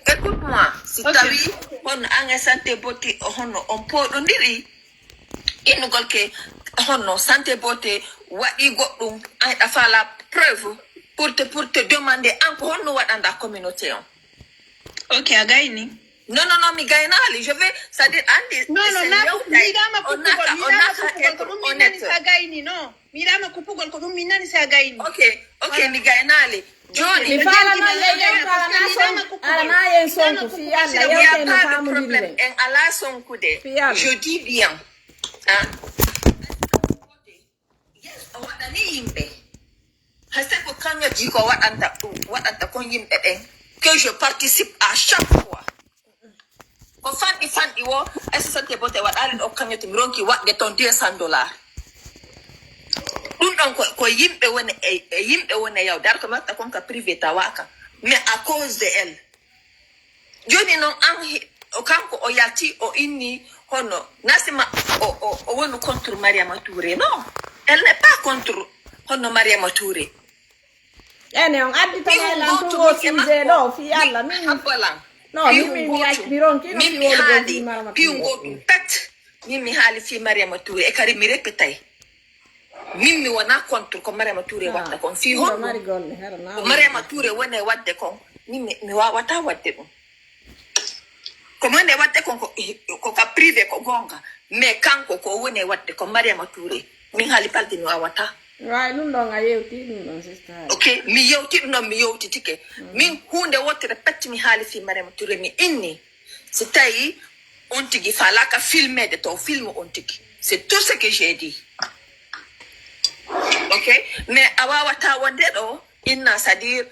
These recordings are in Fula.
Écoute-moi, si t'as vu, on a un santé beauté, on peut dire, il nous que on santé beauté, what you got à faire la preuve pour te demander encore nous what dans la communauté. Ok, à gagner. Non, mi gagne je vais, ça dit, Andy, non, ok, mi gagne Johnny, il a pas de problème. En ala son coup je dis bien. Hein? Yes, what yimbe. Hasta ko kanyo jiko what anta kon yimbe que je participe à chaque fois. Ko fandi wo assistante bote wat alin o kanyo timronki wat de ton $200. Dum don ko yimbe woni yaw dar ko matta kon ka privé ta waka mais à cause de elle joni non an o kanko o yati o inni hono nasima o wonu contre Mariama Touré non elle n'est pas contre hono Mariama Touré ene on addi tan la to sije do fi alla min habalan no mi ronki no fi wol di Mariama Touré pet mi hali fi Mariama Touré e kari mi repetay mimi wana contre ko Mariama Touré watta kon fi ho Mariama Touré wone wadde kon mimi mi wata wadde kon ko wone wadde kon ko ka privé ko gonga mais kanko ko wone wadde ko Mariama Touré min hali paldi mi wata right nun do ngayewti dum don sister okay mi yewti tike min hunde wotere petti mi hali fi Mariama Touré mi inni c'est tayi on tigi fala ka filmer de ton film on tigi c'est tout ce que j'ai dit. Ok, mais awawata wonde do inna c'est-à-dire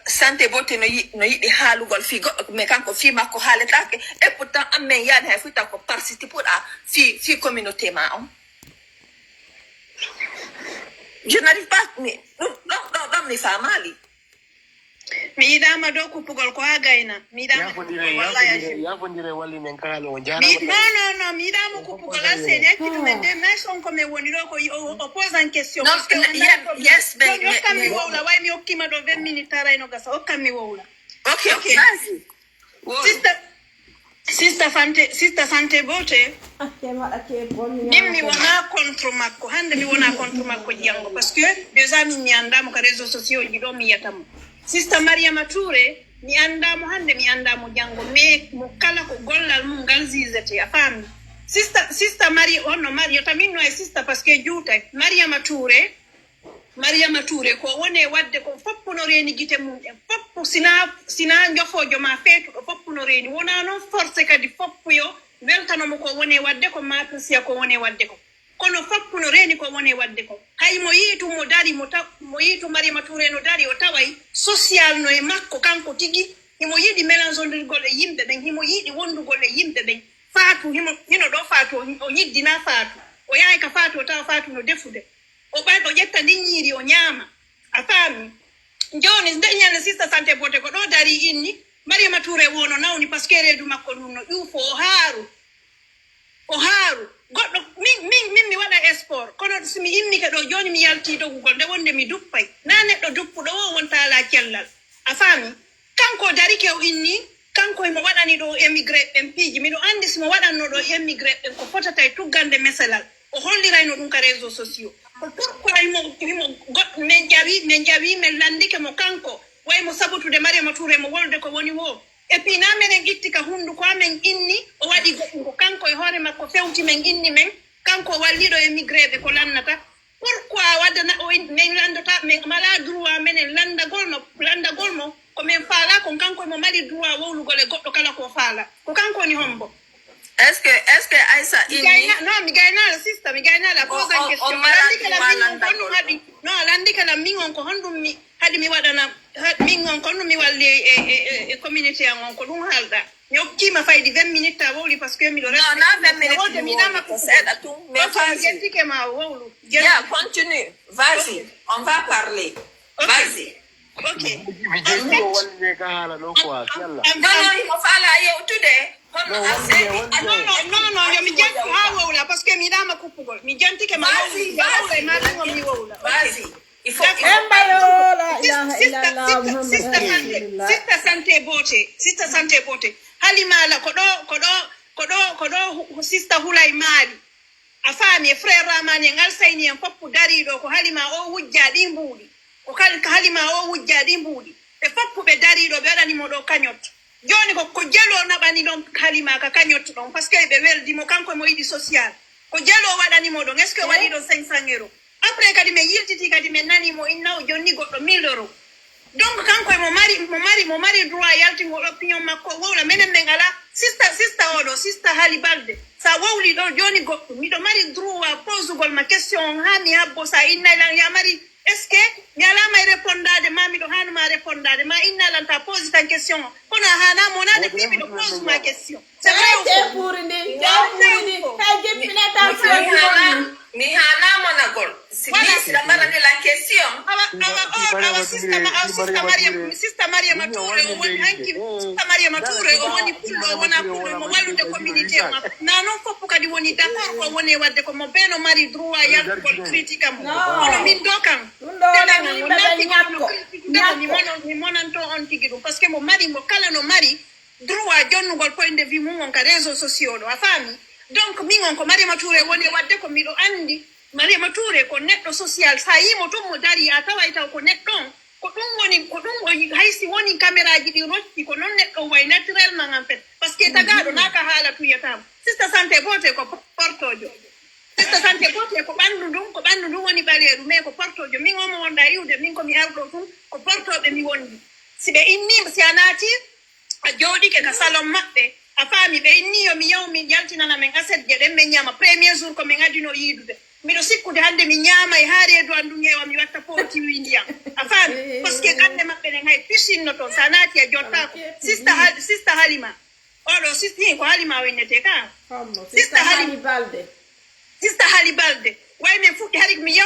santé beauté no yidi halugol fi goddo mais kanko fi makko haletake et pourtant amen yaade hay futa ko participer pour a fi communauté ma on. Je n'arrive pas non mi fa mali. Mi dama do ko pugol ko agayna mi dama ya fondire walli men kala on jara non mi dama ko pugol ase ne kitu men de mais on comme woni do ko o pose en question parce que yes mais kami wala way mi okima do 20 minutes tara no gasa o kami wala okay vas-y sister santé beauté nimmi wana contre makko hande mi wana contre makko jango parce que déjà mi andamo ka réseaux sociaux ji do mi yatam Sister Mariama Touré mi andamo hande mi andamo jango me mo kala ko gollal mum gal zizete afami sister Marie ono Mario tamino e sister parce que juuta Mariama Touré ko woni wadde ko foppuno reni gite mum en foppu sina njofojo ma feetu do foppuno reni wona non force kadi foppu yo weltano mo ko woni wadde ko ma pesiya ko woni wadde ko kono foppuno reni ko woni wadde ko hay mo yitu mo dari mo yitu Mariama Touré no dari o tawai social no e makko kanko tigi himo yidi mélangeondirgol e yimbe ben himo yidi wondugol e yimbe ben faatu hino do faatu o yiddina faatu o yaay ka faatu o taw faatu no defude o baydo jetta dinyiri o nyama afami joni ndanyana sister santé bote ko do dari inni Mariama Touré wono nawni parce que redu makko nunno ufo o haru goddo min mi wada esport kono simi immi ke do joni mi yalti do gugol de wonde mi duppay na neddo duppudo o wonta la cellal afami kanko dari ke o inni kanko mo wadani do émigré en piji mi do andi simo wadanno do émigré en ko fotata e tuggande meselal o hollirayno dum ka réseaux sociaux pourquoi mo god men jawi men landike mo kanko way mo sabutude Mariama Touré mo wolde ko woni wo et puis na men gitti ka hundu ko men inni o wadi ko kanko e hore makko fewti men inni men kanko wallido émigré be ko lannata pourquoi wadana o men landata men mala droit men landa golmo ko men faala ko kanko mo mari droit wowlugol e goddo kala ko faala ko kanko ni hombo est-ce que Aïssa mi gayna la sister mi gayna la pose en question landika la mingon ko hondum mi hadi mi wadana mingon ko mi walli e community an ko dum halda yokkima faydi 20 minutes ta wowli parce que mi do non 20 minutes mi dama ko seda tout mais gentike ma wowlu ya continue vas-y on va parler vas-y ok mi jetti o walli ka hala no ko yalla non mo fala yow today non, yo mi janti ha wowla parce que mi dama kuppugol mi janti ke ma vas-y il faut Sister Santé Bote. Halimala kodo Sister Hulai Mali. Afami frère Ramani ngal sayni en foppu darido ko halima o wujjadi mbudi. Ko halima o wujjadi mbudi. Be foppu be darido be wadani modo kanyot. Joni ko jelo nabani don halima ka kanyot don parce que be weldi mo kanko mo yidi social. Ko jelo wadani modo est-ce que wadi don 500 euros. Après kadi me yiltiti kadi me nani mo inna joni goddo 1000 euros. Donc kanko mo mari droit yalti ngo opinion makko wala menen be ngala sister Halibalde sa wawli do joni goddo mi do mari droit pose gol ma question ha mi habbo sa inna lan ya mari est-ce que mi ala may répondade ma mi do hanu ma répondade ma inna lan ta pose ta question kono hana mona de mi do pose ma question c'est vrai pour ni mi hana mona gol si mi la mara de la question Sister Maria Mature woni hanki Sister Maria Mature woni pullo wona pullo mo wallude communauté na non foppu kadi woni d'accord ko woni wadde ko mo beno mari droit yaltu ko critique am kono min dokan mi monanto on tigi ɗum parce que mo mari mo kala no mari droit jonnugol point de vue mum on ka réseaux sociaux ɗo a faami donc min on ko Mariama Touré woni wadde ko miɗo andi Mariama Touré ko neɗɗo social sa yimo tum mo dari a taway taw ko neɗɗon ko ɗum haysi woni caméraji ɗi rotti ko non neɗɗo way naturellement en fait parce que tagaɗo naka haala tuyatama Sister Santé Bote ko portojo Sister Santé Bote ko ɓandu ɗum woni ɓaleeɗu mais ko portojo min omo wonda iwde min komi arɗo tun ko portoɓe mi wondi si ɓe innima si a naati a jooɗike ka salon maɓɓe a faami ɓe inniyo mi yaw min jaltinana men aset jeɗen min ñama premier jour ko min adino yiidude miɗo sikkude hannde mi ñaamay haa reedu an ɗum heewa mi watta poti wi ndiyam a faami par ce que kamɓe maɓɓe ɗen hay pisinno toon sa naati a jottako Sister Halima oɗo ko Halima wennete ka Sister Halibalde way min fuɗɗi hari mi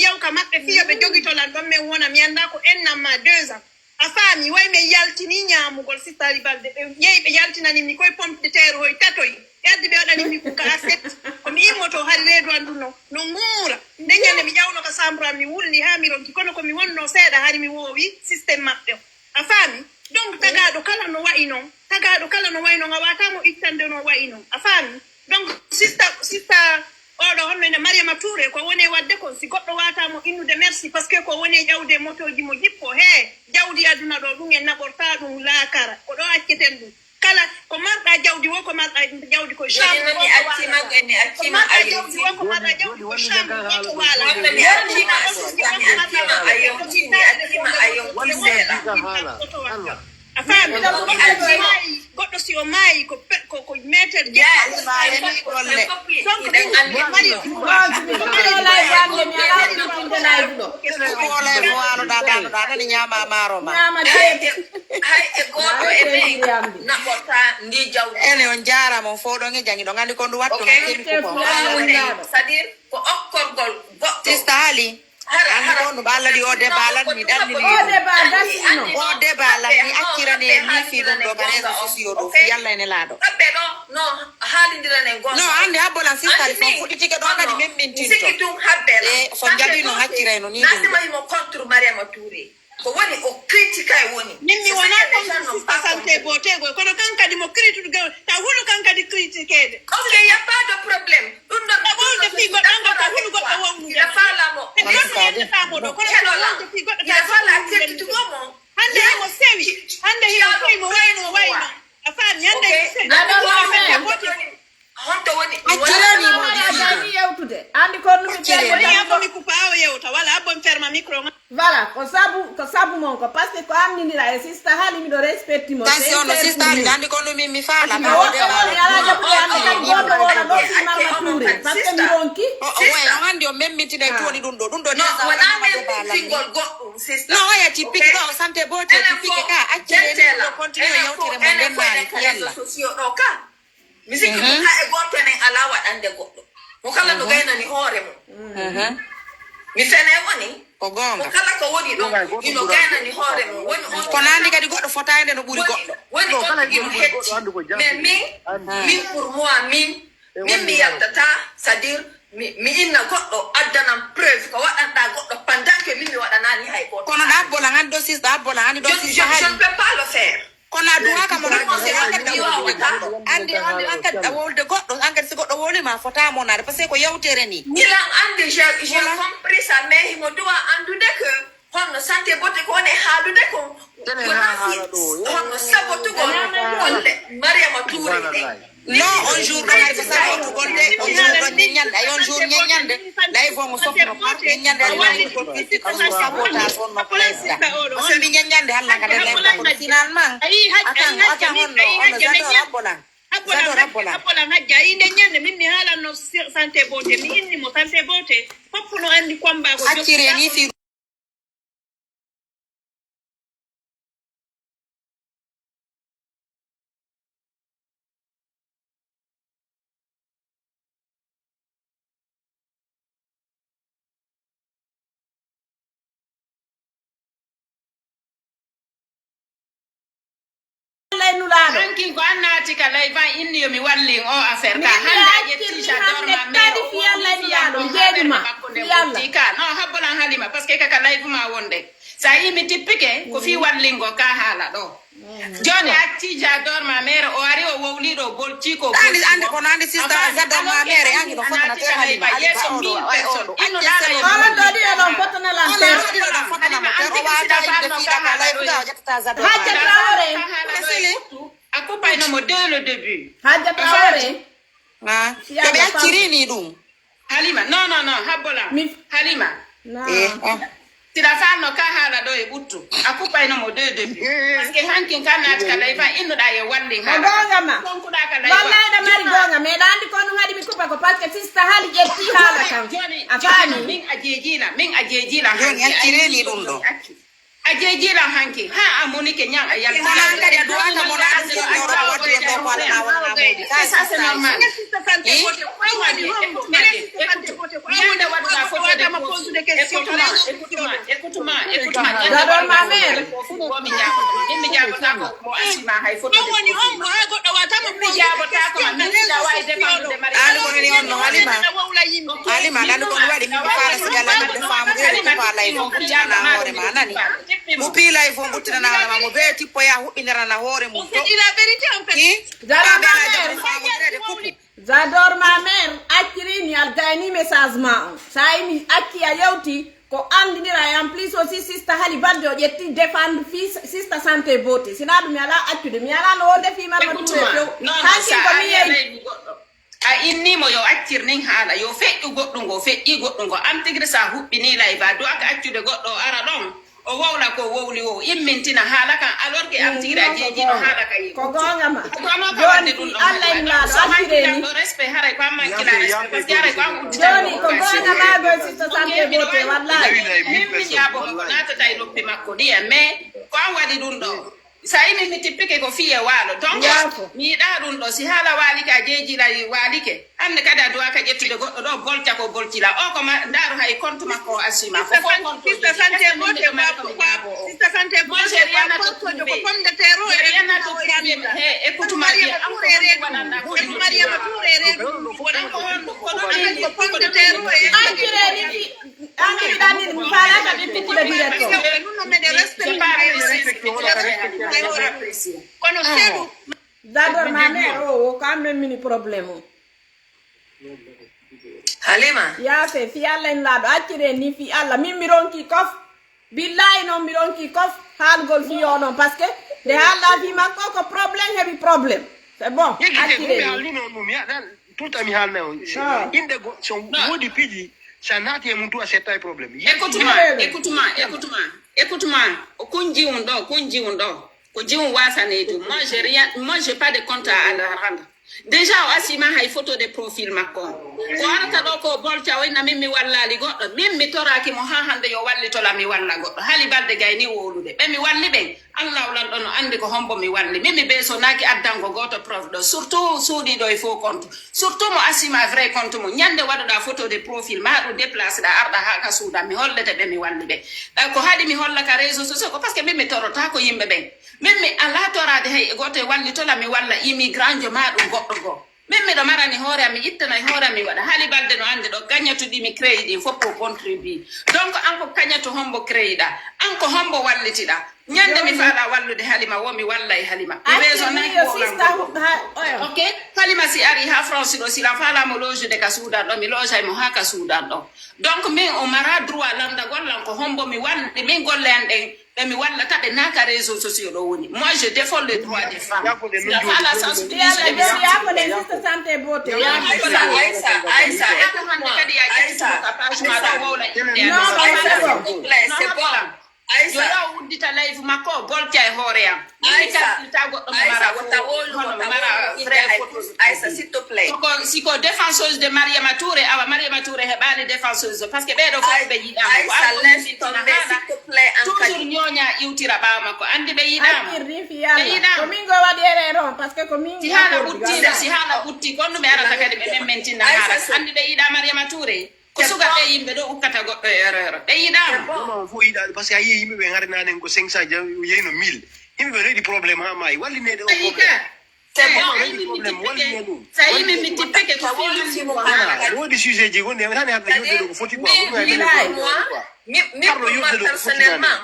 yaw ka maɓɓe fiyoɓe jogitolan ɗon min wona mi annda ko ennamma 2 ans a faami way min yaltini ñaamugol Sister Halibalde ɓe yehi ɓe yaltinani mi koye pompe de terre hoye tatoyi ɓe ɓe waɗani mi kuka aset komi immoto hari reedu andu no nguura nde ñande mi ƴawno ka chambre am mi wulli ha mi ronki kono komi wonno seeɗa hari mi woowi systéme maɓɓe o a faami donc tagaɗo kala no wayi noon a watamo ittande no wayi noon a faami donc sister oɗo honno Mariama Touré ko woni wadde kon si goɗɗo watamo innude merci parce que ko woni ƴawde motoji mo jippo he jawdi aduna ɗo ɗum en naɓorta ɗum laakara ko ɗo acceten ɗum kala ko marɗa jawdi wo ko marɗa jawdi ko chambre ko marɗa jawdi wo ko marɗa jawdi ko chambre ko wala a faami goɗɗo si o maayi ko meter ene on jarama fo ɗon e jangi ɗo gandi ko ndu wattu c'est-à-dire ko okkorgol goɗɗo Sister Hali andi ko ndu ɓalladi o débat lan mi ɗannini o débat lan mi accirane mi fi ɗum ɗo ba réseaux sociaux ɗo fi yalla ene laaɗo kamɓe ɗo no haalidiranen gonɗo non andi habbolan sistari fo fuɗɗitike ɗon kadi min mintinto siki ɗum habbela e so jaɓi no haccirayno ni nasimahimo contre Mariama Touré ko woni o critique e woni min mi wona comme Sister Santé Bote goy kono kankadi mo critique ta hulu kankadi critiquede ok y a pas de problème ɗum ɗon wolde fi goɗɗo anga ka hulu goɗɗo wawnude ila falamo goɗɗo ɗo kono wolde fi goɗɗo ila fala kettitugomo hande himo sewi hande himo koye mo wayno a faami hande himo sewi honto woni acciranimo di yewtude andi ko mi coupa o yewta wala abon ferma micro voilà ko sabu mon ko parce que ko amninira e Sister Hali miɗo respecti mo kasi ono Sister Hali andi ko ɗum mi faala o ala jaɓude ande kan goto wona ɗo fi Mariama Touré parce que mi ronki way on handi o memmitine tuwoni ɗum ɗo wona memmitingol goɗɗum Sister non oya tippiki ɗo Santé Bote tippiki ka accireni ɗo continue yewtere mo ndemmani yalla ɗo ka mi sikki ɗum ha e goto enen ala waɗande goɗɗo mo kala no gaynani hoore mum mi fene woni ko gonga kala ko woni ɗo ino gaynani hoore mum woni on ko nandi kadi goɗɗo fotayde no ɓuuri goɗɗo woni on ino hetti mais min pour moi min mi yaltata c'est à dire mi inna goɗɗo addanam preuve ko waɗanta goɗɗo pendant que min mi waɗanani hay goto kono da bola ngani do sis da bola ngani do sis je ne peux pas le faire kono aduha ka mon ko se ande ankat wolde goɗɗo ankat si goɗɗo woli ma fota monade parce que ko yawtere ni milan ande j'ai compris ça mais himo doit andude que honno santé botte ko woni haalude ko honno sabotugol golle mariama touré non un jour on a ça ko golde un jour do nyande ay un jour nyande lay fo mo sofno par nyande ko sabotage on no place o se bi nyande halla ka de ko finalement atan honno on zato rabola ngajja inde nyande min mi hala no santé bote mi inni mo santé bote foppu no andi komba ko akire ni fi Ranking ko annati ka lay va inni yo mi walling o affaire ka handa yetti j'adore ma mère fi yalla ni yalla jedima yalla tika no habbolan halima parce que kaka lay ma wonde sa yimi tippike ko fi wallingo ka hala do joni acti j'adore ma mère o ari o wowli do bolti ko andi ko nandi sister j'adore ma mère yangi do fotana te halima yeso 1000 personnes ino dala yo ala do di do fotana la ter fotana ma ter o wa da de fi da lay do jetta j'adore haja tawre akupa ino mo dès le début haja tawre na be akirini dum halima non habbola halima tira fanno ka hala do e buttu akupa ino mo dès le début parce que hankin kana kala ifa ino da ye walling hala gonga ma wallahi da mari gonga me dandi ko no ngadi mi kupa ko parce que sister hali jetti hala kan afani min ajejila joni akireni dum do ajejila hanki ha amoni ke nyang ayal kana ngadi do anga mo na si no ro ko do ko ala na wala ça c'est normal écoute-moi j'adore ma mère mupila ifo mbutina na mama mobe tipo ya hubindana na hore mu la vérité en fait j'adore ma mère akirini al gani message ma saimi akia yauti ko andira en plus aussi sister hali bande o jetti défendre fils sister santé beauté sina dum yala accude mi yala no defi marma tuwe hanki ko mi yeyi a inni mo yo accirning hala yo feƴƴu goɗɗo ngo feƴƴi goɗɗo ngo am tigre sa huɓɓini layba do aka accude goɗɗo ara ɗon o wawla ko wowli o immintina hala kan alors que am tigre a jeejiɗo hala ka yi ko gonga ma kono ka wadde ɗum Allah ina so mankina ɗo respect haray ko mankina respect parce que haray ko am uddita joni ko gonga ma go sister santé beauté wallahi min mi jaabo ko natata e noppi makko ɗiya mais ko am waɗi ɗum ɗo sa imi mi tippike ko fiye waalo donc mi yiɗa ɗum ɗo si haala waalike a jeejila waalike hande kadi a duwa ka ƴettude goɗɗo ɗo bolca ko bolcila o ko ndaaru hay compte makko o assima ko sister santé bote sister santé bote ko pomme de terre écoute-moi bien Mariama Touré ko pomme de terre anki dani mi fala ka bi piccole diretto non me respect kono sedu j'adore ma mère o quand même mini problème halima ya fe fi alla en lado accire ni fi alla min mi ronki kof billahi non mi ronki kof hal gol fi yono parce que de alla fi makko ko problème hebi problème c'est bon accire ni non mi dan tout ami hal na inde go son wodi piji ça nati e muntu acetta i problemi écoute-moi kunji undo ko jiun wasane du moi j'ai pas de compte à la rendre déjà o asima hay photo de profil makko ko arata do ko bolta wayna min mi wallali goddo min mi toraki mo ha hande yo walli to la mi walla goddo hali balde gayni wolude be mi walli be Allah wala don andi ko hombo mi walli min mi be so naki addango goto prof do surtout soudi do il faut compte surtout mo asima vrai compte mo nyande wadoda photo de profil ma do déplacer da arda ha ka souda mi hollete be mi walli be ko hadi mi holla ka réseaux sociaux ko parce que min mi torota ko yimbe be min mi ala torade hay goto walli to la mi walla immigrant jo ma dum goddo go Mimi do marani hore mi ittana hore mi wada hali balde no ande do gagna to di mi crédit faut pour contribuer donc anko kanya to hombo crédit anko hombo wallitida nyande mi fala wallude halima womi wallay halima besoin okay halima si ari ha France do si la fala mo loge de kasuda do mi loge mo ha kasuda do donc min o mara droit landa golla ko hombo mi wande min gollende et mi walla tabe naka réseaux sociaux do woni moi je défends les droits des femmes la fala sensibilisation Aisa, yo udita live mako bolti ay hoream. Aisa, s'il te plaît. Si ko défenseuse de Mariama Touré, aba Mariama Touré hebani défenseuse parce que bedo fo be yidam. Aisa, laisse tomber s'il te plaît toujours nyonya iutira ba mako andi be yidam. Komingo wadere ron parce que komingo si hala butti kono me ara takade be mentina hala andi be yidam Mariama Touré. Ko suga be yimbe do ukata go erreur be yidam non fo yida parce que ayi yimbe be ngari nanen ko 500 yeyno 1000 yimbe be redi problème ha mai walli ne do problème c'est bon ça yimi mi tipeke ko fi wodi sujet ji wonde tan ha yode do foti quoi personnellement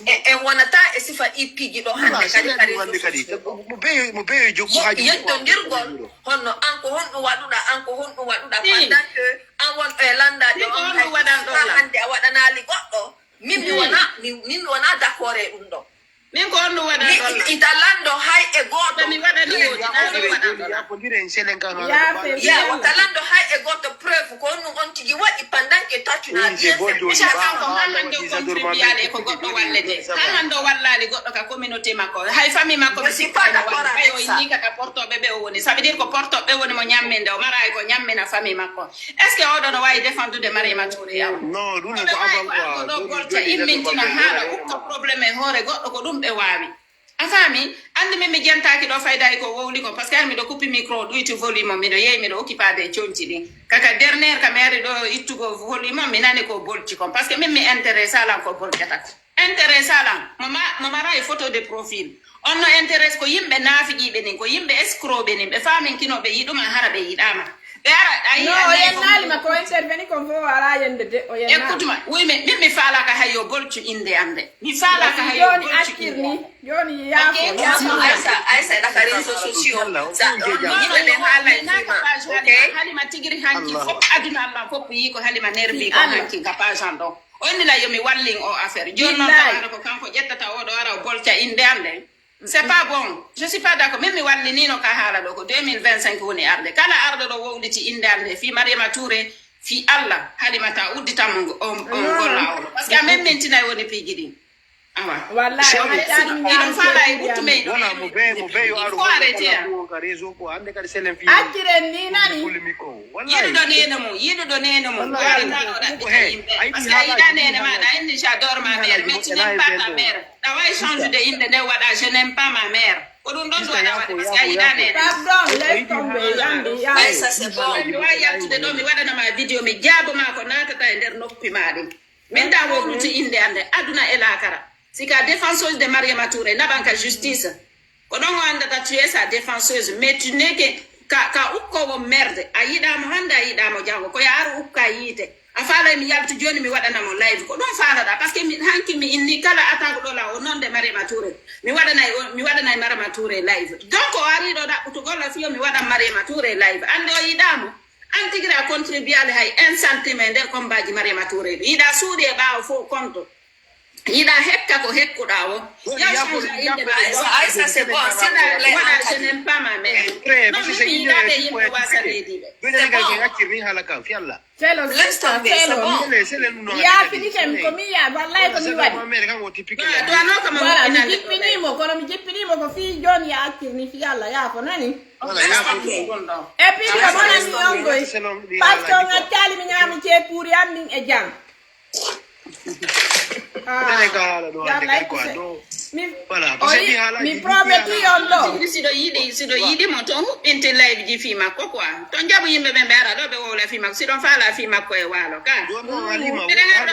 e wonata e sifa ipigi do hande kadi mo be jokko haji yettondirgol honno anko honno waduda pendant que an won e landa de on wadan do hande a wadanali goddo min wona d'accord e dum do min ko onno wada do italando hay e goto mi wada ni ya ko dire en selen kan ya italando hay e goto preuve ko onno on tigi wadi pendant que toi tu n'as rien fait chacun ko hande contribuer ko goddo wallete hande wallali goddo ka communauté makko hay famille makko be pas d'accord avec o ça indika ka porto bebe o woni ça veut dire ko porto be woni mo nyammende o mara ko nyammena famille makko est ce que o do no way défendre de Mariama Touré ya non dun ko avant do golta immintina hala ko problème hore goddo ko dum be wawi afami andi mi jentaki do fayda ko wowli ko parce que mi do coupi micro do itu volume mi do yey mi do occupade chonti ni kaka dernière caméra do ittugo volume mi nani ko bolti ko parce que même mi intéressé la ko boltata intéressé la mama ray photo de profil on no intéresse ko yimbe nafiji be ni ko yimbe escroc be ni be fami kino be yiduma harabe yidama no oyenali mako interveni kon fo ala yende de oyenali écoute-moi oui mais mi fala ka hayo boltu inde ande mi fala ka hayo joni akirni joni ya Aisa da réseaux sociaux za yimbe hala okay halima tigiri hanki fop aduna Allah fop yi ko halima nervi ko hanki ka pajando onni la yomi walling o affaire jonno ko kanko jettata o do ara bolta inde ande c'est pas bon je suis pas d'accord même walli nino ka hala do ko 2025 woni arde kala arde do wowliti inde ande fi Mariama Touré fi Allah halimata uddita mo on golla parce que même mentina woni pigidi awa wallahi idon fala e butme wala mo be yo aro ko rezo ko ande kadi selen fi akire ni nani yido do nene mo wala do parce que ida nene ma da indi j'adore ma mère mais tu n'aimes pas ta mère da way change de inde ne wada je n'aime pas ma mère ko dum do wada parce que ida nene pardon laisse tomber yandi Aisa c'est bon wa yattude do mi wada na ma video mi jabo ma ko natata e der noppi maade min da wo luti inde ande aduna e lakara sika défenseuse de Mariama Touré na banka justice ko don anda ta tu es sa défenseuse mais tu n'es que ka ukko wo merde ayida mo handa ayida mo jango ko yaaru ukka yite afala mi yaltu joni mi wadana mo live ko don fala da parce que mi hanki mi inni kala attaque do la o non de Mariama Touré mi wadana Mariama Touré live donc o ari do da to golla fiyo mi wada Mariama Touré live ande o yidamo antigira contribuer hay 1 centime der combat ji Mariama Touré ida suudi e baaw fo compte ida hekka ko hekkuda wo Aisa c'est bon s'il te plaît je n'aime pas ma mère non mi ida de yimbe wasa lady laisse tomber c'est bon ya finike mkomia wallahi ko mi wadi do ano kama wala mi jippinimo ko fi joni ya akirni fi Allah ya ko nani e puis ko mona mi ongoy parce que ngatali mi nyami che pour yam min e jam Voilà, mi prometti on do. Sido yidi mo ton inte live ji fi makko quoi. Ton jabu yimbe be mbara do be wala fi makko. Sido fa la fi makko e walo ka.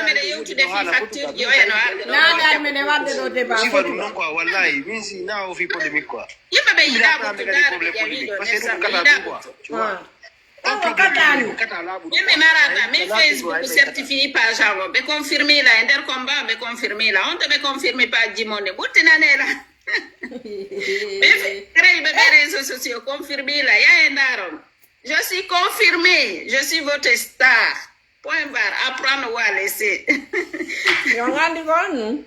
Me de yewti de fi facture ji o eno arde. Na dar me ne wadde do débat. Non quoi, wallahi, min si na o fi polémique quoi. Yimbe be yida ko to dar ya wido ne sa yida. Tu vois. Yimbe marata min Facebook certifié page alo be confirmer la ender combat be confirmer la. On te be confirmer page ji monde. Butina ne la. Créez mes réseaux sociaux, confirmez là, ya endaron. Je suis confirmée, je suis votre star. Point barre, apprendre ou à laisser. Yon gandi gon.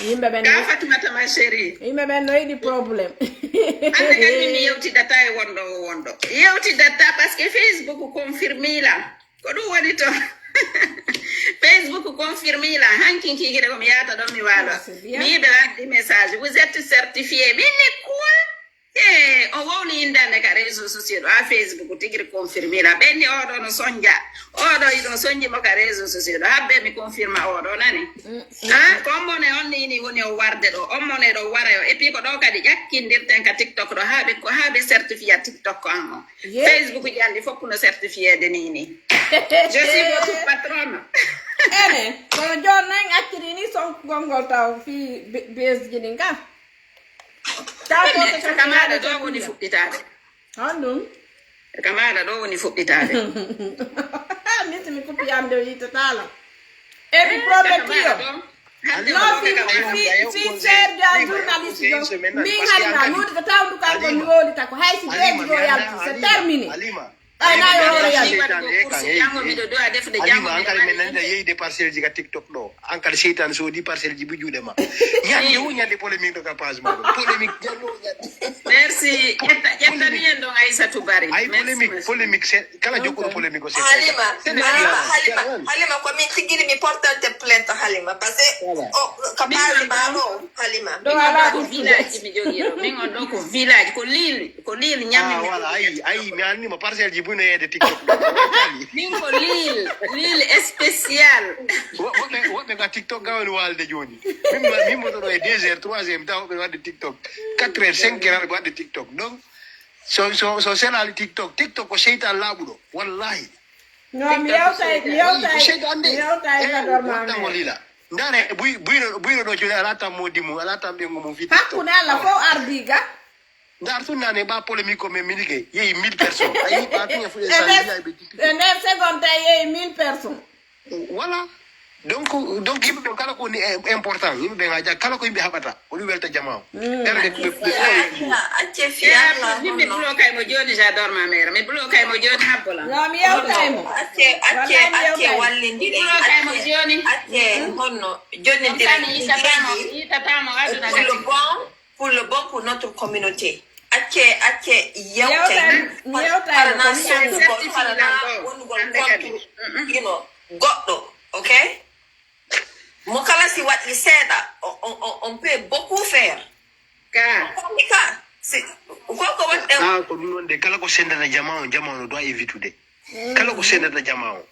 Yimbe ben. Ka Fatimata ma chérie. Yimbe ben no di problème. Ande kan mi yewti data e wondo. Yewti data parce que Facebook confirmé là. Ko do wadi to. Facebook confirmé là, hankin qui est comme yata dans mi wala. Mi be des messages, vous êtes certifié. Mais quoi? On va ni indane ka réseaux sociaux, à Facebook tigre confirmé là. Benni odo no sonja. Odo ido sonji mo ka réseaux sociaux. Habbe mi confirma odo nani. Ah, comme ne on ni woni o warde do, on mone do wara et puis ko do kadi jakkindirten ka TikTok do habe certifié TikTok ko an. Facebook jandi fokk no certifié de nini. Je suis votre patronne. Ene, kono John nang acciri ni son gongol taw fi bes jidinga. Ta ko kamada do woni fudditade. Handum. Kamada do woni fudditade. Miti mi kupi ande yita tala. E mi prometio. No fi ser da journaliste do. Mi halima nudi ko taw du ka ko nyoli ta ko hay si beji do yam c'est terminé. Alima. Ay na yo re yango mi do a def de jango ankal men nda yeyi de parcelle ji ga TikTok do ankal seytan so di parcelle ji bu juude ma ñande polémique do ka page ma polémique jango merci yetta ni ndo Aïssa Toubari ay polémique c'est kala jokko polémique ko c'est Halima ko min tigiri mi portante plainte Halima parce que kapali balo Halima do ala ko village mi jogiro min on do ko village ko lil nyami wala ay mi anni ma parcelle ji bu ne de TikTok Minko Lil spécial. Woɓe ga TikTok gawani walde joni. Min motoɗo e 2h 3h taw ɓe wadde TikTok 4h 5h ɓe wadde TikTok. Donc so selali TikTok ko seytan laaɓuɗo wallahi. No mi yewtay ka dormamo lila. Ndare buyno ɗo joni ala tan modi mum ala tan ɓengo mum fi TikTok. Hakkude Allah fof ardiga. Ndar tunane ba polémique ko men minike yeyi 1000 personnes ayi ba tinya fu en 9 secondes yeyi 1000 personnes voilà donc yimɓe kala ko ni important yimɓe ngaja kala ko yimɓe haɓata o ɗum welta jamao acce fiala mi bulo kay mo joni j'adore ma mère mi bulo kay mo joni habbola no mi yewtaymo acce wallindire bulo kay mo joni acce honno joni ndire tatamo aduna pour le bon pour notre communauté. Acce goɗɗo, ok? Mo kala si waɗi seeɗa, on peut beaucoup faire. Koko waɗɗe ko ɗum ɗon de kala ko sendata jama o doit évitude kala ko sendata jama o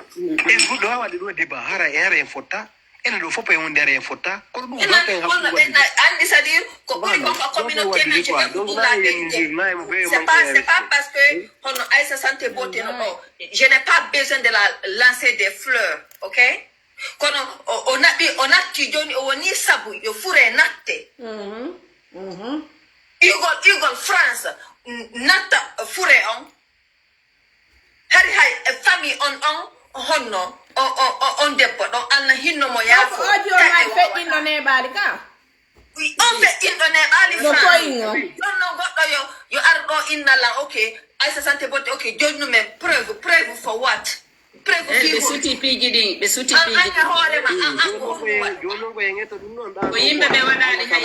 en goɗɗo ha waɗi ɗo débat hara en fotta ene ɗo fof e wonde ara en fotta kono ɗum andi c'est à dire ko ɓuri koko communauté men c'est pas parce que hono Aïssa Santé Beauté no ɗo je n'ai pas besoin de la lancer des fleurs, ok? Kono o natti joni o woni sabu yo fure natte igol France natta fure on hari hay famille on honno on debbo ɗon Allah hinno mo yaafo ojo man feƴƴinɗo neɓaali ka on feƴƴinɗo neɓaali non goɗɗo yo ar ɗo innala ok Aïssa Santé Beauté ok jonnumen preuve for what preuve ɓe suti piiji ɗin ɓe suti piiji hoorema ko yimɓe ɓe waɗani hay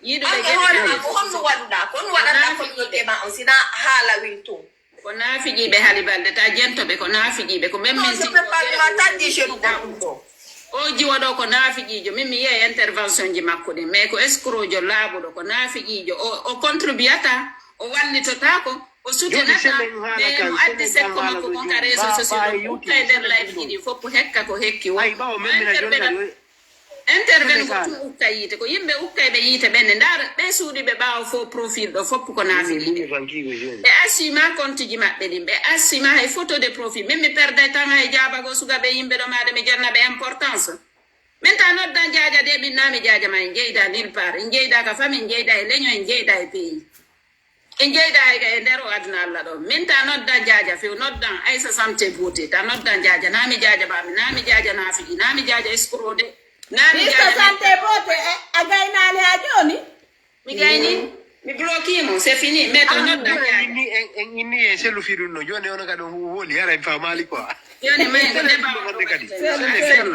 yiɗuɓe hoorema ko honno waɗɗa ko on waɗata communauté ma on sina haala wil tum ko naafijiɓe Halibalde ta jentoɓe ko naafijiɓe ko même o jiwoɗo ko naafijijo min mi yiya intervention ji makko ɗin mais ko escrojo laaɓuɗo ko naafijijo o contribuata o wallitotako o sutenata mais mo addi sekko makko kon ka réseau social o kayden live jiɗi fof hekka ko hekki wo intervene ko tum ukka yiite ko yimɓe ukkayɓe yiite ɓenne ndaara ɓe suuɗi ɓe ɓaawa fo profil ɗo fopp ko naafiɗiɓe ɓe assima compte ji maɓɓe ɗin ɓe assima hay photo de profil min mi perde tan hay jaabago sugaɓe yimɓe ɗo maɗa mi jannaɓe importance min ta noddan jaaja de min naami jaaja ma en jeyda nil part en jeyda ka fami en jeyda e leño en jeyda e pays en jeyda e nder o aduna Allah ɗo min ta noddan jaaja few noddan Aissa Samté Beauté ta noddan jaaja naami jaaja mami naami jaaja naafiɗi naami jaaja escrode Aissa Samté Beauté a gaynali ha joni mi gayni mi bloquimo c'est fini mais to noddan jaaja en inni e sellu fiɗum no joni ono kadi woli ara en famali quoi joni may ko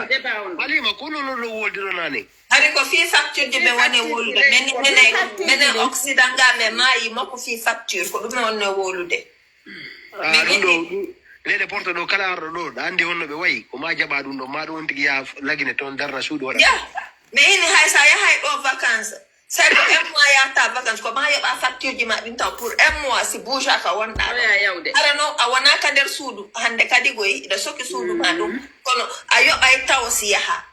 débat on Halima kono no woldiro nane hari ko fi facture de ɓe woni wolude minen occident ga me maayi makko fi facture ko ɗum wonno wolude ɗum ɗo leɗe porte ɗo kala arɗo ɗo ɗa andi honno ɓe wayi ko ma jaɓa ɗum ɗo ma ɗum on tigui ya lagine toon darna suudu waɗa mais ini hay sa yahay ɗo vacance saɗo un mois yahta vacance ko ma yoɓa facture ji ma ɗin taw pour un mois si bouge ka wonɗa ɗo ara no a wonaka nder suudu hande kadi goyi iɗa soki suudu ma ɗum kono a yoɓay taw si yaha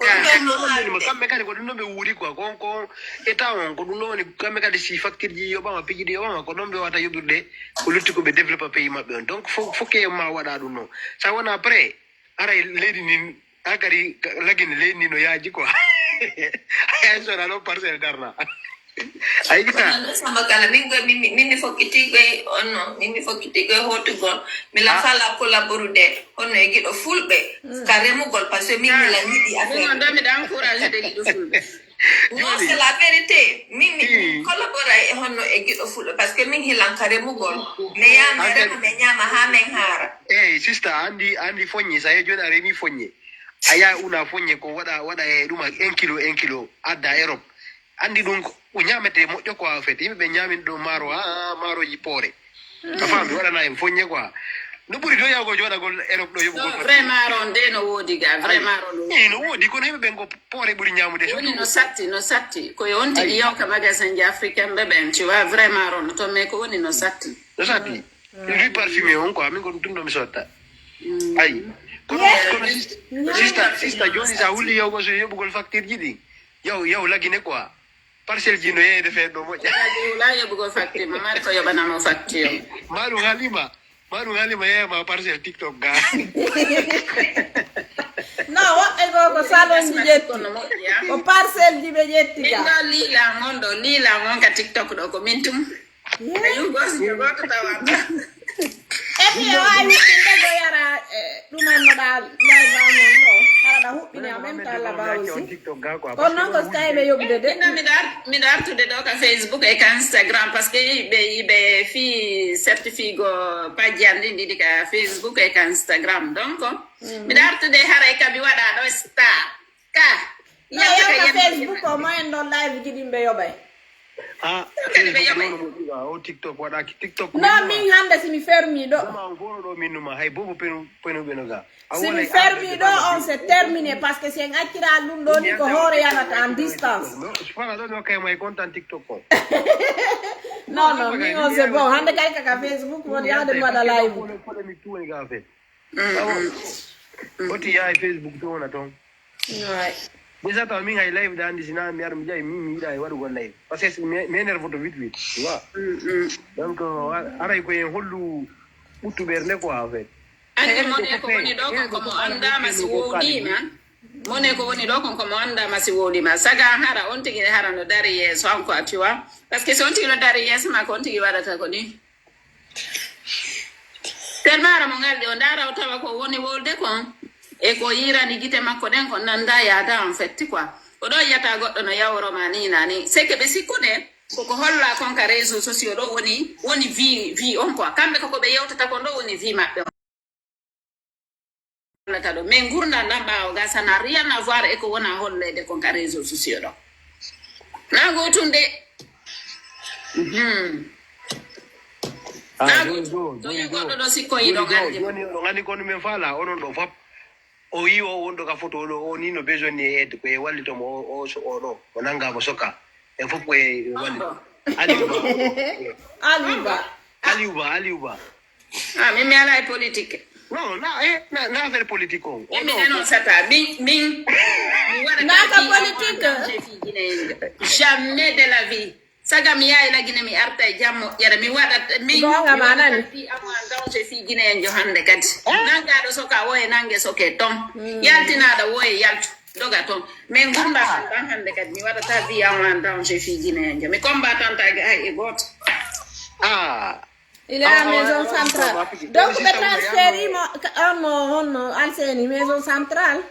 kamɓe kadi ko ɗum ɗon ɓe wuuri quoi ko état on ko ɗum ɗon woni kamɓe kadi si facture ji yoɓama pijiɗi yoɓama ko ɗon ɓe wata yoɓirde ko lutti ko ɓe développe pays maɓɓe on donc fo ma waɗa ɗum noon sa wona après ara leydi ndin a kadi lagine leydi ndi no yaaji quoi ay sona ɗon parcelle darna samba kala min mi fokkitigoy onno min mi fokkitigoy hotugol mila fala collaborude honno e giɗo fulɓe ka remugol par ce que min mila yiɗi affaire ɗamiɗa encouragé de giɗo fulɓe non c'est la vérité min mi collabora e honno e giɗo fulɓe par ce que min hilan ka remugol mi yama rema mi ñama ha min haara eyyi sista andi foññe sa ye joni a remi foññe a yaha una foññe ko waɗa e ɗuma 1 kilo adda Europe andi ɗum ko ñamete moƴƴo quoi en fait yimɓe ñamin ɗo maaro maaroji poore a faami waɗana en foññe quoi no ɓuri to yawgo joɗagol Europe ɗo yoɓugol vraiment ron de no woodi ga vraiment no woodi kono yimɓe ɓen ko poore ɓuri ñamude woni no satti koye on tigi yawka magasin ji africain ɓe ɓen tu vois vraiment ron to mais ko woni no satti lui parfumé on quoi min ko ɗum ɗo mi sotta ayi kono sista joni sa hulli yawgo so yoɓugol facture ji ɗi yaw lagine quoi parcelle ji no yeyde feeɗ ɗo moƴƴa la yoɓugol facture mamari ko yoɓanamo facture maɗum halima yeyama parcelle TikTok ga non woɓɓe go ko salon ji ƴetti ko parcelle ji ɓe ƴetti ga min ɗo liila gon ka TikTok ɗo ko min tum ayugosi goto tawata et puis wawi huɓɓinde go yara ɗumannoɗa layvamon ɗo haraɗa huɓɓini en même temps là-bas aussi kono noon ko so tawi ɓe yoɓde de miɗo artude ɗo ka Facebook e ka Instagram par ce que yiɓe fi certifie go page an ɗin ɗiɗi ka Facebook e ka Instagram donc miɗo artude haray kabi waɗa ɗo star ka yewka Facebook o moyen ɗon live ji ɗin ɓe yoɓay TikTok waɗaki TikTok non min hande simi fermi ɗo gono ɗo minnuma hay bobo penuɓe no ga simi fermi ɗo on c'est terminé par ce que si en accira ɗum ɗo ni ko hoore yanata en distance fala ɗo no kayma e content TikTok o non min on c'est bon hande kay kaka Facebook woni yahde mi waɗa live mi tuwoni ga fait oti yaha e Facebook to wona toon déjà taw min hay live da andi sina mi ar mi jayi mi yiɗa e waɗugol live par ce que mi énerve to vite tu vois donc aray ko en hollu ɓuttu ɓerde quoi en fait andi mone ko woni ɗo kon komo andama si woɗima mone ko woni ɗo kon komo andama si woɗima saga hara on tigui hara no dari yeeso hanko a tu vois par ce que si on tigui no dari yeeso ma ko on tigui waɗata ko ni tellement ara mo ngalɗi o dara o tawa ko woni wolde kon e ko yirani gite makko ɗen ko nanda yaada en fait quoi ko ɗo yiyata goɗɗo no yawroma ni nani c'est que ɓe sikkude koko holla kon ka réseau sociaux ɗo woni vie on quoi kamɓe koko ɓe yewtata kon ɗo woni vie maɓɓe hollata ɗo mais gurdam ɗam ɓawo ga ça n'a rien à voir e ko wona hollede kon ka réseau sociaux ɗo na gotunde na gotu to yi goɗɗo ɗo sikko yiɗo gandi kono min faala onon ɗo fop o yi o wonɗo ka photo ɗo o ni no besoin ni e aide koye wallitomo o ɗo o nangamo sokka en fof koye wallito Aliouba. Ah, mais ala est politique. Non, na affaire politique on. Mais non, ça t'a politique. Jamais de la vie. Saga mi yaay la Guinée mi arta jammo yara mi wada mi gonga manani fi amwan danger fi Guinée en johande kadi nanga do soka woye nange soke tom yaltina da woye yaltu doga tom mais ngumba tan hande kadi mi wada ta vi amwan danger fi Guinée en mi combattant ga e goto il est à maison centrale donc be transféri on Alseni maison centrale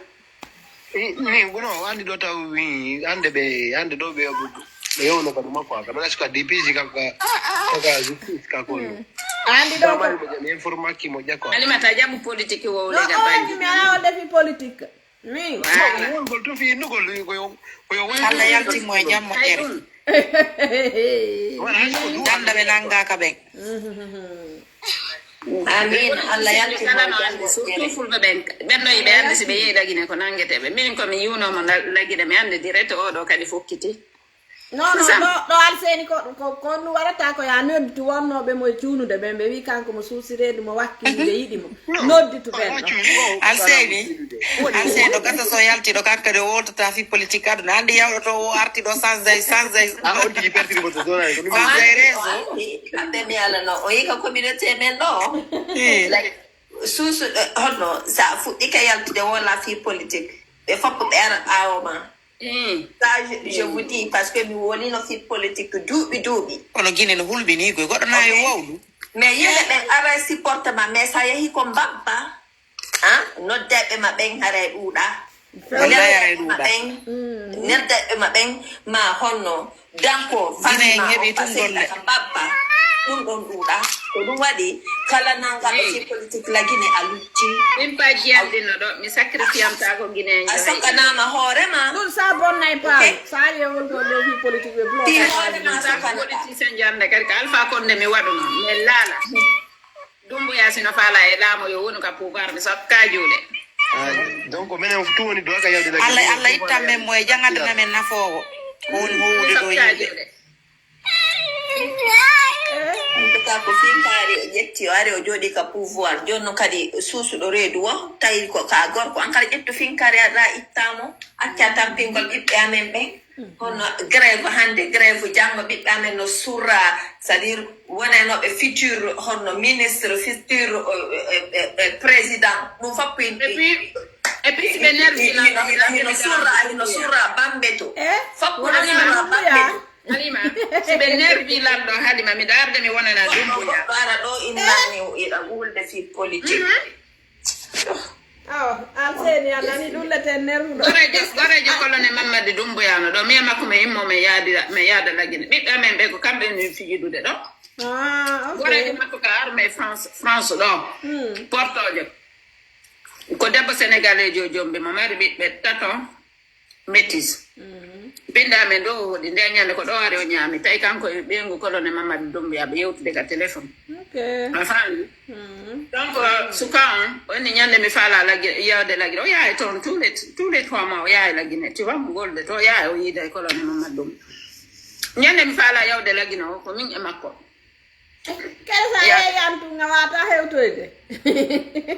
ni gono andi do taw wi ande do be leo no kama kwa kama sika DPG kaka kono andi do ko ni informa ki moja kwa ali matajabu politiki wo ole ga bangi mi ala defi politique mi no gol to fi no gol ko yo alla yalti moy jammo tere danda be nanga ka ben amin alla yalti surtout fulbe benno ibe ande sibe yeda Guinée ko nangete be min ko mi yuno mo lagide mi ande direct o do kadi fokkiti no Alseni ko nu warata ko ya noddi wonnobe mo ciunude be wi kanko mo suusirede mo wakkinde yidi mo noddi to ben Alseni do kata so yalti do kakkade wotata fi politique aduna andi yawdo to o arti do sans o di perti mo to dona ko mi rezo ande mi ala no o yika communauté men do like susu hono sa fu ika yalti de wala fi politique be fop era awma ça je vous dis parce que mi woni no fit politique duubi kono Guinée no hulbi ni ko goddo na e wawdu mais yele be ara supporte ma mais ça yehi ko mbabba no debe ma ben hare duda nedde ma ben ma honno danko Guinée hebi tun golle mbabba dum don duda ko dum wadi kala nanga be politique la Guinée alutti min pa jiande no do mi sacrifice am ta ko Guinée en asaka na ma hore ma dul sa bon nay pa sa yewol ko do fi politique be bloqué politicien jande kadi ka Alpha Condé mi waduno mais lala dumbu yasino fala e lamo yo wonu ka pouvoir mi sakka juude donc menen fu woni do ka yalde alla ittamme moy jangadana men nafowo ko woni howude do yimbe ko finkari o jetti o ari o jodi ka pouvoir jonno kadi susudo redu wo tawi ko ka gorko an kala ƴetto finkari ada ittamo acca tampingol ɓiɓɓe amen ɓen hono grève hande grève jango ɓiɓɓe amen no surra c'est à dire wonanoɓe futur hono ministre futur président ɗum foppo et puis siɓe nervi hino surra bambe to foppo surra bambe Halima sibe nervi lando Halima mi darde mi wonana dumbuya bara do innani ida wulde fi politique Alseni anani dullete nervu do gorejo colonel Mamadou Dumbuya no do mi makko me immo me yaada la Guinée bibbe men be ko kambe ni fijidude do gorejo makko ka armée France do portoje ko debbo sénégalais jombe mo mari bibbe tato métis binda men do di ndeñande ko do ari o nyami tay kanko e bengu colonel Mamadou Dumbuya be yewtude ka téléphone afan donc sukan woni nyande mi fala la yawde la Guinée o yaay ton tous les 3 mois o yaay la Guinée tu vois mo golde to yaay o yide colonel Mamadou Dumbuya nyande mi fala yawde la Guinée ko min e makko kesa yantu ngawata hewtoyde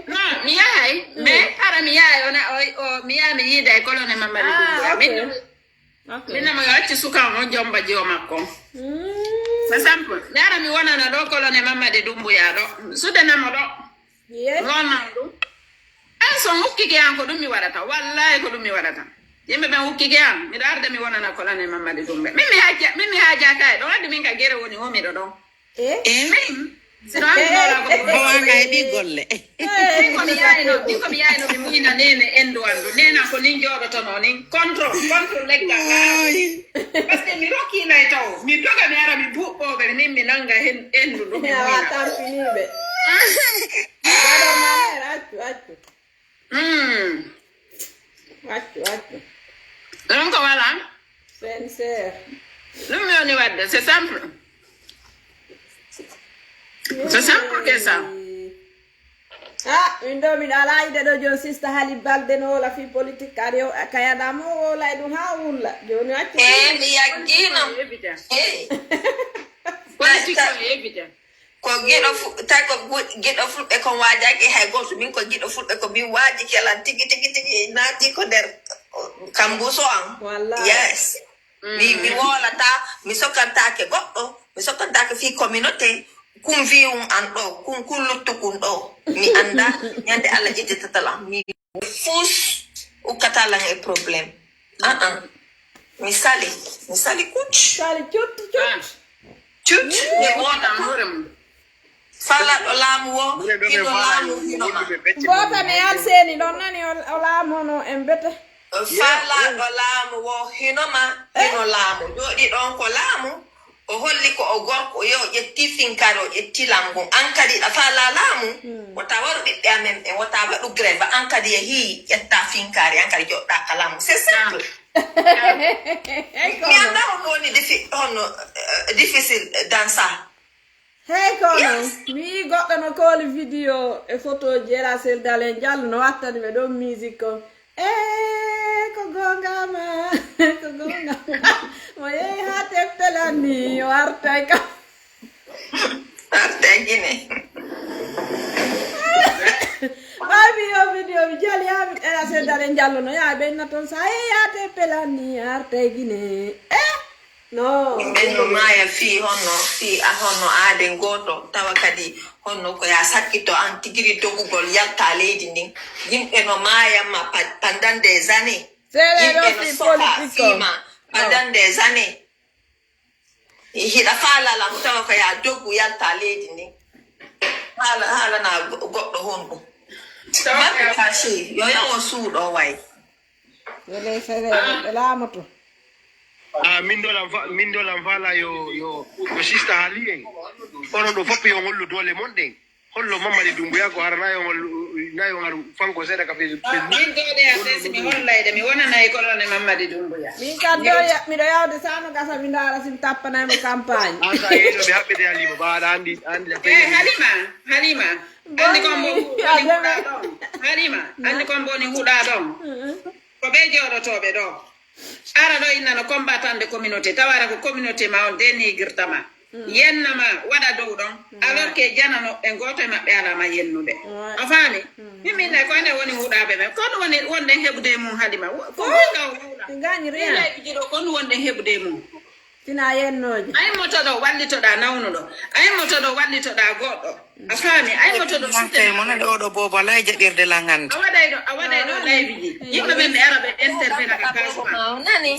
non mi yaay mais ara mi yaay ona o mi yaay mi yide colonel Mamadou Dumbuya mina mo yacci sukan o jomba jiwo makko c'est simple nara mi wonana do colonel Mamadou Dumbuya do sudana mo do ronandu so hukkike an ko dum mi wadata wallahi ko dum mi wadata yimbe ben hukkike an mi darde mi wonana colonel Mamadou Dumbuya min mi haja kay do wadi min ka gere woni o mi do min sino an no ko wanga e di golle ko mi yaay no mi muina nene endo andu nena ko nin jodo to no nin control legga parce que mi roki lay taw mi doga mi ara mi bubbo be nin mi nanga hen endu do mi ya tampinibe bado manera atu donc voilà sincère mi oni wadde c'est simple que ça mi dala ide do jon sista Hali Balde no la fi politique ario kayada mo la dum ha wulla joni acci mi yaggino politique ko éviter ko giɗo fulɓe kon waajaki hay goto min ko giɗo fulɓe ko min waaji kelan tigi naati ko nder kambuso an yes mi wolata mi sokkantake goɗɗo mi sokkantake fi communauté kum wiyum an ɗo kum luttukun ɗo mi anda ñande allah ƴettetatalam mi fus ukkatalan e probléme mi sali kuc cut mi wonam horem falaɗo laamu wo hino laamu hinoma botane al seeni ɗon nani o laamu hono en bete falaɗo laamu wo hinoma hino laamu jooɗi ɗon ko laamu o holli ko o gorko yo ƴetti finkare o ƴetti lamgu an kadi ɗa fala laamu wota waɗu ɓiɓɓe amen ɓe wota waɗu grève an kadi yehi ƴetta finkare an kadi joɗɗa ka laamu c'est simple mi anda hono woni hono difficile dans ça hey kono mi goɗɗo no kooli vidéo e photo ji era sel dalen jallo no wattani ɓe ɗon musique ko ko gongama ko gongama mo yehi ha teppelani o artay kam artay guine ɓawi yo vidéo mi jali hami era sel dalen jallo no yaha ɓenna toon sa yehi ha teppelani artay guine no ɓenno maya fi honno aaden goto tawa kadi honno ko ya sakkito an tigiri dogugol yalta leydi ndin yimɓe no mayama pendant des années yimɓe no soka fima pendant des années hiɗa faalalam tawa ko ya doggu yalta leydi ndin haalana goɗɗo honɗum maɓe kashi yo yawo suuɗo way wele feere laamoto min dolam fala yo sista haali en onon ɗo fof yo hollu dole mon ɗen hollo Mamady Doumbouya ko hara nayo ngar fanko seeɗa ka min dole a sesi mi hollayde mi wonanayi kolone Mamady Doumbouya min kam miɗo yawde sano gasa mi ndaara sim tappanaymo campagne sa yeeɗo ɓe haɓɓete Halima mbaɗa andi Halima andi kon bo huɗa ɗon Halima andi kon boni huɗa ɗon ko ɓe jooɗotoɓe ɗo ara ɗo innano combattande communauté tawara ko communauté ma on denigirtama yennama waɗa dow ɗon alors que janano ɓe goto e maɓɓe alama yennude a faami mimminne ko ene woni huuɗaɓe men kono woni wonɗen heɓude mum Halima ko gonga huuɗa ɗo kono wonɗen heɓude mum tina yennoje aymoto ɗo wallitoɗa nawnuɗo aymoto ɗo wallitoɗa goɗɗo a faami aymoto ɗo monade oɗo bobo ala jaɓirde langande a waɗay ɗo live ji yimɓe ɓe ɓe ara ɓe intervene ka kasma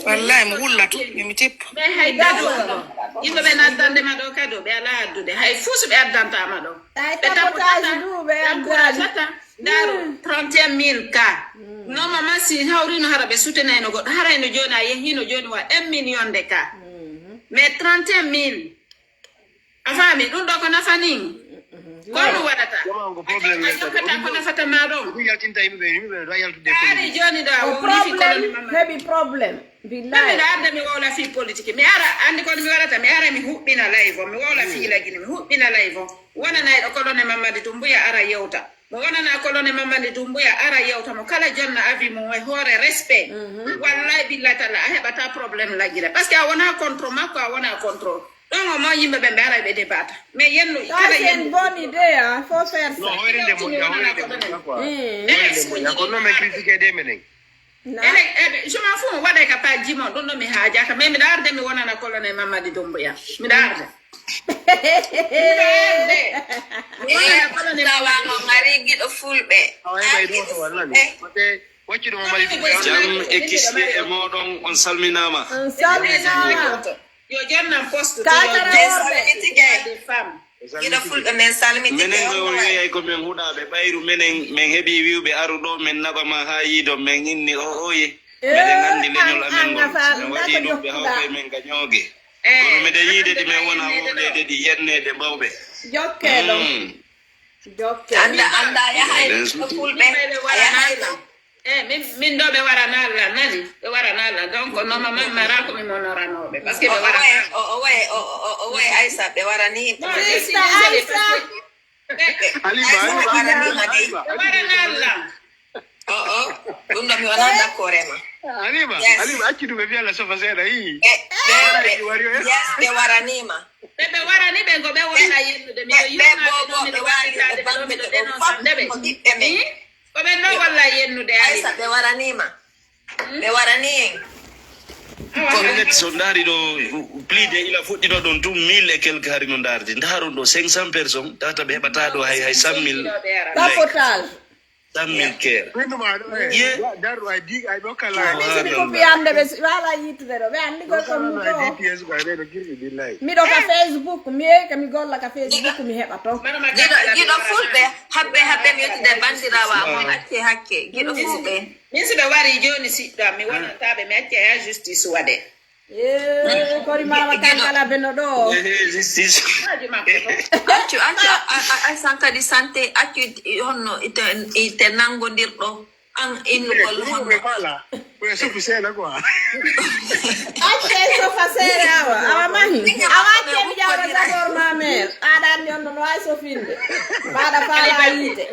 wallahi mi wullatu mimi tippa mais hay dado ɗo yimɓe ɓe naddandema ɗo kadi ɓe ala addude hay fuu so ɓe addantama ɗo ɓe tappotata daaro 31 000 ka normalement si hawrino hara ɓe sutenayno goɗɗo harayno joni a yehino joni wa 1 million de ka mais 31 000 a faami ɗum ɗo ko nafanin kono waɗata a jokkata ko nafata ma ɗon ari joni ɗo a woni fi kolon heɓi probléme billahi miɗa arda mi wowla fi politique mi ara andi kono mi waɗata mi ara mi huɓɓina live o mi wowla fiilagini mi huɓɓina live o wonanayɗo kolone Mamady Doumbouya ara yewta mo wonana kolone Mamady Doumbouya ara yewta mo kala jonna avis mum e hoore respect wallahi billahi talla a heɓata probléme laggira par ce que a wona contre makko a wona contre ɗon o mo yimɓe ɓe ara ɓe débatta mais yenno kala yen bonne idée a faut faire ça no hoyrede moƴƴa kono men critiqué de menen je m'en fous waɗay ka pa jimon ɗum ɗo mi haajaka mais miɗa arde mi wonana kolone Mamady Doumbouya miɗa arde tawano ngari giɗo fulɓe waccuɗo Mamady jam e kisɗe e moɗon on salminama yo jonnam poste giɗo fulɓe men salmiti minen ɗo wiyay ko min huuɗaɓe ɓayru minen min heeɓi wiwɓe aruɗo min naɓama ha yiido min inni o oye miɗen andi leñol amen ngol min waɗi ɗum ɓe hawɓe min gañoogue kono miɗen yiide ɗi min wona woɗede ɗi yennede mbawɓe jokkeɗo jokke anda yahay fulɓe min ɗo ɓe warana Allah nani ɓe warana Allah donc normalement mara ko mi monoranoɓe par ce que ɓe o way Aïssa ɓe warani ɓe warana Allah ɗum ɗo mi wona d'accord ema Halima acci ɗum ɓe wiya la sofa seeɗa yi ɓe waranima Bebe warani be go be wona yennude mi yo yuna be wali be do dénoncer be ko be no walla yennude ay sa be waranima be warani Cornet sondari do plide ila fuddino don 2000 et quelques hari no dardi ndaron do 500 personnes tata be hebata do hay 100,000 Capotal 100,000 care Yeah, daru I dig I don't kala. Misi mi kopi ande be wala yitude do be andi go ko mi do GPS ko be do kirbi billahi. mi do ka Facebook mi ka mi golla ka Facebook mi heba to gido fulbe habbe mi yottide bandirawa mo acce hakke gido fulbe min sibe wari joni sidda mi wona tabe mi acce ya justice wade kori mama kankala beno do justice accu ay sanka di santé accu honno ite nangodirɗo an innugol honno Wala. Pues eso pisela quoi. acce so fasere awa mahi awa ke mi jawra sabor ma mère adan yon no ay so finde bada fala yite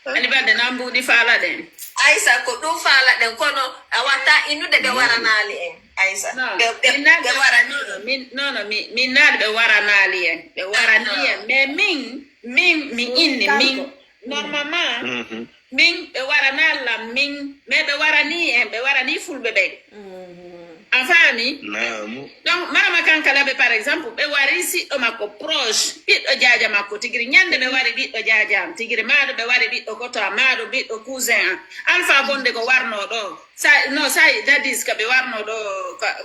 Halibalde nambu di fala den Aisa ko ɗum faala ɗen kono a wata innude ɓe waranali en Aisa ɓe warani min naade ɓe waranali en ɓe warani en mais min mi inni min normalement min ɓe waranallam min mais ɓe warani en ɓe warani fulɓe ɓen a faami donc marama kankalaɓe par exemple ɓe wari siɗɗo makko proche ɓiɗɗo jaaja makko tigiri ñande ɓe wari ɓiɗɗo jaaja am tigiri maɗo ɓe wari ɓiɗɗo koto a maɗo ɓiɗɗo cousin am alpha bonde ko warno ɗo sa dadis ka ɓe warno ɗo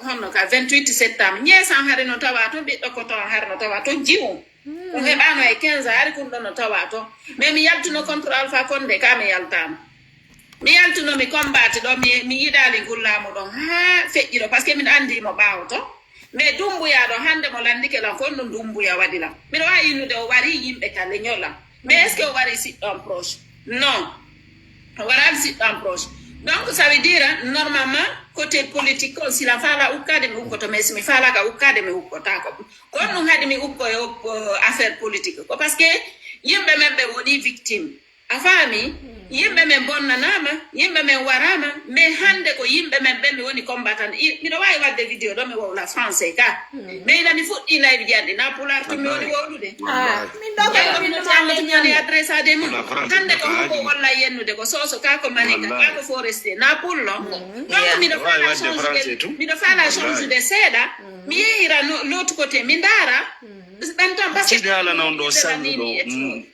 honno ka 28 septembre ñeesan hari no tawa to ɓiɗɗo koto an hari no tawa to jiwu ɗum heɓano e 15 hari kum ɗo no tawa to mais mi yaltuno contre alpha konde ka mi yaltama mi yaltuno mi combatte ɗo mi yiɗali gullamu ɗon ha feƴƴiɗo par ce que min andimo ɓawo to mais dumbuya ɗo hande mo landike lam fof no dumbuya waɗi lam miɗo wawi innude o wari yimɓe ka leñolam mais est ce que o wari siɗɗon proche non o warani siɗɗon proche donc ça veut dire normalement côté politique on sila fala ukkade mi ukkoto mais simi falaka ukkade mi ukkotako kon ɗum haade mi ukko e affaire politique ko par ce que yimɓe men ɓe woni victime a faami yimɓe men bonnanama yimɓe men warama mais hande ko yimɓe men ɓe mi woni combattant miɗo wawi wadde vidéo ɗo mi wowla français ka mais ina mi fuɗɗi laybi janɗi na pular to mi woni wowlude min do ko min ñani adresse ade mum hande ko hombo walla yennude ko soso ka ko maninga ka ko forestier na pullo donc miɗo fala change de seeɗa mi yehira l'autre côté mi ndaara ɓen ton par ce que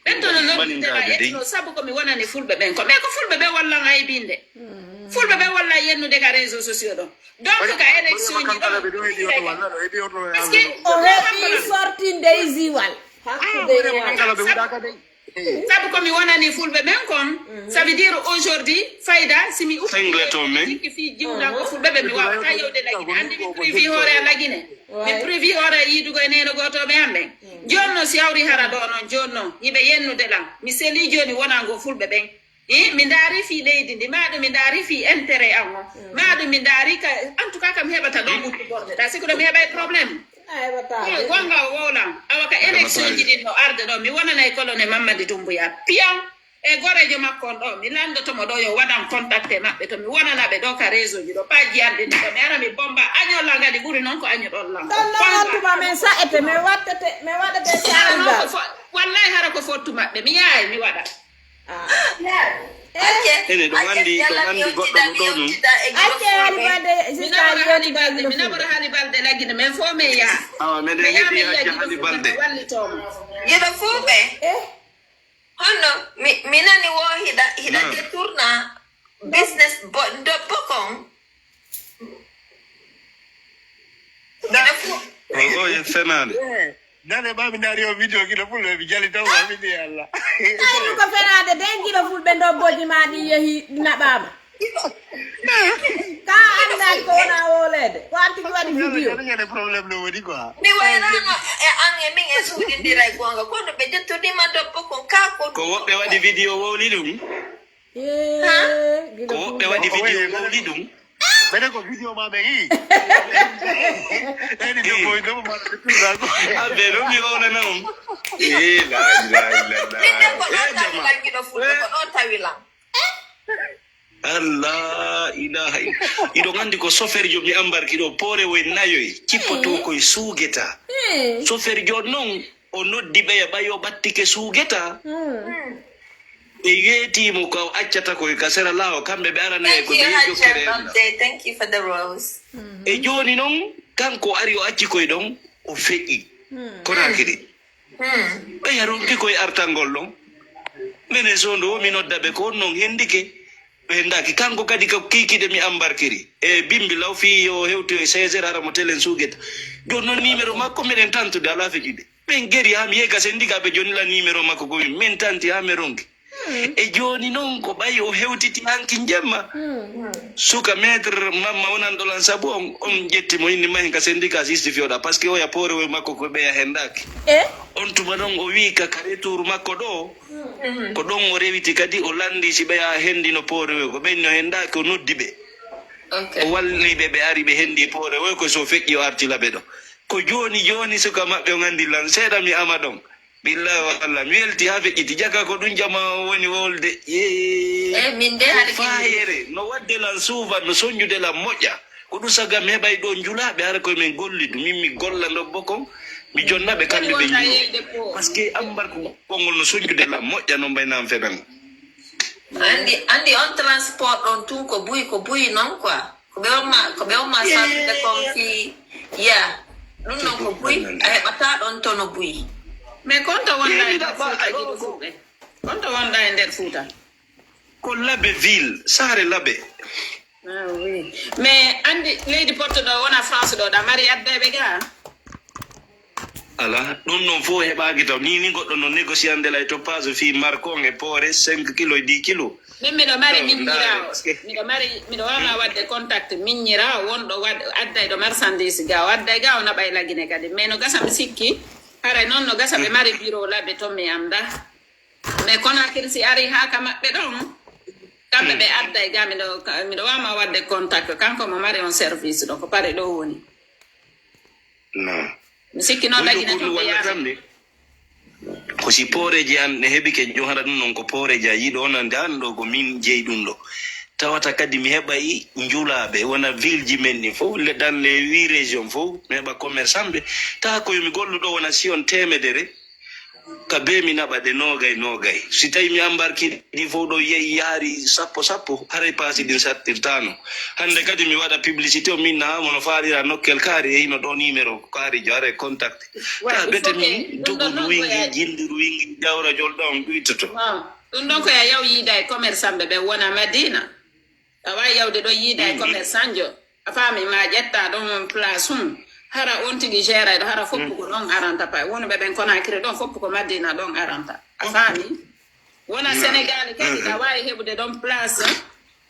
ɓen tono nodditema etno saabu komi wonani fulɓe ɓen ko mais ko fulɓe ɓe wallan aybinde fulɓe ɓe walla yennude ka réseau sociaux ɗon donc ka élection ji ɗon parce que o heɓi sortinde e ziwal hakkude sabu komi wonani fulɓe ɓen kon ça veut dire aujourd'hui fayda simi ukki fi jiwɗan ko fulɓe ɓe mi wawata yewde lagine andi mi prévi hoore a lagine mi prévi hoore yiidugo e neno gotoɓe am ɓen joni noon si hawri hara ɗo noon joni noon yiɓe yennude ɗam mi seli joni wonango fulɓe ɓen mi daari fi leydi ndi maɗum mi daari fi intérêt am o maɗum mi daari ka en tout cas kam heɓata ɗon ɓuttugorde ɗa siko ɗo mi heɓay probléme gonga o wowlam awa ka élection ji ɗin no arde ɗo mi wonanay colonel Mamadi Doumbouya piyan e gorejo makko on ɗo mi landotomo ɗo yo waɗan contacté maɓɓe to mi wonanaɓe ɗo ka réseau ji ɗo pas jiyande ndi ɗo mi ara mi bomba añolla gadi ɓuuri noon ko añoɗon lam ɗonnoantuma men sa'ete mi waɗete sargal wallahi hara ko fottu maɓɓe mi yahay mi waɗa ene ɗo andi goɗɗo ɗo ɗum acce Halibalde mi naɓoro Halibalde laggine men fo min yaha awa meɗen heeɓi hacce Halibalde wallitomo giɗo fulɓe honno mi nani wo hiɗa détourna business debbo kon o ye fenade Nane mami nari o video kilo fulɓe mi jali taw mami ni Allah. ɗum ko fenade de giɗo fulɓe dobboji ma ɗi yeehi naɓama ka andaki ko wona wolede ko antigi waɗi vidéo ñande probléme no woni quoi. mi wayrano e an e min e suuɗindira e gonga kono ɓe dettudima debbo kon ka ko woɓɓe waɗi vidéo wowli ɗum ko woɓɓe waɗi vidéo wowli ɗum Bene ko video ma me yi. Eni do boy do ma de tuda ko. Abe no mi wona non. La. Ɗinne ko ɗon tawilan giɗo fulɓe ko ɗon tawilan Allah ilaha ido ngandi ko sofer jo mi ambarki do pore we nayoy cippoto koy sugeta sofer jo non o noddi be bayo battike sugeta e yeti mo ko accata koy kasera lawo kambe be arana ko be jokere Thank you for the rose. e joni non kanko ari o acci koy don o feƴƴi kona kidi be yaronki koy artangol don mene sondo mi noddabe ko non hendike be ndaki kanko kadi ko kikide mi ambarkiri e bimbi law fi yo hewto e 16 ara mo telen sugeta don non numéro makko meden tantude ala feƴƴide ben geri am yega sendika be joni la numéro makko ko min tanti ha me ronki e joni non ko ɓayi o hewtiti hanki jemma suka maître mamma wonan ɗolan sabu on ƴettimo inni mahen ka syndicat justifiyoɗa par ce que oya poore we makko ko ɓeya hendaki on tuma ɗon o wi ka kare tour makko ɗo ko ɗon o rewiti kadi o landi si ɓeya hendino poore we ko ɓenno hendaki o noddi ɓe o walliɓe ɓe ari ɓe hendi poore we ko so feƴƴi o artilaɓe ɗo ko joni suka maɓɓe o gandi lan seeɗa mi ama ɗon billahi wallah mi welti ha feƴƴiti jaka ko ɗum jama woni wolde min de haɗa fayere no wadde lan suuva no soñjude lan moƴƴa ko ɗum sagam heɓay ɗo julaɓe hara koye min gollidu min mi golla ɗo bokon mi jonnaɓe kamɓe ɓe julo par ce que ambar ko konngol no soñjude lan moƴƴa no mbaynan fenan andi on transport ɗon tun ko buyi noon quoi ko ɓe omma santude kon fi ɗum noon ko buyi a heɓata ɗon to no buyi mais konto wonda e nder Fouta jiɗo fulɓe konto wonda e nder Fouta ko labe ville saare labe oui mais andi leydi porto ɗo wona France ɗo ɗa mari addeɓe ga ala ɗum noon fof heɓaki taw ni goɗɗo no négociande lay to page fi marcon e poore 5 kilo e 10 kilo min miɗo mari miññira miɗo wawma wadde contact miññira wonɗo adday ɗo marchandise ga o adday ga o naɓay lagine kadi mais no gasa mi sikki haray noon no gasa ɓe mari bureau laɓe to mi amda mais Conakry si ari ha ka maɓɓe ɗon kamɓe ɓe adday ga miɗo wawma wadde contact kanko mo mari on service ɗo ko pare ɗo woni non mi sikki noon lagine to ɓe yaha ko si pooreji an ne heɓi ke johata ɗum noon ko pooreji a yiɗo onande an ɗo ko min jeeyi ɗum ɗo tawata kadi mi heɓay njulaɓe wona ville ji men ni fof dans les 8 région fof mi heɓa commerçant ɓe tawa koyomi golluɗo wona si on temedere ka be mi naɓa ɗe nogay si tawi mi ambarki ɗi fof ɗo yehi yaari sappo haray paasi ɗin sattirtano hande kadi mi waɗa publicité o min nahamono faarira nokkel kaari yehino ɗo numéro kaari jo ara contact ta ɓete min dogol wingi jindiru wingi jawra jol ɗon ɗuytoto ɗum ɗon koya yaw yiida e commerçant ɓe wona Madina a wawi yawde ɗo yiida e commerçant jo a faami ma ƴetta ɗon place hara on tigi gérayɗo hara foppu ko ɗon aranta pa wonɓe ɓen Conakry ɗon foppu ko Madina ɗon aranta a faami wona Sénégal kadi a wawi heɓude ɗon place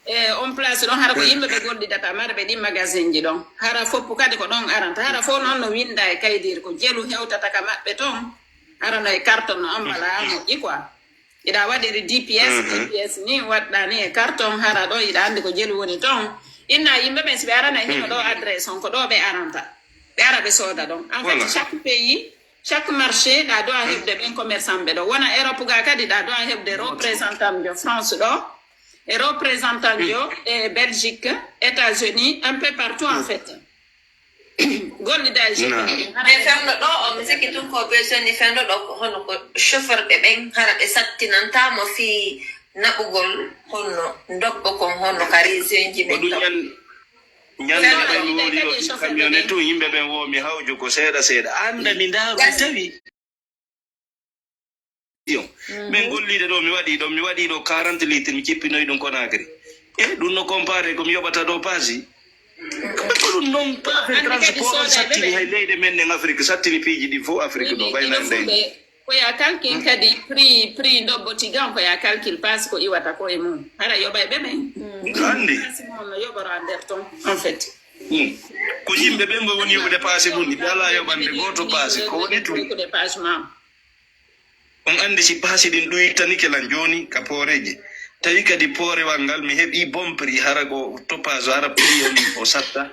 e on place ɗon hara ko yimɓeɓe gollidata marɓe ɗin magasin ji ɗon hara foppu kadi ko ɗon aranta hara fof noon no winda e kaydiri ko jelu hewtata ka maɓɓe toon arano e carton no ambala moƴƴi quoi iɗa waɗiri DPS ni waɗɗa ni e carton hara ɗo iɗa andi ko jelu woni toon inna yimɓe ɓen si ɓe arana hino ɗo adresse on ko ɗo ɓe aranta ɓe ara ɓe sooda ɗon en fait chaque pays chaque marché ɗa dowa heɓde ɓen commerçant ɓe ɗo wona Europe ga kadi ɗa dowa heɓde représentant jo France ɗo e représentant jo e Belgique États-Unis un peu partout en fait gollida e mais femɗo ɗo o mi sikki tun ko beesoni femɗo ɗo hono ko chauffeur ɓe ɓen hara ɓe sattinantamo fi naɓugol honno dobbo kon honno ka région ji ɓen ɗo ñande ɓen woni o camionnette to yimɓe ɓen wo mi hawju ko seeɗa anda mi ndaaru tawi min gollide ɗo mi waɗi ɗo 40 litre mi cippinoyi ɗum Conakry ɗum no comparé komi yoɓata ɗo paasi ɗum noon transport sattini hay leyɗe men en Afrique sattini piiji ɗi fof Afrique ɗo ɓaynande koya calcul kadi prix ndobbotigan koya calcul passe ko iwata ko e mum hara yoɓay ɓe ɓen andi no yoɓoro a nder toon en fait ko yimɓe ɓen mo woni yoɓude passe mum ɗi ala yoɓande goto passe ko woni tum on andi si passe ɗin ɗuytanike lan joni ka pooreji tawi kadi poorewal ngal mi heɓi bon prix hara ko toppage hara prix on o satta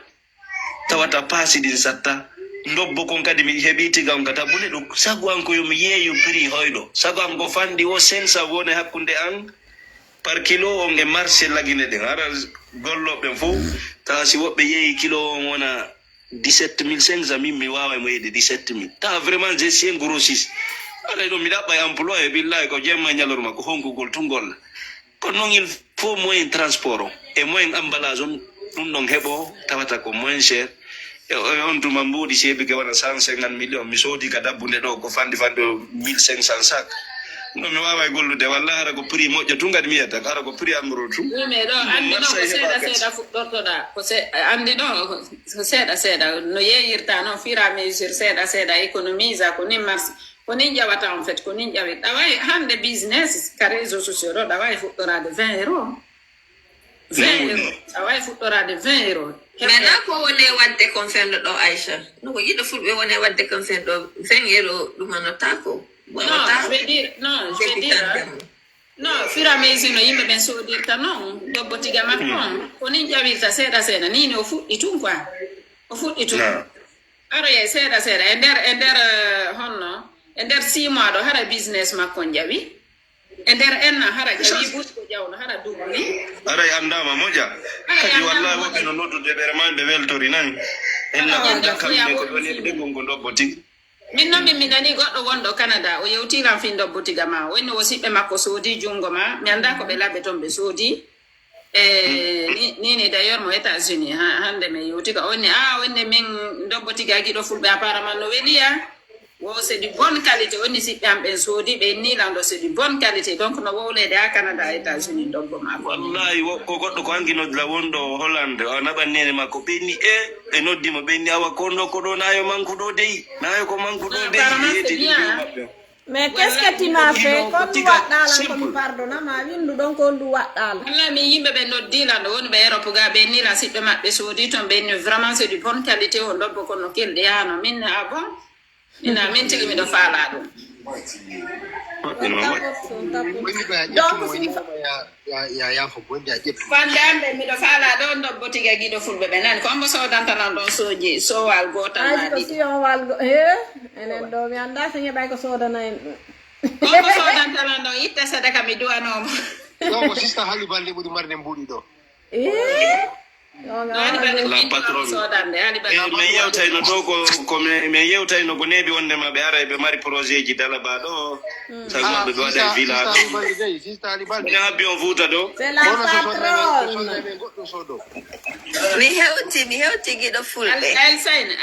tawata passe ɗin satta ndobbo kon kadi mi heɓi tiga on kata ɓune ɗum sago an ko yomi yeeyo prix hoyɗo sago an ko fanɗi o 500 wone hakkunde an par kilo on e marché lagine den ara golloɓe fof tawa si woɓɓe yeeyi kilo on wona 17500 min mi wawa mo yeyde 17000 tawa vraiment je suis un grossiste aɗa ɗo mi ɗaɓɓa e employé billahi ko jemma ñalorma ko honkugol tungolla kono noon il faut moyen transport o e moyen emballage on ɗum ɗon heɓo tawata ko moins cher e on tuma mbuuɗi seebi ke waɗa 150 millions mi soodi ka dabbunde ɗo ko fande 1500 sac no mi wawa gollude walla hara ko prix moƴƴo tun kadi mi yiyata hara ko prix amro tu mais ɗo andi ɗo ko seeɗa fuɗɗortoɗa ko andi ɗo ko seeɗa no yeeyirta noon fur et à mesure seeɗa économise ko nin marché ko nin ƴawata en fait ko nin ƴawi ɗa wawi hande business ka réseaux sociaux ɗo ɗa wawi fuɗɗorade 20 euros 20 euros a wawi fuɗɗorade 20 euros mais na ko woni wadde kon fenɗo ɗo Aïcha no ko yiɗo fulɓe woni wadde kon fenɗo 20 euros ɗumanota ko non, je veux dire, non, fur et à mesure no yimɓe ɓen sodirta noon dobbo tiga makko on koni ƴawirta seeɗa nini o fuɗɗi tun quoi o fuɗɗi tun aroye seeɗa e nder honno e nder 6 mois ɗo hara business makko ƴawi e nder enna hara ƴawi ɓuuri ko ƴawno hara dubli ara e andama moƴa kadi wallahi woɓɓe no noddude ɓe remande weltori nani enna kamɓe ko ɗon heɓde gongo dobbo tigi min noon mi nani goɗɗo wonɗo Canada o yewtiran fin dobbo tiga ma woni wosiɓɓe makko soodi jungo ma mi anda ko ɓe laaɓe toon ɓe soodi nini d'ailleurs mo États-Unis hande mi yewtika o woni wonde min dobbo tiga giɗo fulɓe apparemment no weliya wo c'est du bonne qualité woni siɓɓe am ɓen soodi ɓe nilando c'est du bonne qualité donc no wowlede ha Canada États-Unis dobbo ma wallahi ko goɗɗo ko hankinodira wonɗo Hollande o naɓan nene makko ɓenni ɓe noddimo ɓenni awa konɗo ko ɗo nayo manque ɗo deyi nayo ko manque ɗo deyi mais qu'est-ce que tu m'as fait kon ndu waɗɗalan komi pardonna ma windu ɗon ko ndu waɗɗala walla min yimɓe ɓe noddilando woni ɓe Europe ga ɓe nilan siɓɓe maɓɓe soodi toon ɓenni vraiment c'est du bonne qualité o dobbo kono kelɗe yano min bon ina min tigi miɗo faala ɗum fande amɓe miɗo faala ɗon dobbo tiga giɗo fulɓe ɓe nani ko ombo sodantanan ɗon soji sowal gotal ma ɗiɗi enen ɗo mi anda so heɓay ko sodana en ɗum ombo sodantanan ɗon itta sadaka mi duwanoma ɗo ko sista haali balɗe ɓuri marde mbuɗi ɗo la patron min yewtayno to ko min yewtayno ko neeɓi wondema ɓe ara ɓe mari projet ji dalaba ɗo sagoɓe ɓe waɗa villa ɗo ene habbi on fuuta ɗo mi hewti giɗo fulɓe alsayni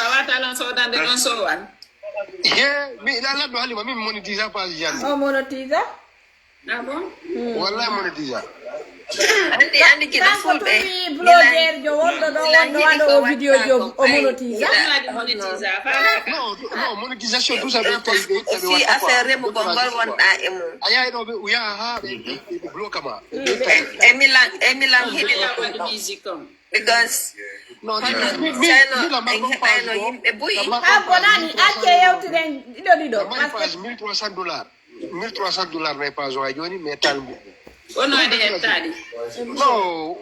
a watalan sodande ɗon sowal mi laɗɗo halima min monitisa page jande o monotisa ah bon wallahi monitisa andi giɗo fulɓe blogueur jo wonɗo ɗo wonɗo waɗa o vidéo jo o monotisa non monétisation tout ça ɓe si affaire remugol ngol wonɗa e mum a yahi ɗo ɓe uyaha ha ɓe bloca ma e milan heɗino musique on because heɓayno yimɓe boyi ha bonani acce yewtiren ɗiɗo page $1300 $1300 nayi page o ha joni mais tal mbu wono waɗi hettaɗi non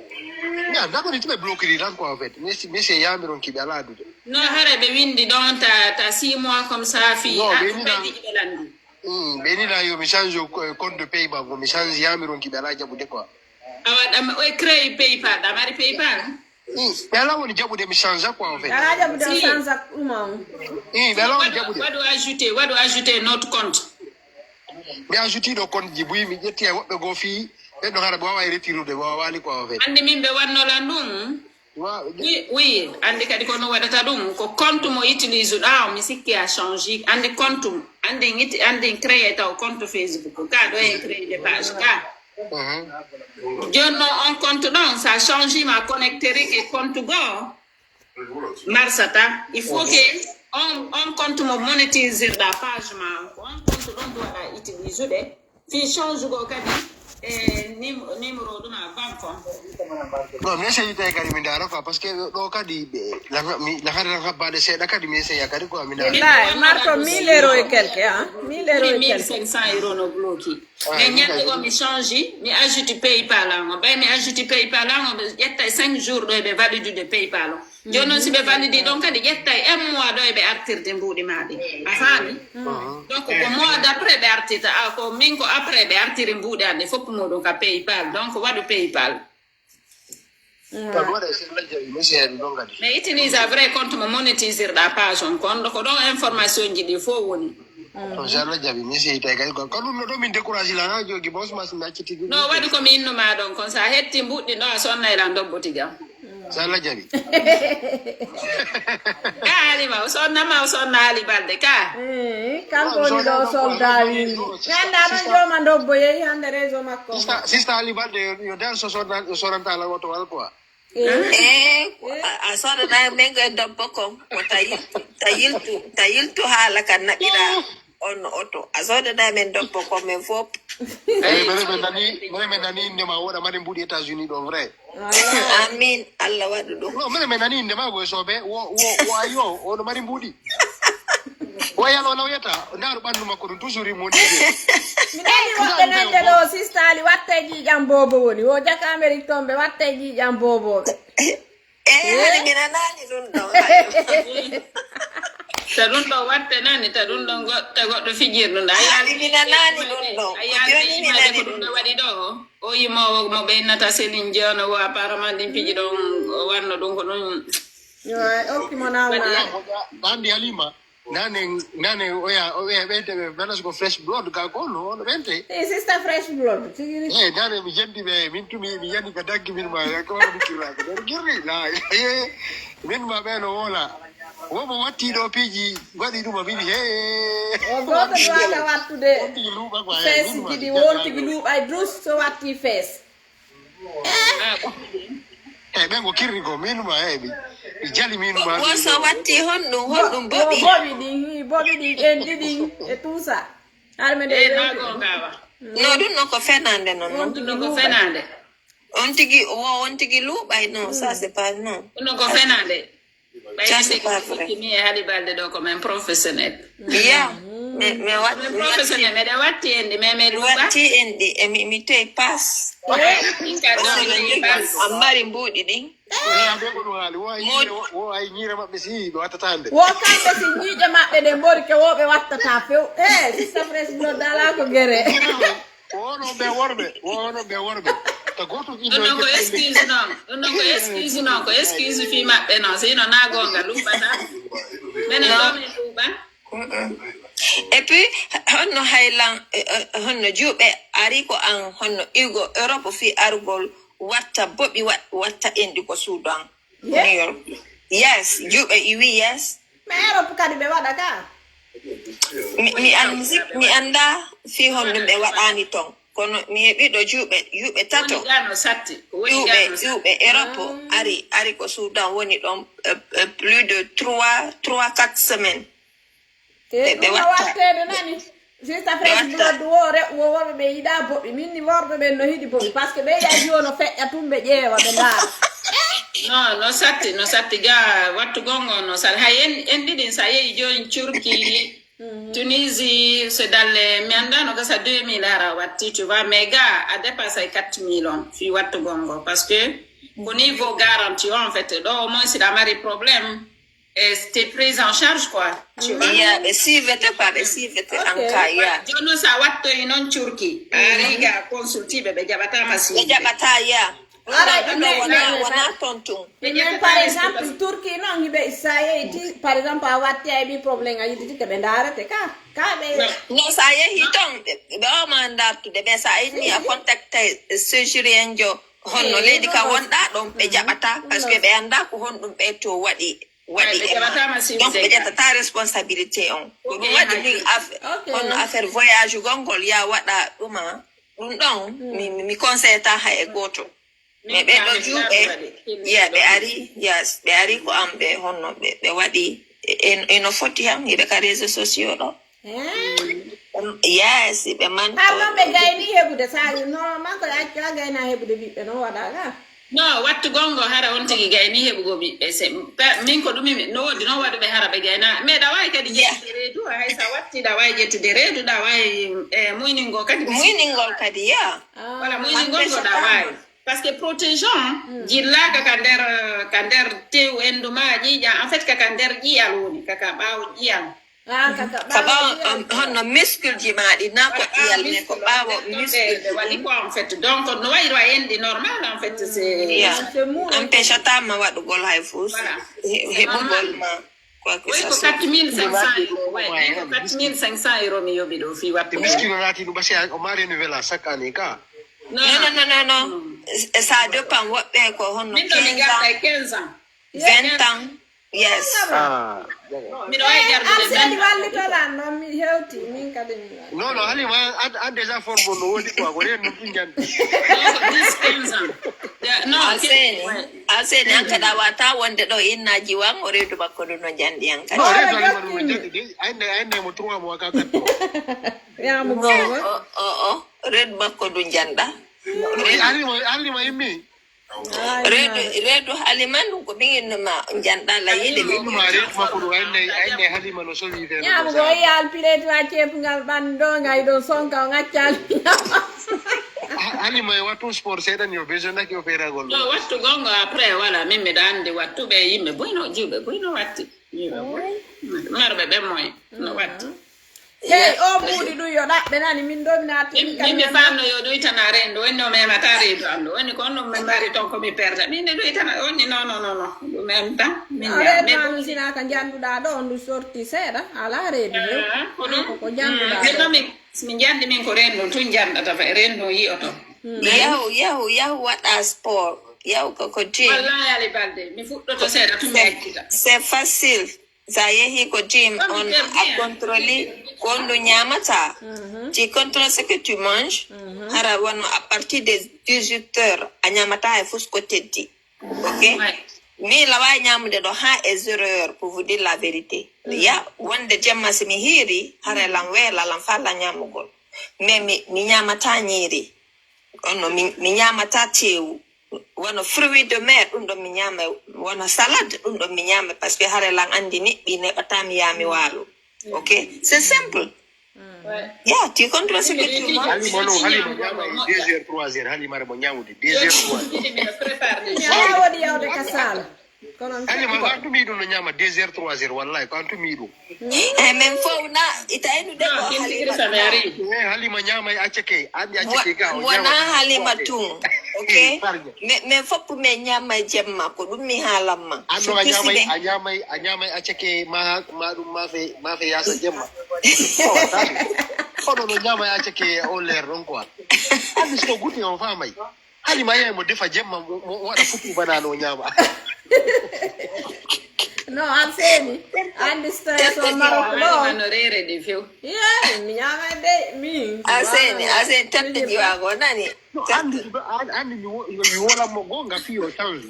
d'accord ni tuɓe bloqueri tan quoi en fait mais c'est yamiron kiɓe ala adude non hara ɓe windi ɗon ta 6 mois comme ça fi ɓeydi ɓe landi ɓenina yo mi change compte de paiement ngo mi change yamiron kiɓe ala jaɓude quoi a waɗa o créé paypal ɗa mari paypal ɓe ala woni jaɓude mi change quoi en fait ala jaɓude o change ɗuma on ɓe ala woni jaɓude waɗu ajouté notre compte mi ajouti ɗo compte ji boyi mi ƴetti e woɓɓe goo fii ɓen ɗo hara ɓe wawa retirude ɓe wawani quoi en fait andi min ɓe wannolan ɗum oui andi kadi kono waɗata ɗum ko compte mo utilise ɗa mi sikki a change andi compte andi créé taw compte Facebook ka ɗo en créé des page ka joni noon on compte ɗon sa change ma connectere ke compte goo marsata il faut que on compte mo monétisirɗa page ma ko on compte ɗon ɗo waɗa utilise ɗe fi change go kadi numéro ɗum a banque on non mi essayi tawi kadi mi dara quoi parce que ɗo kadi lahade tan habbaɗe seeɗa kadi mi essaya kadi quoi mi dara marto 1000 euros et quelque 1000 euros et quelque 1500 euros no bloqué mais ñande go mi change mi ajoute paypal an o ɓay mi ajoute paypal an o ɓe ƴetta 5 jours ɗo eɓe validude paypal o jono si be validi donc kadi yettay un mois do be artirde mbudi maadi a faami donc ko mois d'après be artita ko min ko après be artiri mbudi ande fop modon ka PayPal donc wadu PayPal mais utilise un vrai compte mo monétiser da page on compte ko do information ji di fo woni Jalla jabi mi sey tay kay ko no do min décourager la na jogi boss mas na ci tigi no wadi ko min no ma don kon sa hetti mbudi no sonna ila ndobboti jam Jalla jabi ali ma sonna ali balde ka kanko ni do soldari nanda non joma ndobbo yehi hande rezo makko sista ali balde yo dan so soranta la woto wal quoi a soda na mengo dobbo ko tayiltu hala kan naɓira on oto a soda na men dobbo ko men fop mene nani inde ma woda mari mbudi États-Unis do vrai amin Allah wadu ɗum no mene nani inde ma go sobe wo ayo o do mari mbudi o yalo law yeta ndaru bandu makko dum toujours mo ni mi dani woɓɓe nande ɗo sista ali watte jiijam bobo woni wo jaka Amérique tombe watte jiijam boboɓe hani mina nani ɗum ɗo ta ɗum ɗo watte nani ta ɗum ɗo goɗɗo fijirɗum ɗo hani mina nani ɗum ɗo joni imade ko ɗum ɗo waɗi ɗo o yimowo mo ɓeynata Céline Dion o apparemment ɗin piji ɗon o wanno ɗum ko ɗum okkimo nawna bandi halima nane oya bente be balas ko fresh blood ka ko no bente sister fresh blood tigiri nane mi jendi be min tumi mi yandi ka daggi min ma ko wadi kira ko girri la min ma be no wala wo mo watti do piji wadi dum min o goto wala wattude fes gidi wonti gilu ay drus so watti fes ben ko kirri ko min ma bi jali min ma wo so watti honɗum bobi ɗi en ɗiɗi e tout ça armede nago ngawa no ɗum non ko fenande non ɗum ko fenande on tigi luuɓay non ça c'est pas non ɗum ko fenande ça c'est pas vrai mi e haali balde ɗo ko men professionnel ya mais professionnel meɗe watti en ɗi mais mi watti en ɗi e mi toye passe a mari mbuuɗi ɗin wo ay ñiire maɓɓe si ɓe wattatande wo kamɓe si ñiiƴe maɓɓe ɗe mbori ke woɓe wattata few sista fresh blood ala ko guere wono ɓe worɓe to goto ɗum ko excuse noon ɗum ko excuse noon ko excuse fi maɓɓe noon sino na gonga luuɓata minen ɗo min luuɓa et puis honno haylan honno juuɓe ari ko an honno igo Europe fi argol watta boɓi watta enɗi ko Sudan New York yes juuɓe iwi yes mais Europe kadi ɓe waɗa ka mi anda fi honno ɓe waɗani ton kono mi heɓi ɗo juuɓe tato juuɓe Europe ari ko Sudan woni ɗon plus de 3-4 semaines ɓe wattede nani sista fresh blood wo worɓe ɓe yiɗa boɓi minni worɓe ɓen no yiɗi boɓi par ce que ɓe yaji o no feƴƴa tum ɓe ƴeewa ɓe ndaara no satti ga wattu gongo no sat hay en ɗiɗin sa yehi joni Turquie Tunisie c'est dans les mi andano kasa 2000 ara watti tu vois mais ga a dépassé 4000 on fi wattu gongo parce que au niveau garantie en fait do au moins si la mari problème et c'était prise en charge quoi tu vois ya ɓe sivete en cas ya jono sa watto non Turquie ariga consultiɓe ɓe jaɓatama si ɓe jaɓata ya wona tontum mais par exemple Turquie noon hiɓe sa yeyti par exemple a watti a heɓi probléme a yiɗiti ke ɓe ndarete ka ɓe non sa yehi ton ɓe oma dartude mais sa inni a contacte séjurien jo honno leydi ka wonɗa ɗon ɓe jaɓata par ce que ɓe anda ko honɗum ɓe to waɗi donc ɓe ƴettata responsabilité on ko ɗum waɗi min honno affaire voyage gongol ya waɗa ɗuma ɗum ɗon mi conseille ta hay e goto mais ɓeɗo juuɓe ɓe ari ko am ɓe honno ɓe waɗi eno foti ham hiɓe ka réseau sociaux ɗo yes ɓe man har noon ɓe gayni heɓude sa normalement ko acca gayna heɓude ɓiɓɓe noon waɗa ga no wattu gongo hara on tigi gayni heɓugo ɓiɓɓe min ko ɗumi no wodi no waɗuɓe hara ɓe gayna mais ɗa wawi kadi ƴettude reedu hay sa watti ɗa wawi ƴettude reedu ɗa wawi muyningol kadi muyningol kadi ya voilà muyningol ko ɗa wawi parce que protégeant jilla ka der tew enduma jija en fait ka der jiyaloni ka bawo jiyal ka bawo honno muscle ji maɗi na ko ƴiyal ne ko ɓawo muscle wali ko en fait donc no wayro endi normal en fait c'est empêchatama waɗugol hay fous heɓugol ma quoi que ça soit 4500 euros ouais 4500 euros mi yobi do fi watte miskino nati ɗum basi o mari nouvelle chaque année ka non ça dépend woɓɓe ko honno 15 ans 20 ans yes miɗo wawi jardude seni wallitoɗan noon mi hewti min kadi non halima an déjà forme no wodi quoi ko ren ɗum ɓinjande 15 ans non aseni an kada wata wonde ɗo innaji wan o reedu makko ɗum no jandi an kadi reedu halima ɗum no jandi de ayne mo 3 mois ka 4 yamu gogo reedu makko ɗum janda halima immi reedu halima ɗum ko ɓiginnoma janɗa la yiɗe ɓinnuma reedu makko ɗum ayne halima no sowi fe yamu go yal pileti wa ceepungal ɓandu ɗo ngay ɗo sonka o ŋaccal halima e wattu sport seeɗan yo besoin naki o feeragol ɗo wattu gonga après voilà min miɗa andi wattuɓe yimɓe boyno jiwɓe boyno watti marɓe ɓe moye no watti hey o ɓuuɗi ɗum yo ɗaɓɓe nani min ɗo mi naati min famno yo ɗoytana rendo wonni o memata reedu am ɗo wonni ko onno min mbari ton komi perda min ne ɗoytana wonni non ɗum même temps min reedu sinaka janduɗa ɗo on ɗum sorti seeɗa ala reedu ko ɗum ko janduɗa minno min jandi min ko rendu tun jandata fa rendu yi oto yahu waɗa sport yahu koko jim wallahi ali balde mi fuɗɗoto seeɗa tun mi accita c'est facile sa yehi ko gym on a contrôlé ko on ñamata tu contrôles ce que tu manges hara wano à partir des 18 heures a ñamata e fus ko teddi ok mi lawa ñamude ɗo ha e 0 heure pour vous dire la vérité ya wonde jemma si mi hiiri hara lan weela lan falla ñamugol mais mi ñamata ñiiri onno mi ñamata tewu wono fruit de mer ɗum ɗo mi ñama wono salade ɗum ɗo mi ñama par ce que hare lan andi niɓɓi neɓata mi yami waalo ok c'est simple ya tu contrôles ce que tu manges halima ñama 2 heures 3 heures halima mo ñamude 2 heures 3 ya waɗi yawde ka sala halima ko an tumi ɗum no ñama 2 heures 3 heures wallahi ko an tumi ɗum min fof na itaynu de ko halima ñama e acceke andi acceke ga wona halima tun ok min foppu min ñama e jemma ko ɗum mi haalanma anno a ñamay acceke ma ɗum mafe yasa jemma hono no ñama e acceke o leer ɗon quoi andi so guti on famay halima yahay mo defa jemma mo waɗa futu banano ñama no an seni andi stress o maroko ɗo no rere de few mi ñama de mi aseni tante jiwago nani andi mi wolanmo gonga fiyo change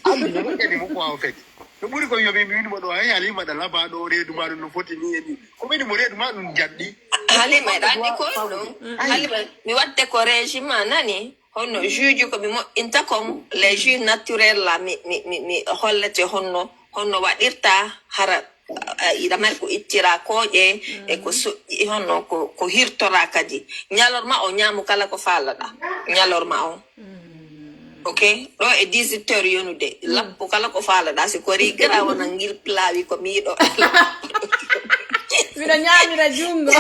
andi no moƴƴani mo ko en fait no ɓuri ko yomi mi winimo ɗo hay halima ɗa laba ɗo reedu ma ɗum no foti ni e ni ko ɓeni mo reedu ma ɗum jaɗɗi halima ɗa andi ko ɗum halima mi watte ko régime nani honno juuji ko mi moƴƴinta kon les jus naturel la mi hollete honno waɗirta hara ida mari ko ittira kooƴe e ko soƴƴi honno ko hirtora kadi ñalorma o ñaamu kala ko faalaɗa ñalorma on ok ɗo e 18 heures yonude lappo kala ko faalaɗa si ko rigara wona ngil plawi ko miiɗo miɗo ñaamira junngo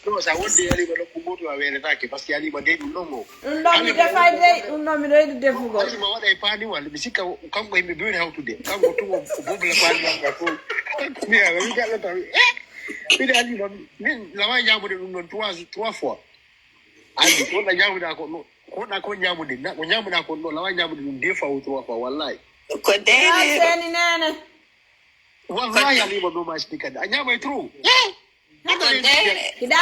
no sa wonde halima ɗon ko motu a weeletake par ce que halima dey ɗum ɗon o ɗum ɗon mi defay dey ɗum ɗon miɗo yiɗi defugol halima waɗa e paaniwal mi sikka kanko yimɓe bewni hawtude kanko tumo ko bobla paaniwalga fo mi gaɗɗata mbiɗe halima min lawa ñamude ɗum ɗon 3 fois andi wonɗa ñamuɗa ko ɗo wonɗa ko ñamude ko ñamuɗa kon ɗo lawa ñamude ɗum 2 fois ou 3 fois wallahi ko dere seni nene wallahi halima ɗo ma sikade a ñamay trop hiɗa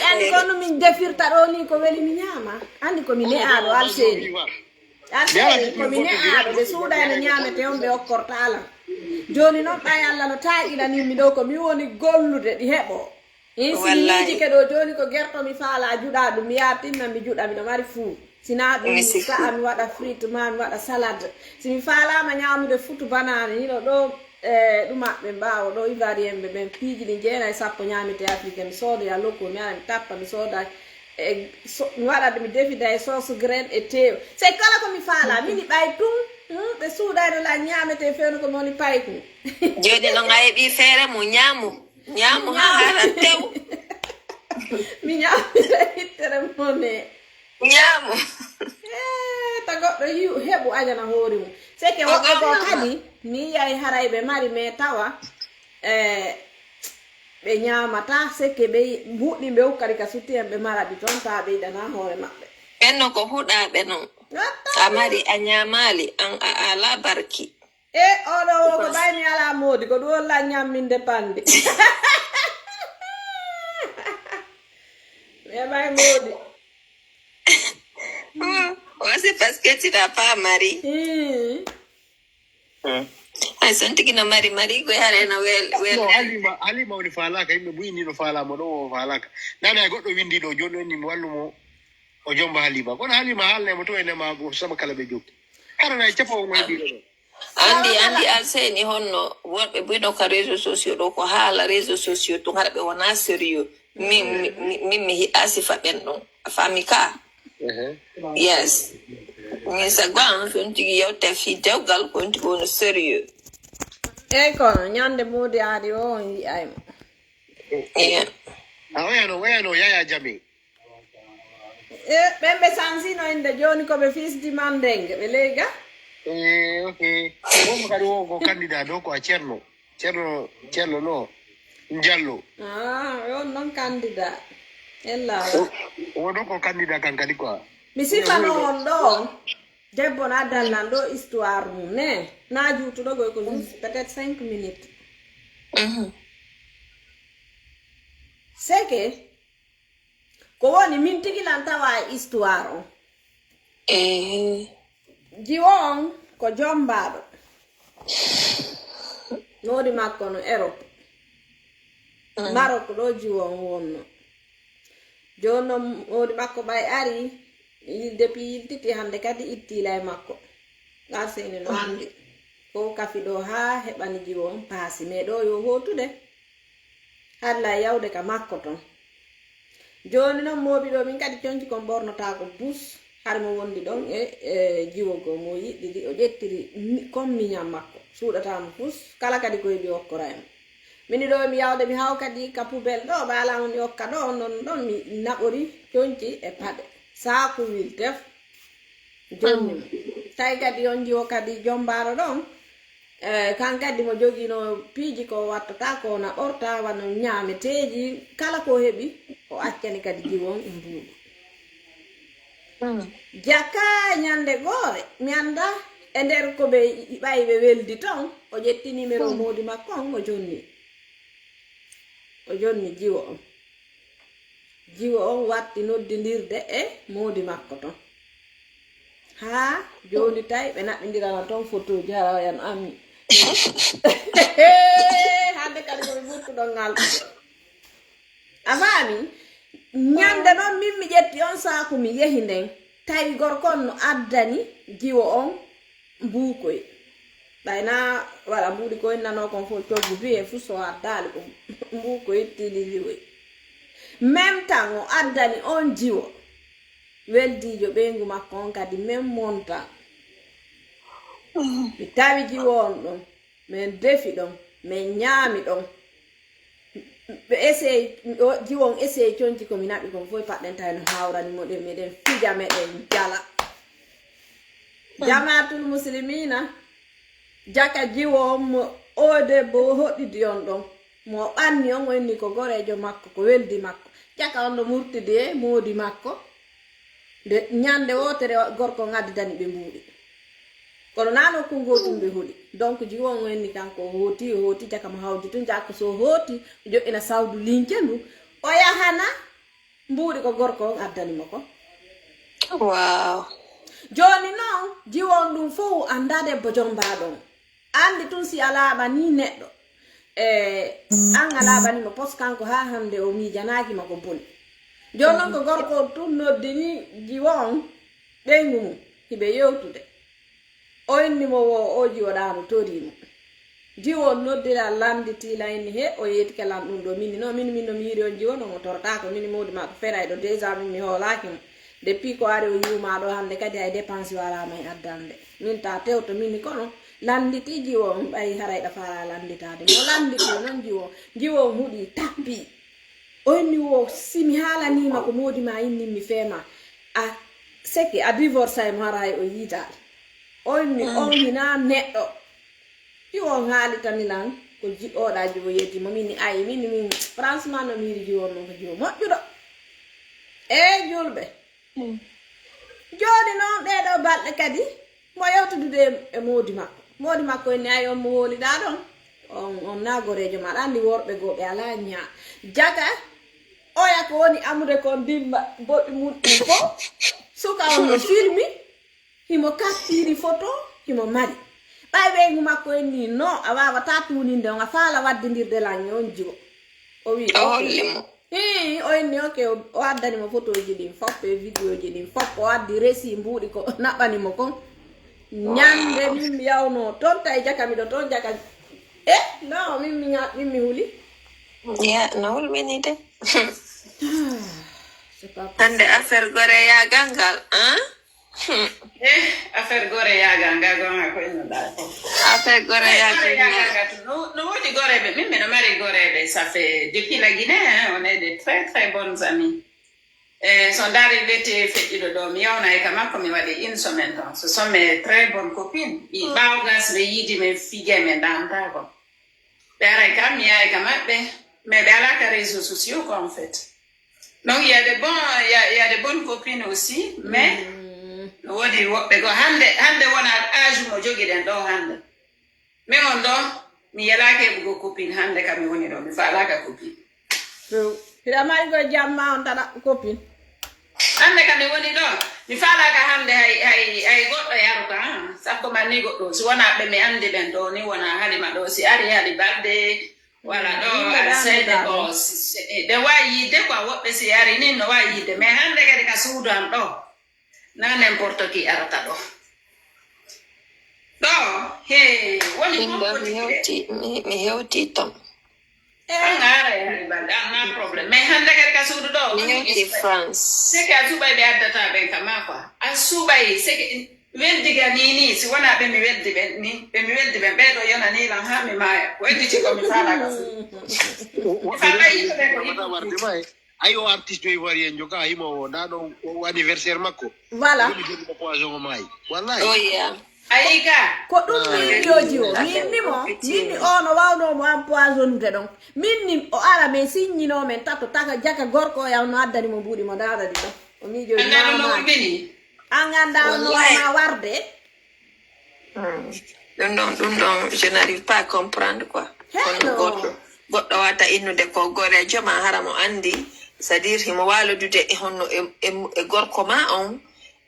andi kono min defirta ɗo ni ko weli mi ñaama andi komi ne'aɗo alseni alseni komi ne'aɗo ɓe suuɗa ene ñamete on ɓe okkortalam joni noon ɓay allah no taƴinanimi ɗo komi woni gollude ɗi heɓo insiniji ke ɗo joni ko guerto mi faala juɗa ɗum mi yaha tinna mi juɗa miɗo mari fuu sina ɗum sa'a mi waɗa frite ma mi waɗa salade simi faalama ñamude futu banane yiɗo ɗo ɗumaɓe mbawa ɗo ivoirien ɓe ɓen piiji ɗi 9 sappo ñamete afrique mi sooda ya lokko mi ara mi tappa mi sooda mi waɗa mi defida e sauce graine e tew c'est kala ko mi faala mini ɓay tum ɓe suuɗano la ñamete fewno ko moni payku joni no ngayeɓi feere mo ñaamu ha haala tew mi ñamira hittere mone ñaamu ta goɗɗo heɓu añana hoore mum c'est que woɓɓe go kadi mi yiyay haray ɓe mari mais tawa ɓe ñamata c'est que ɓe huɗɗi ɓe kadi ka sutti en ɓe maraɓi toon ta ɓeydana hoore maɓɓe ɓenno ko huɗaɓe noon a mari a ñamali an a ala barki oɗo wo ko ɓaymi ala moodi ko ɗum wolla ñamminde pande ɓe ɓay moodi c'est parce que tu n'as pas mari ay santigino mari go yareno wel halima woni falaka yimɓe buyini no falamo ɗo o falaka nane a goɗɗo windi ɗo joni wonni mi wallumo o jomba halima kono halima haalnemo to enema sama kala ɓe jokki harana e cappo mo heɓiɗo ɗo andi alseni honno worɓe buyno ka réseau sociaux ɗo ko haala réseau sociaux to hara ɓe wona sérieux min mi hiɗa sifa ɓen ɗon a fami ka yes min saggo an fen tigi yewte fi dewgal kon tigi wono sérieux eyyi kono ñande moodi aadi o on yiyaymo a wayano yaya jame ɓemɓe sansino inde joni koɓe fisdi mandenge ɓe leyga ok womo kadi wo ko candidat ɗo ko a ceerno no Diallo on noon candidat ella woɗo ko candidat kan kadi quoi mi sifano on ɗo debbo na dalnan ɗo histoire mum ne na juutuɗo goy ko juste peut-être 5 minutes c'est que ko woni min tigilan tawa e histoire on jiwo on ko jombaɗo noodi makko no Europe Maroc ɗo jiwo on wonno joni noon noodi makko ɓay ari depuis yiltiti hande kadi ittila e makko arseni no andi ko kafi ɗo ha heɓani jiwo on paasi mais ɗo yo hotude halla yawde ka makko ton joni noon mooɓi ɗo min kadi conci kon ɓornota ko bus har mo wondi ɗon e jiwo go mo yiɗɗiɗi o ƴettiri comme miñam makko suuɗatamo pus kala kadi ko yiɗi hokkora en mini ɗo mi yawde mi haw kadi ka poubelle ɗo ɓalama mi hokka ɗo non ɗon mi naɓori conci e paɗe saku wil def jonni mo tawi kadi on jiwo kadi jombaɗo ɗon kan kadi mo jogino piiji ko wattata ko na ɓorta wano ñameteji kala ko heɓi o accani kadi jiwon e mbuuɗi jaka ñande goore mi anda e nder ko ɓe ɓayi ɓe weldi ton o ƴetti numéro moodi makko on o jonni jiwo on watti noddidirde e moodi makko ton ha joni tawi ɓe naɓɓidirana ton photo ji harayan ammi hande kadi komi ɓurtuɗon ngal a faami ñande noon min mi ƴetti on saku mi yehi nden tawi gorkon no addani jiwo on mbuukoy ɓayna waɗa mbuuɗi koye nano kon fof coggu duye fuu so addali ko mbuukoy tililiwoy même temps o addani on jiwo weldijo ɓeygu makko on kadi même montant mi tawi jiwo on ɗon min defi ɗon min ñaami ɗon ɓe essaye jiwo on essaye conci komi naɓi kon fof paɗɗen tawi no hawranimo ɗen meɗen fija meɗen jala jamatul muslimina jaka jiwo on mo o debbo hoɗɗidi on ɗon mo ɓanni on onni ko gorejo makko ko weldi makko jaka on ɗo murtidi e moodi makko nde ñande wotere gorko ngaddidani ɓe mbuuɗi kono nano ko gotumɓe huuɗi donc jiwo on onni kanko o hooti jaka mo hawdi tun jakko so hooti o joƴƴina sawdu lince ndu o yahana mbuuɗi ko gorko on addanimo ko wow joni noon jiwo on ɗum fof anda debbo jombaɗon andi tun si alaɓa ni neɗɗo an alaɓanimo post kanko ha hande o mijanakima ko boni joni noon ko gorko tun noddini jiwo on ɓeygu mum hiɓe yewtude o innimo wo o jiwoɗano torimo jiwo noddira landiti layni he o yeti kala ɗum ɗo min no miri on jiwo no mo torta ko min modi ma ko fera do déjà min mi holaki depuis ko ari o yuma do hande kadi ay dépense wala may addande min ta tewto min kono landiti jiwo bay haray da fara landitade mo landiti non jiwo hudi tappi onni wo simi hala ni ma ko modi ma inni mi fema a seki a divorce ay maray o yita onni on hina neddo jiwo ngali tanilan ko oda jiwo yeti mo min ay min franchement no miri jiwo no ko jiwo mojudo e julbe joni non ɗeɗo balɗe kadi mo yewtudude e modi makko en ay on mo woliɗa ɗon on nagorejo maɗa andi worɓe goɓe ala ña jaga oya ko woni amude kon dimba boɗɗi muɗɗum fo suka on no filmi himo kattiri photo himo mari ɓay ɓeygu makko en ni non a wawata tuninde on a faala waddidirde lañe on jigo o wi o inni oke o addanimo photoji ɗin fop e vidéo ji ɗin fop o addi resi mbuuɗi ko naɓɓanimo kon ñande min mi yawno toon tawi jaka miɗo toon jaka non min mi huli no hulmini de hande affaire gore yagal ngal affaire gore yagal ngal gonga ko innoɗa affaire gore yagal no wodi goreɓe min miɗo mari goreɓe ça fait depuis la Guinée on est de très très bonnes amies son dari lete feƴƴiɗo ɗo mi yawnay ka makko mi waɗi une semaine tan ce sont mes très bonnes copines i ɓawgas ɓe yiidi min fige min ɗantako ɓe aray kam mi yahay ka maɓɓe mais ɓe ala ka réseaux sociaux quoi en fait donc il y a de bonnes copines aussi mais wodi woɓɓe go hande wona âge mo jogiɗen ɗo hande min on ɗo mi yalaki heɓugo copine hande kam mi woni ɗo mi falaka copine hiɗa mari go jamma on tana copine hande kam mi woni ɗo mi falaka hande hay goɗɗo yaruka sappo man ni goɗɗo si wona ɓe mi andi ɓen ɗo ni wona halima ɗo si ari haali balde wala ɗo alsede ɗo ɓe wawi yidde quoi woɓɓe si ari nin no wawi yidde mais hande kadi ka suudu am ɗo na n'importe qui arata ɗo he woni mi hewti tom angara yaari balde anna probléme mais hande kadi ka suudu ɗo mi hewti France seke a suuɓay ɓe addata ɓen kama quoi a suuɓay seke weldiga ni si wona ɓe mi weldi ɓen ni ɓe mi weldi ɓen ɓeɗo yonanilan ha mi maaya wedditi ko mi falaka ay o artiste ivoirien jo ka himo naɗo o anniversaire makko voilà joɗiɗo poison o maayi wallahi ayi ka ko ɗum miijoji o minni ono wawnomo an poisonnude ɗon minni o ara men signino men tato taka jaka gorko o yawno addanimo mbuuɗi mo daradi ɗon o miijoji mamaki an ganda noma warde ɗum ɗon je n'arrive pas à comprendre quoi goɗɗo wata innude ko gore joma hara mo andi c'est à dire himo waalodude e honno e gorko ma on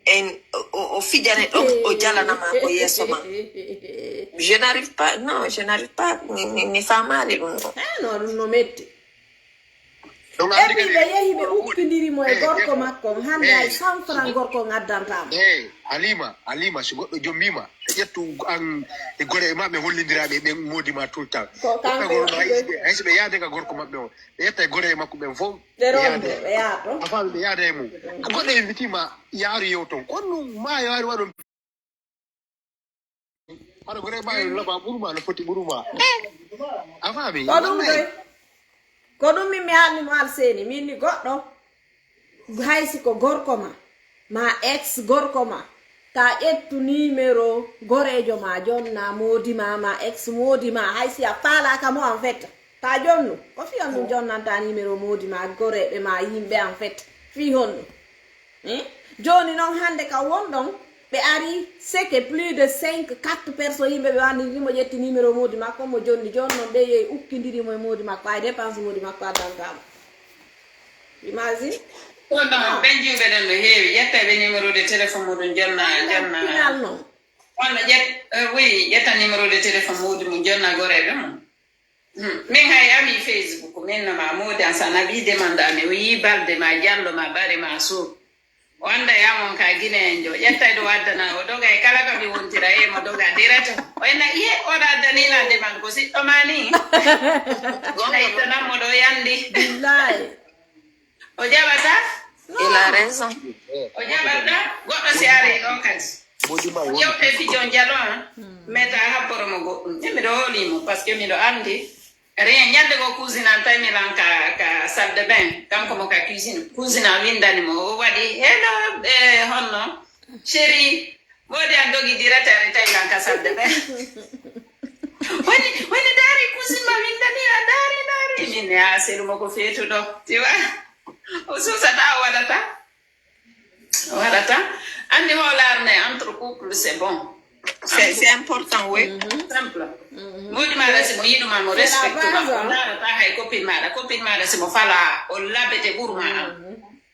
en o fijane ɗon o jalanama ko yeeso ma je n'arrive pas mi famali ɗum ɗo no ɗum no metti epi ɓe yehi ɓe uppindirimo e gorko makko hande ay 100 francs gorko ngaddantamo halima so goɗɗo jommima ƴettu an e gore e maɓɓe hollidiraɓe ɓen modima tout le temps hayso ɓe yaade ka gorko maɓɓe o ɓe yetta e gore e makko ɓen fof ɓe yaato afami ɓe yaada e mum goɗɗo invitima yaaru yew ton konno ma yaari waɗon haɗa gore ma laba ɓurma no foti ɓurma afami ko ɗum min mi haalnimo alseni min ni goɗɗo haysi ko gorko ma ex gorko ma ta ƴettu numéro gorejo ma jonna modi ma ex modi ma haysi a faalaka mo en fait ta jonnu ko fi on ɗum jonnanta numéro modi ma goreɓe ma yimɓe en fait fi honɗum joni noon hande ka wonɗon ɓe ari seke plus de 5-4 personnes yimɓe ɓe wandirimo ƴetti numéro modi makko mo jonni noon ɓe yehi ukkidirimo e modi makko ay dépense modi makko addantama imagine ɗon ɓenjiɓe ɗen no heewi ƴettaɓe numéro de téléphone muɗum jonna noon walla oui ƴetta numéro de téléphone modi mum jonna goreɓe mum min hay ami Facebook min noma modi an sa nabi demandami o yi balde ma jallo ma bare ma suuɓ wanda yamon ka gine enjo yetta do wadana o doga e kala ka mi wontira e mo doga direto o ena ye ora danila de man ko si o mani gonga itana mo do yandi billahi o jabata Il a raison. o jabata godo si are do kadi yo te fi jon jalo meta ha poro mo go mi do limo parce que mi do andi rien nyande go cuisine en time ka salle de bain kam ko ka cuisine windani mo wadi hello honno chérie wodi andogi direttore tay ka salle de bain wani dari cuisine ma windani dari minne aselu mo ko fetu do tu vois o so sa da wadata andi holarne entre couple c'est bon. C'est important, oui. Simple. Modi mara si mo yidu ma mo respect ma. Lara ta hay copine mara si mo fala o labete burma.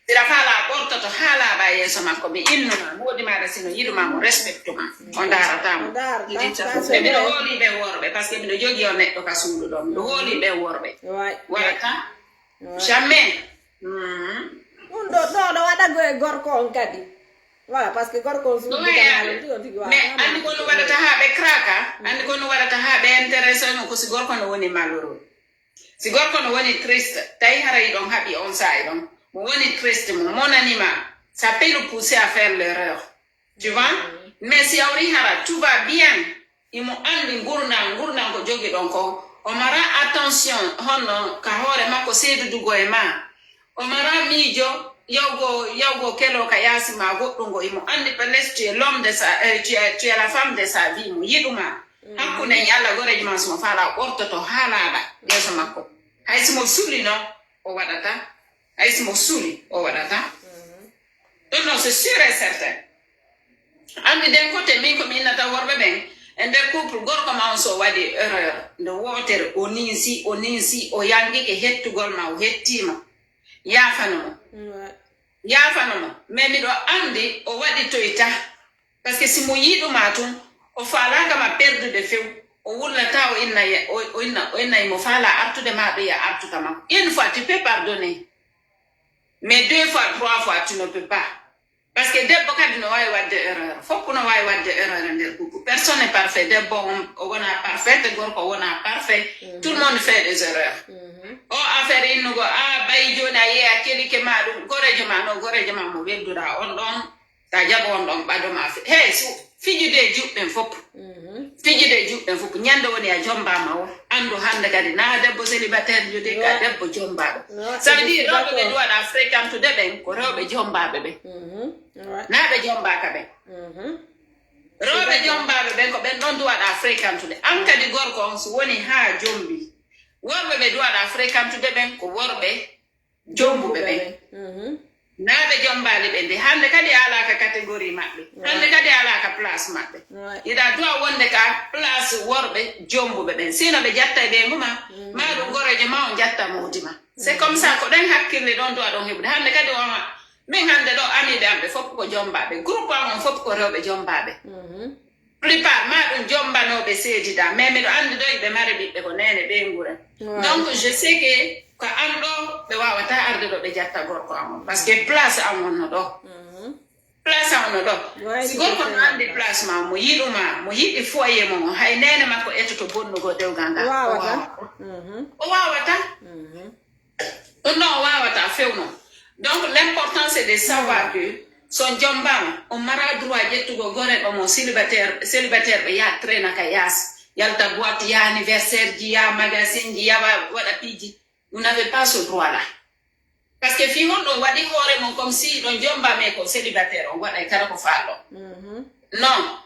Tira fala porto to hala ba yeso ma ko be inno ma modi mara si no yidu ma mo respect ma. Ondara ta mo. Mi do holi be worbe parce que mi do jogi on netto ka sulu do. Do holi be worbe. Wala ta. Jamais. Undo do wada go gorko on kadi. Voilà, parce que gorko su mais andi ko no wadata habe kraka andi ko no wadata habe intéressé no ko si gorko no woni malheureux si gorko no woni triste tay haray don habi on say don mo woni triste mo monanima ça peut le pousser à faire l'erreur tu vois mais si awri hara tout va bien imo andi ngurna ko jogi don ko o mara attention hono ka hore mako sedu dugo e ma o mara mijo Yogo kelo kayasi magotungo imo andi penes tu es l'homme de sa tu es la femme de sa vie mu yiduma hakune yalla gore jima suma fala orto to halaba yeso makko haysimo suli no o wadata haysimo suli o wadata donc non c'est sûr et certain andi den côté min ko min nata worbe ben ende couple gorko ma on so wadi erreur de water oninsi o yangi ke hettugol ma o hettima yafano mais mi do andi o wadi toita parce que si mo yido matum o fala ka ma perdre de feu o wulla taw inna mo fala artu de ma be ya artu kama une fois tu peux pardonner mais deux fois trois fois tu ne peux pas parce que debbo kadi no way wadde erreur fokko no way wadde erreur nder couple personne n'est parfait debbo o wona parfait gorko wona parfait tout le monde fait des erreurs o affaire innugo bay joni a yeya kelike ma ɗum gorejo ma mo weddura on ɗon ta jaɓo on ɗon ɓaɗo ma hey fijude juɓɓen fopp ñande woni a jombama o andu hande kadi na debbo célibataire jode ka debbo jombaɗo ça veut dire rewɓe ɓe duwaɗa fréquentude ɓen ko rewɓe jombaɓe ɓen na ɓe jombaka ɓen rewɓe jombaɓe ɓen ko ɓen ɗon duwaɗa fréquentude an kadi gorko on so woni ha jombi worbe be duwaɗa fréquentude ɓen ko worɓe jombuɓe ɓen naɓe jombali ɓe nde hande kadi alaka catégorie maɓɓe hande kadi alaka place maɓɓe ida duwa wonde ka place worɓe jombuɓe ɓen sino ɓe jatta ɓe nguma ma ɗum gorejo ma on jatta modi ma c'est comme ça ko ɗen hakkille ɗon duwa ɗon heɓude hande kadi oma min hande ɗo amiɓe amɓe fof ko jombaɓe groupe am on fof ko rewɓe jombaɓe plupart ma ɗum jombanoɓe seedida mais miɗo andi ɗo ɓe mari ɓiɓɓe ko nene ɓe nguren donc je sais que ko am ɗo ɓe wawata arde ɗo ɓe jatta gorko am parce que place am wonno ɗo si gorko no andi place ma mo yiɗuma mo yiɗi foye mo hay nene makko ettoto bonnugo dewgal ngal o wawata ɗum ɗon o wawata fewno donc l'important c'est de savoir que son jombama on mara droit jettugo gore mo célibataire be ya traîna ka yas yalta boîte ya anniversaire ji ya magazine ji ya wada piji vous n'avez pas ce droit là parce que fi on do wadi hore mon comme si don jomba me ko célibataire on wada kala ko fallo non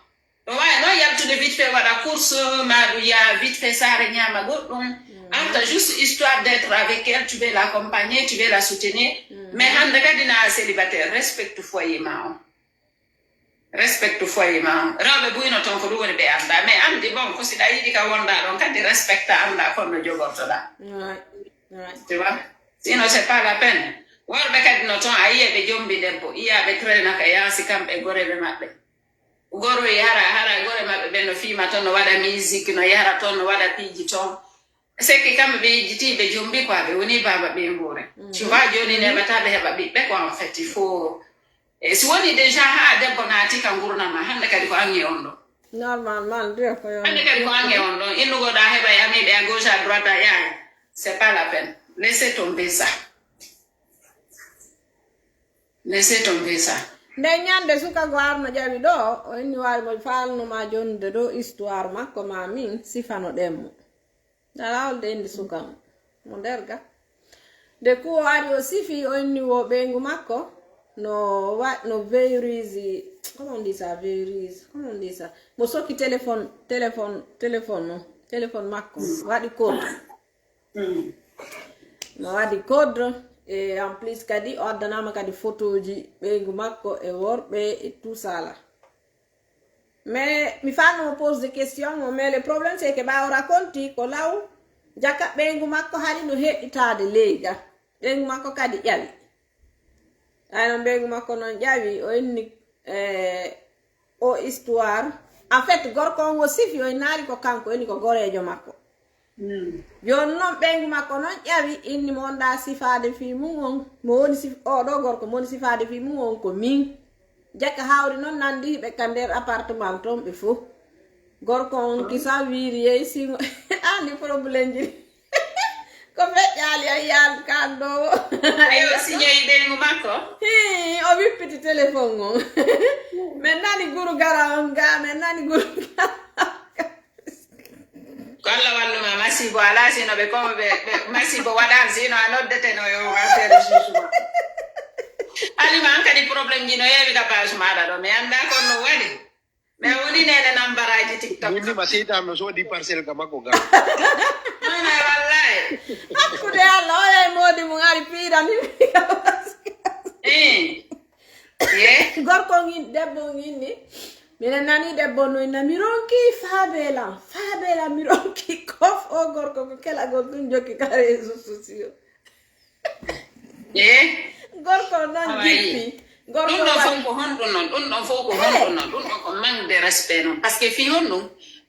ouais non yaltude vite fait wada course ma ya vite fait sare nyama goddum anta juste histoire d'être avec elle tu veux l'accompagner tu veux la soutenir mais hande kadi na célibataire respecte foyer ma rewɓe buyno ton ko ɗum woni ɓe anda mais andi bon ko siɗa yiɗi ka wonda ɗon kadi respecta anda konno jogortoɗa tu vois sinon c'est pas la peine worɓe kadi no ton a yiye ɓe jombi debbo iyaɓe traina ka yaasi kamɓe goreɓe maɓɓe goro hara gore maɓɓe ɓe no fima toon no waɗa musique no yara toon no waɗa piiji toon sekki kamɓe ɓe yejjitiɓe jombi quoi ɓe woni baba ɓe nguure tu vois joni neɓataɓe heɓa ɓiɓɓe ko en fait il faut e si woni déjà ha debbo naati ka gurnama hande kadi ko ange on ɗo normalement ndio ko yo hande kadi ko ange on ɗo innugoɗa heɓa yamiɓe à gauche à droite a yaha c'est pas la peine laissez tomber ça laissez tomber ça nde ñande suka go arno ƴawi ɗo o inni wari mo falnuma jonde ɗo histoire makko ma min sifano ɗemmo dalawol de indi suka mo nderga de ku o ari o sifi o inni wo ɓeygu makko no veurise comment on dit ça veurise comment on dit ça mo sokki téléphone makko waɗi code mo waɗi code et en plus kadi o addanama kadi photo ji ɓeygu makko e worɓe et tout ça là mais mi fanno mo pose des questions mais le problème c'est que ɓawo raconti ko law jakka ɓeygu makko haɗi no heɗitade leyga ɓeygu makko kadi ƴawi ayno ɓeygu makko noon ƴawi o inni o histoire en fait gorko on o sifi o naari ko kanko inni ko gorejo makko joni noon ɓeygu makko noon ƴawi inni mo wonɗa sifade fi mum on mo woni oɗo gorko mo woni sifade fi mum on ko min jakka hawri noon nandi ɓe ka nder appartement toon ɓe fof gorko on kisa wiiri yeyi simo andi probléme ji ko feƴƴali a yiyal kanɗo ayo signoyi ɓeygu makko o wippiti téléphone on min nani guru gara on ga min nani guru gara ko Allah walluma masibo ala sino ɓe komo ɓe masibo waɗan sino a noddeteno yo affaire jugement alima an kadi probléme ji no yewi ka page maɗa ɗo mi anda kon no waɗi mais woni nene nambaraji tiktok windima seytano soodi parcelle ka makko ga nana wallahi hakkude Allah o yey modi mum ari piirani ye gorko ngin debbo nginni minen nani debbo noyna mi ronki faabelam mi ronki kof o gorko ko kelagol ɗum jokki ka réseaux sociaux gorko noon jippi ɗum ɗon fof ko honɗum noon ɗum ɗon fof ko honɗum noon ɗum ɗon ko manque de respect noon par ce que fi honɗum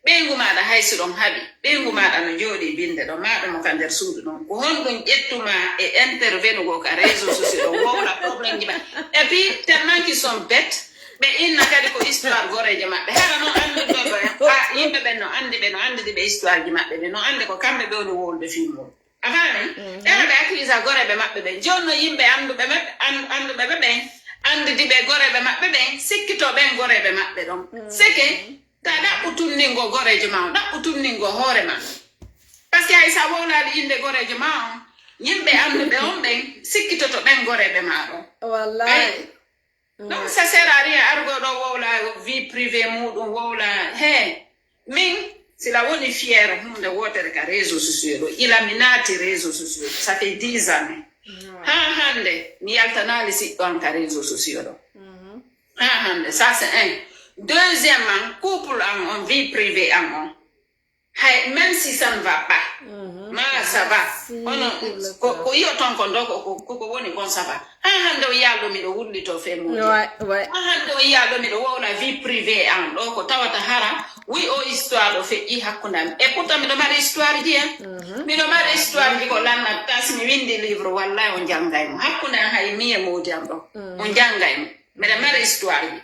ɓeygu maɗa hayso ɗon haaɓi ɓeygu maɗa no jooɗi binde ɗo maɗa mo ka nder suudu ɗon ko honɗum ƴettuma e intervenugo ka réseaux sociaux ɗo wowla probléme ji ma et puis tellement qu'ils sont bêtes ɓe inna kadi ko histoire goreje maɓɓe hara noon andiɗoɗo yimɓe ɓen no andidi ɓe histoire ji maɓɓe ɓe no andi ko kamɓe ɓe woni wolude filmol a faami ɓeɗo ɓe accuse goreɓe maɓɓe ɓen jonno yimɓe anduɓe ɓe ɓen andidi ɓe goreɓe maɓɓe ɓen sikkito ɓen goreɓe maɓɓe ɗon seke ta ɗaɓɓutunningo gorejo ma o ɗaɓɓutunningo hoore ma par ce que hay sa wowlali inde gorejo ma on yimɓe anduɓe on ɓen sikkitoto ɓen goreɓe ma ɗon wallahi donc ça sert à rien argo ɗo wowla vie privé muɗum wowla min sila woni fiére hunde wotere ka réseaux sociaux ɗo ilami naati réseaux sociaux ça fait 10 années ha hande mi yaltanali siɗɗo an ka réseaux sociaux ɗo ha hande ça c'est un deuxièmement couple en vie privée en on hay même si ça ne va pas ma ça va ono ko iyo ton ko ndo ko woni kon ça va ha hande o yaldo mi do wullito fe mo ha hande o yaldo mi do wona vie privée en do ko tawata hara wi o histoire do fe i hakundam e pourtant mi do mari histoire ji mi do mari histoire ji ko lanna tas mi windi livre wallahi on jangay mo hakundam hay miye modi am do on jangay mo mi do mari histoire ji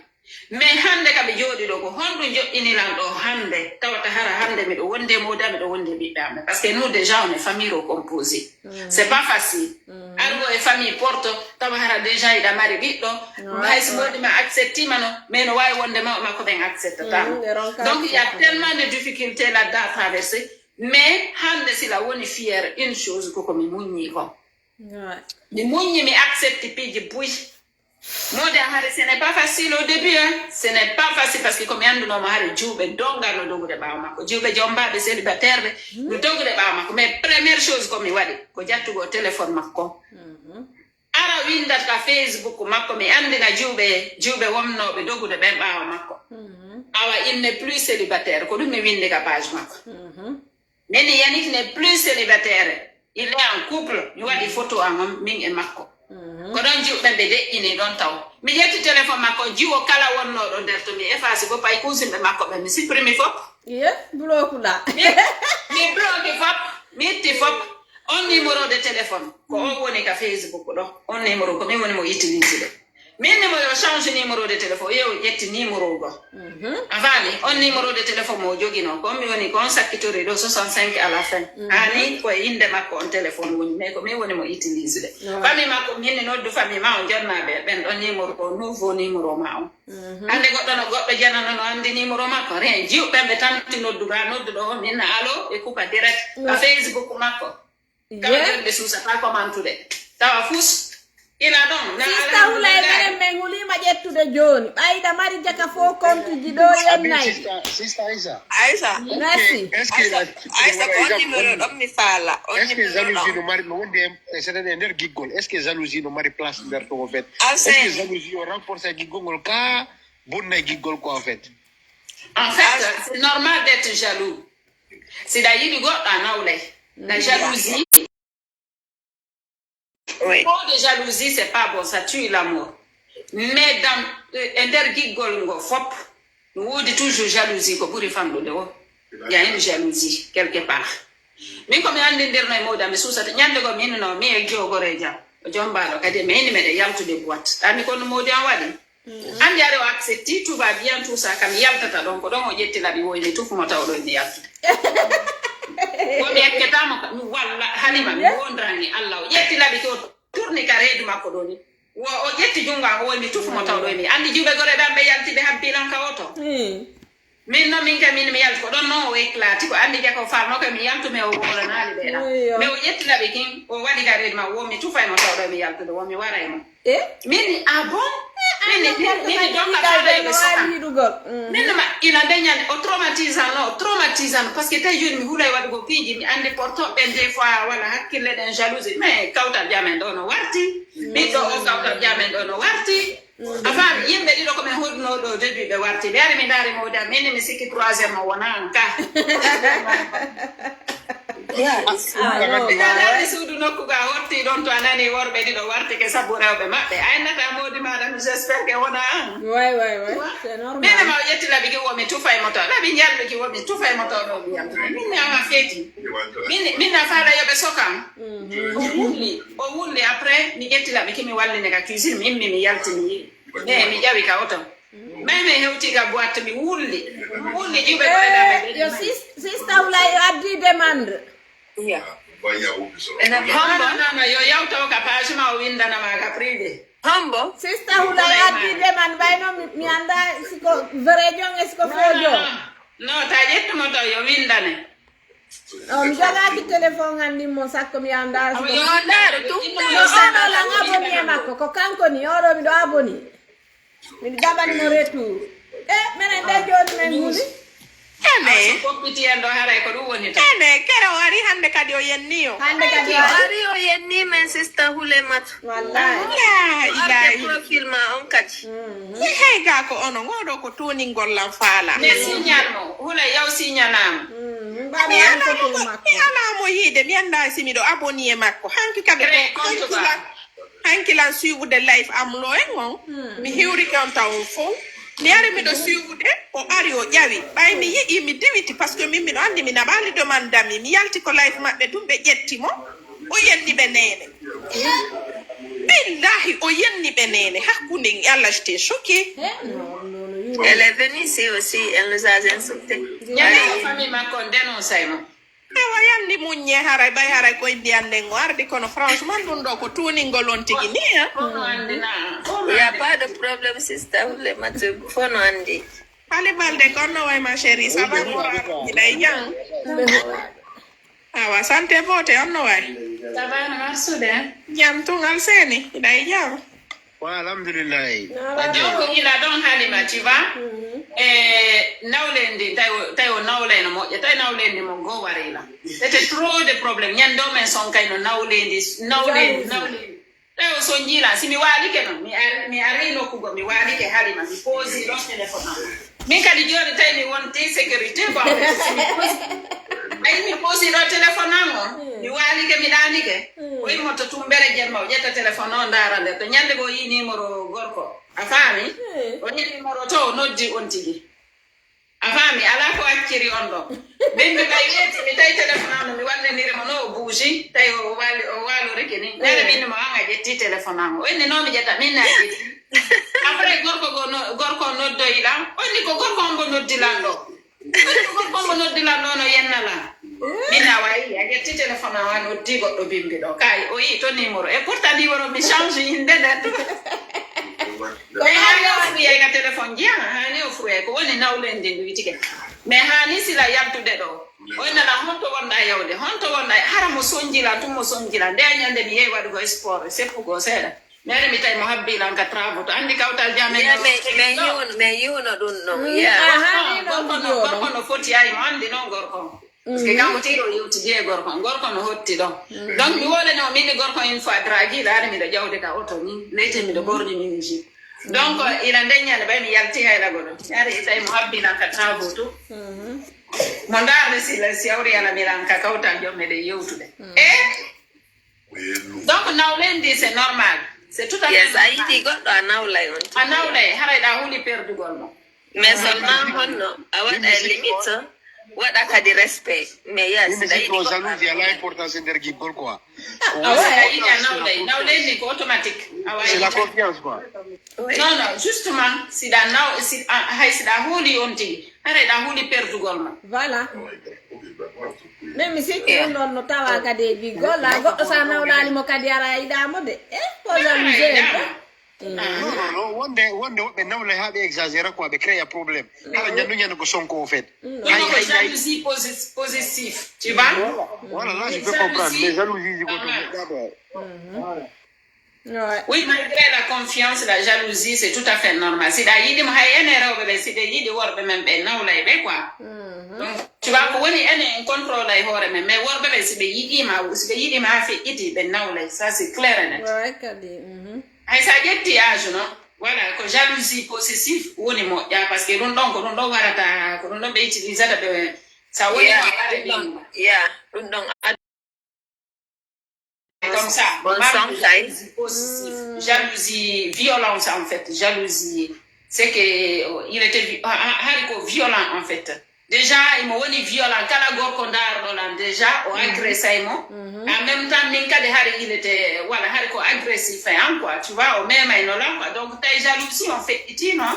mais hande ka ɓe jooɗi ɗo ko honɗum joƴƴinilan ɗo hande tawata hara hande miɗo wonde moda miɗo wonde ɓiɓɓe amen par ce que nous déjà on est famille recomposée c'est pas facile argo e famille porte tawa hara déjà iɗa mari ɓiɗɗo hayso moɗima acceptima no mais no wawi wonde ma makko ɓen acceptatama donc il y a tellement de difficultés là-dedans à traverser mais hande sila woni fiére une chose koko mi muññi ko mi muññi mi accepte piiji buy Mode hari ce n'est pas facile au début ce n'est pas facile parce que comme yandu no mahari juube donga no dogude bawo makko juube jombabe célibataire be no dogude bawo makko mais première chose comme mi wadi ko jattugo téléphone makko ara windat ka Facebook makko mi andina juube womnobe dogude be bawo makko awa il n'est plus célibataire ko dum mi winde ka page makko mais Yannick n'est plus célibataire il est en couple mi wadi photo am min e makko ko don jiwɓe ɓe deƴƴini ɗon taw mi ƴetti téléphone makko jiwo kala wonnoɗo nder to mi efface bo pay kusimɓe makko ɓe mi supprime fop blokuɗa mi bloque fop mi itti fop on numéro de téléphone ko o woni ka Facebook ɗo on numéro ko min woni mo utilise ɗo min numéro change numéro de téléphone yo yetti numéro go avani on numéro de téléphone mo jogino ko mi woni kon sakkitori do 65 à la fin ani ko inde makko on téléphone woni mais ko mi woni mo utilise de fami makko min no do fami ma on jonna be ben on numéro ko nouveau numéro ma on ande goddo no goddo janano no andi numéro makko ren jiu bembe tanti nodduga noddudo min allo e coupa direct Facebook makko kala de susa pa commentude tawa fus ila don na Sister Hulay mere menguli ma jettude joni ɓayda mari jaka fo compte ji ɗo yennay Sister Aïssa merci Aïssa ko numéro ɗon mi faala est-ce que jalousie no mari no wonde c'est-à-dire nder giggol est-ce que jalousie no mari place nder to en fait est-ce que jalousie o renforce giggol ngol ka bonna giggol ko en fait c'est normal d'être jaloux c'est d'ailleurs goɗɗo nawlay la jalousie. Oui. Trop de jalousie, c'est pas bon, ça tue l'amour. Mais dans Intergigol, fop, nous dit toujours jalousie, pour les femmes, il y a une jalousie, quelque part. Mais comme il y a un dernier mot dans mes sous, il y a un peu de temps, mais il y a un peu de temps. John Barlow, il y a un peu de boîte. Il y a un peu de mot d'envoi. And you accept tout va bien, tout ça, comme il y a un peu de temps, donc on y était là, il y a tout pour m'attendre. Woni ekketama walla halima mi wondrani Allah yetti labi to tourni ka reedu makko do ni wo o yetti junga ko woni tufu mo tawdo mi andi jube gore dambe yalti be habbilan ka oto min no min kam min mi yalti ko don no o éclati ko andi jako farno ko mi yaltu me o wala nali be da me o yetti labi kin o wadi ka reedu ma wo mi tufa mo tawdo mi yaltu do wo mi wara e mo min ah bon min don ka fada e soka min ma ina denyan o traumatisant parce que tay joni mi hulay wadi go piji mi andi porto ben des fois wala hakkille den jalousie mais kawta jamen do no warti mi do o kawta jamen do no warti afan yimbe di do ko men hodno do debut be warti be ari mi dari mo da min mi sikki 3e mo wona anka Dale sudu nokkuga horti don to anani worbe di do warti ke sabu rewbe mabbe ay nata modi madam j'espère que wona ouais c'est normal mais ma yetti labi ke wo mi tufa e moto labi nyaldo ki wo mi tufa e moto do bi am min na feti min na fala yobe sokam o wulli après mi yetti labi ke mi walli ne ka cuisine mi yalti mi jawi ka oto mais hewti ga boîte mi wulli jube ko da yo Sister Hulay addi demande Yeah. No, yo yauta ka page ma winda na ma ka pride. Humble. Sister Hulay addi demande bayno mi anda siko vrai jong siko fojo No, ta jetto mo to yo winda ne. mi joga di telephone andi mo sakko mi anda Yo daro tu. no ono la ngaboni e makko ko kanko ni oro mi do aboni mi gabani mo retour menen de joni men nguli Ene. Kopiti ando haray ko dum woni ta. Ene kero ari hande kadi o yenniyo. hande kadi ari o yenni men Sister Hulay mat wallahi La ilahi. profil ma on kadi Hey ga ko ono ngodo ko toni ngollam faala. Ne signal mo, hula yaw signanam. mbami an ko makko Mi ala mo yide mi anda simi do aboni e makko. Hanki kadi ko hankilan suivre life am lo en ngon. Mi hiwri kan taw fo. Mi ari mi do suivre o ari o jawi bay mi yi mi diwiti parce que min mi andi mi na bali demandami mi yalti ko life mabbe dum be jetti mo o yenni be nene billahi o yenni be nene hakkunde Allah j'étais choquée elle est venue ici aussi elle nous a insulté Nyane famille ma ko dénoncer mo. ewa yandi munye haray bay haray ko indi ande ngo ardi kono franchement dun do ko tuni ngolon tigi ni ha il y a pas de problème Sister Hulay mat fono andi ale balde kono way ma chérie ça va mo day yang awa santé bote onno way Ça va na sude. jam tungal seni day yang wa alhamdulillah Donc il a donc halima tu vois. Nawlendi tayo nawleno mo tay nawlendi mo go warila. C'était trop de problèmes. Nyando men son kay no nawlendi. Tayo so njila si mi wali ke no mi arino kugo mi wali ke halima mi posi lo telephone. Mi kadi joni tay mi wonti sécurité ba. Ay mi posi lo telephone ngo. Mi wali ke mi dani ke. O moto tumbere jemma o jetta telephone on darande to nyande go yi numéro gorko. Afami o ni numéro to noddi on tigi. Afami ala ko akkiri on do. Bimbe bay yeti mi tay telephone on mi walle ni mo no bougie tay o walo rekeni. Nere min mo anga jetti telephone on. O ni no mi jetta min na jetti. Après go doyilam onni ko gorko on mbo noddilan ɗo gorko on mbo noddilan ɗo no yennala min a wayi a ƴetti téléphone a wa noddi goɗɗo bimbi ɗo kay o yi to numéro et pourtant numéro mi change inde nden mais hani o furuyay ka téléphone jiya hani o furuyay ko woni nawlen ndi ndu witike mais hani sila yaltude ɗo o nana honto wonɗa yawde honto wonɗa hara mo sonjila tum mo sonjila nde ñande mi yehi waɗugo sport seppugo seeɗa mere mi tawi mo habbilan ka travaux to andi kawtal jamen mais yiwno ɗum ɗon gorko no foti ay mo andi noon gorko parce que kanko tiɗo yewtidi e gorko no hotti ɗon donc mi wolene o minni gorko une fois draguiɗo ari miɗo ƴawde ka auto ni leyte miɗo borƴi min ji donc ila ndeññande ɓay mi yalti haylago ɗon ari tawi mo habbilan ka travaux to mo darde si awri ala milan ka kawtal jommeɗe yewtude donc nawlen ndi c'est normal c'est tout à fait yes a yiɗi goɗɗo a nawlay on a nawlay harayɗa huuli perdugol mo mais seulement honno a waɗa limite waɗa kadi respect mais yes Mimi siko jalousie ala importance nder giggol quoi. a yiɗi a nawlay nawlen ni ko automatique C'est la confiance quoi. non justement hay siɗa huuli on tigi harayɗa huuli perdugol ma voilà même si ɗum ɗon no tawa kadi e giggol la goɗɗo sa nawlalimo kadi ara yiɗamo de ko jalousie Non, wonde woɓɓe nawle ha ɓe exagéra quoi ɓe créa probléme hala ñandu ko sonko au fait ko jalousie positive tu vois voilà là je peux comprendre mais jalousie oui malgré la confiance la jalousie c'est tout à fait normal siɗa yiɗimo hay ene rewɓe ɓe siɗe yiɗi worɓe men ɓe nawlay ɓe quoi donc tu vois ko woni ene en contrôle ay hoore men mais worɓe ɓe siɓe yiɗima ha feƴƴiti ɓe nawlay ça c'est clair et net hay sa ƴetti âge no voilà ko jalousie possessive woni moƴƴa par ce que ɗum ɗon ko ɗum ɗon warata ko ɗum ɗon ɓe utilisata ɓe sa woni ɗum ɗon comme ça jalousie possessive jalousie violence en fait jalousie c'est que il était hariko violent en fait déjà imo woni violent kala gorko darɗo lan déjà o agressay mo en même temps min kadi hari il était voilà hari ko agressif hein quoi tu vois o memayno lan quoi donc tawi jalousie on feƴƴiti non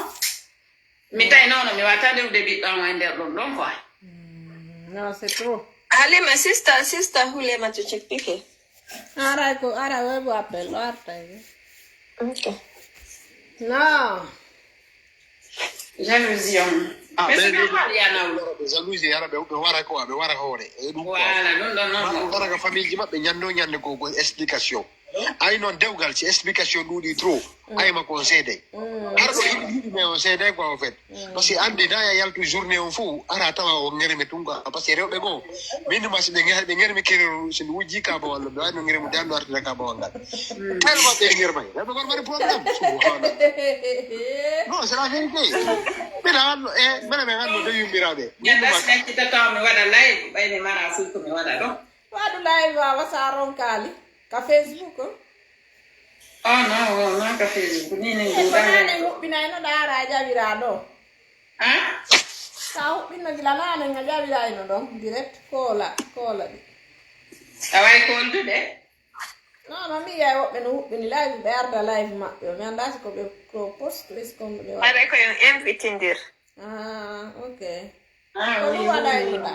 mi tawi nono mi wata ndewde ɓiɗɗo e nder ɗum ɗon quoi non c'est trop Halima sister hulema to cippike ara webu appel o artay okay non jalousie on mais c'est normal yanawlo jalousie ara ɓe wara ko ɓe wara hoore voilà ɗum ɗon noon wara ka famille ji maɓɓe ñande ko explication ay noon dewgal si explication ɗuuɗi trop ayma ko seeday har ɗo yiɗi mais on seeday quoi en fait par ce que andi da ya yaltu journée on fof ara tawa o ngermi tunga par ce que rewɓe goo minima si ɓe ngermi kereru somi wujji kaba walla ɓe wayno ngermi dando artira kaba wallal tellement ɓe ngermay rewɓe gon mbaɗi probléme subhana non c'est la vérité mbiɗa anno mbeɗa ɓe anno de yummiraɓe ñandasmettitataw mi waɗa live ɓayde mara fuy ko mi waɗa ɗo waɗu live a wasa ronkali ka Facebook non ka Facebook ni ne nane huɓɓinayno ɗara a ƴawira ɗo ah sa huɓɓinno gila nane a ƴawirayno ɗon direct kola ɗi away koldude non mi yiyay woɓɓe no huɓɓini live ɓe arda live maɓɓe mi anda si koɓe ko poste est ce qu'on ɓe waɗa aɗa koyon invitindir ok ko ɗum waɗaynoɗa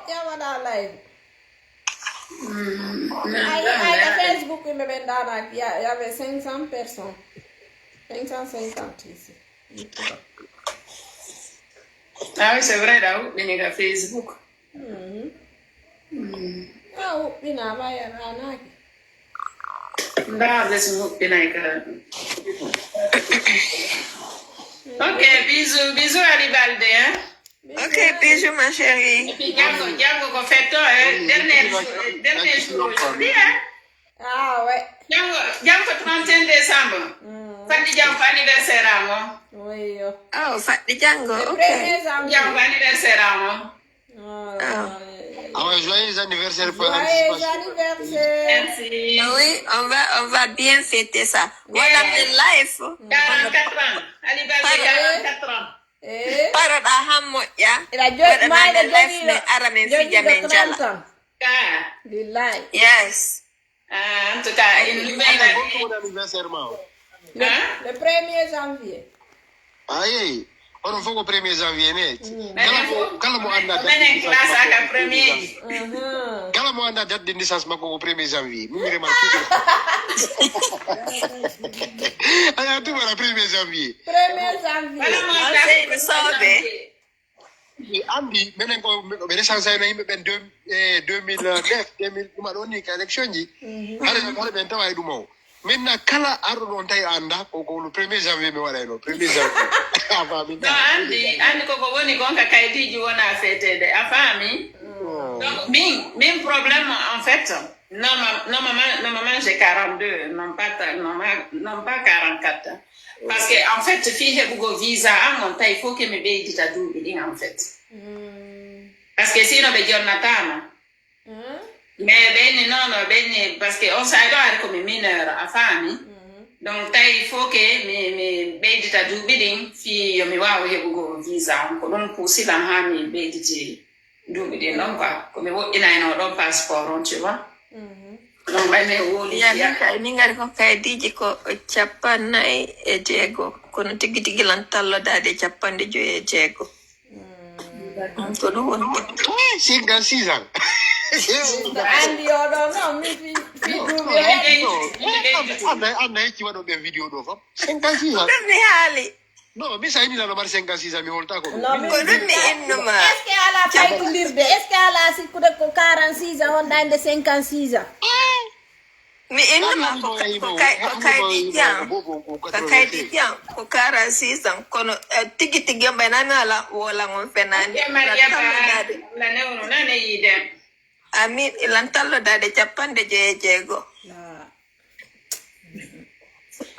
ƴawaɗa live Ay, Facebook, il me vendra, il y avait 500 personnes. 550 ici. Ah oui, c'est vrai, là, il y a Facebook. Ah, il y a un Ok, bisous Alibalde, hein? Ok, bisous ma chérie. Et puis Django qu'on fait toi, dernier jour aujourd'hui, hein? Ah ouais. Django 31 décembre. Fadi Django anniversaire à moi. Oui. Oh, Fadi Django, ok. Django anniversaire à moi. Ah ouais, joyeux anniversaire pour Joyeux anniversaire. Merci. Oui, on va bien fêter ça. Voilà le live. 44 ans. Alibalde 44 ans. Paroɗa han moƴƴa waɗanade life ne ara min fija men jala billahi yes en tout cas anniversaire ma Le 1er janvier. Aye. On faut que 1er janvier ne. Kala mo anda date. Menen classe aka premier. Kala mo anda date de naissance mako 1er janvier. Mi rema Aya tu para 1er janvier. 1er janvier. Alseyni Sobe. Andi menen ko be naissance na yimbe ben 2009 duma don ni ka election ji. Hale ben taway dumo. Maintenant kala ardo don tay anda ko le 1er janvier me wala no 1er janvier. No, Andy koko woni gonka kaydiji wona fêtede afami. Donc min problème en fait normalement j'ai 42 non pas 44 parce que en fait fi hebugo visa amonta il faut que me be dita dubi en fait parce que sinon be giornatama mais bene non bene parce que on sa doit comme mineur afami. Donc il faut que me bedita dubidin fi yo mi wawo hebugo visa ko don pusi la ha mi bediti dubidin non quoi comme wo ina no don passeport tu vois donc ba me woli ya kay ni ngari ko kay diji ko capannay e jeego kono tigi tigi lan tallo dade capande joye jeego ko do won 56 ans. Andi odo no mi fi dubi Anna ci wado be video do fam 56 ans. mi haali No, mi sai ni la mar 56 ans mi holta ko. ko dum mi innuma est-ce que ala faytondirde est-ce que ala sikkude ko 46 ans on dande 56 ans mi innuma ko kaydi jam ko 46 ans kono tigi tigi mbanami ala wola ngon fenani la newono nane yiden amin ilan tallo dade capande jeego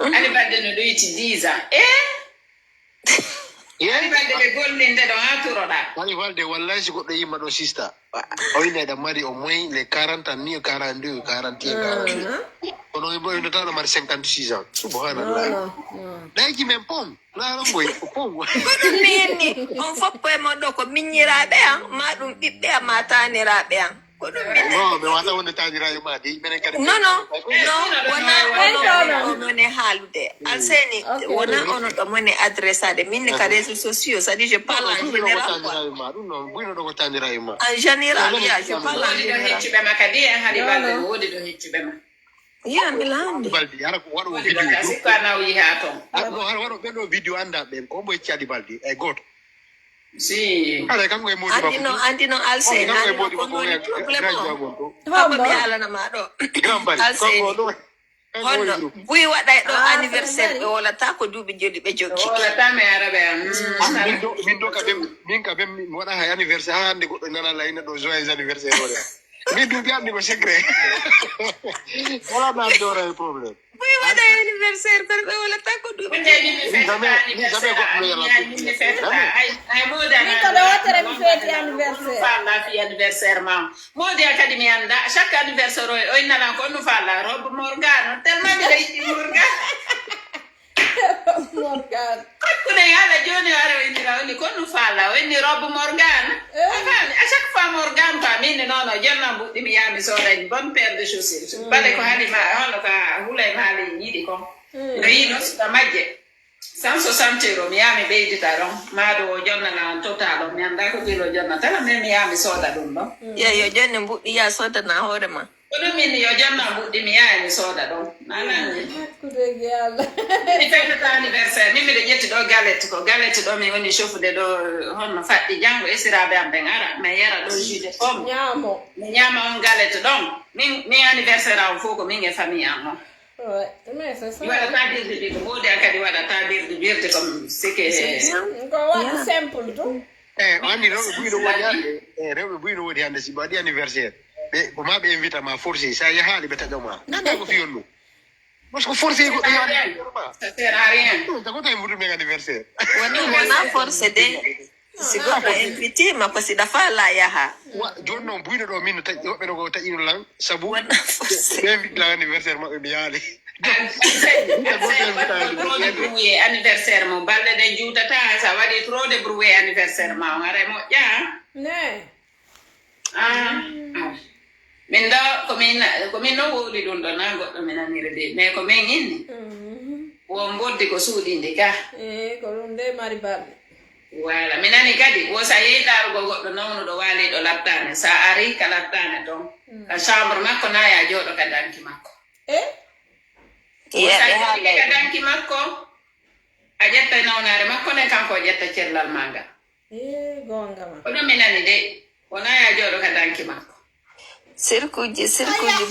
ani badde no doyti 10 ans ani badde be gollinde do haturoda Ani walde wallahi si goddo yimma do sister. O ine da mari au moins les 40 ans ni 42 41 Ono ibo ino tano mari 56 ans. Subhanallah. Dai ki men pom. La ramboy pom. mini on foppo e modo ko minyirabe an ma dum bibbe amatanirabe an ko dum No, me wata wonde tanira yima di menen kadi. no wona ne halude alseni wona ono do mone adressade min ka réseaux sociaux ça dit je parle en général Non, buino do ko tanira yima. en général ya je parle en général hecci be makadi hadi balde wodi do hecci be ma ya milandi Baldi ara ko wado wodi video. kasi kana wi hato No, wado be do video anda be ko boy ciadi baldi e goto. si Ala kam ngoy modi andi no alseni Kan ko ngoy non problème modi haba mi ala na ma do Grand bali. alseni hono buy waɗay ɗo anniversaire ɓe wolata ko duuɓi joli ɓe jokki wala tame arabe min do ka bem mi waɗa hay anniversaire ha hande goɗɗo nana layna ɗo joyeux anniversaire ore min duuɓi andi ko secret wala na dora e probléme buy waɗay anniversaire kono ɓe wolata ko duuɓi ay moda min ko ɗo wotere mi feeti anniversaire falla fi anniversaire ma modi akadi mi anda chaque anniversaire o innana ko nu falla robe morgano tellement mi leydi morgano Morgan kokkune ala joni ara windira woni ko nu falla wonni robe morgano afami à chaque fois morgano ko min non no jonna buddi mi yami soda une bonne paire de chaussures bale ko hali ma hono ka hulay mali yidi ko no yino so majje 160 euro mi yami beydita ɗon maɗo jonnana total o mi anda ko kilo jonna tala min mi yami soda ɗum ɗon yo jonni mbuɗɗi ya sodana hoore ma ko ɗum min yo jonna mbuɗɗi mi yaha mi soda ɗon nanani hakkudegi Allah mi fetata anniversaire min mbiɗa ƴetti ɗo galette ko galette ɗo mi woni chaufude ɗo honno faɗɗi janngo esiraɓe am ɓen ara mi yara ɗo jus de pomme ñaamo mi ñama on galette ɗon min anniversaire am fof ko min e famille am on ouais mais c'est ça mi waɗata birde birde modi an kadi waɗata birde comme sike ko waɗi simple to andi rewɓe buyno wodi hande rewɓe buyno wodi hande si ɓe waɗi anniversaire ɓe ko ma ɓe invita ma forcé sa yahaali ɓe taƴoma ganda ko fiyon ɗum parce que forcé goɗɗo ça sert à rien tagoto e mbuɗum men anniversaire wona forcé de si goɗɗo invité ma ko siɗa faala yaha joni noon buyno ɗo min no taƴi woɓɓe ɗo ko taƴino lan saabu wona forcé ɓe invite lan anniversaire maɓɓe mi yaali trop de bruit anniversaire mo balɗe ɗe juutata sa waɗi trop de bruit anniversaire ma o ara moƴƴa ne min ɗo komin no wowli ɗum ɗo na goɗɗo mi naniri de mais ko min inni won boddi ko suudinde ka ko ɗum nde mari balɗe wala mi nani kadi wo sa yehi ɗarugo goɗɗo nawnuɗo waali ɗo laɓtane sa ari ka laɓtane ton ka chambre makko na ya jooɗo ka danki makko sa jooɗi ka danki makko a ƴetta nawnare makko ne kanko ƴetta cellal manga gonga ma ko ɗum mi nani de wona ya jooɗo ka danki makko sirkuji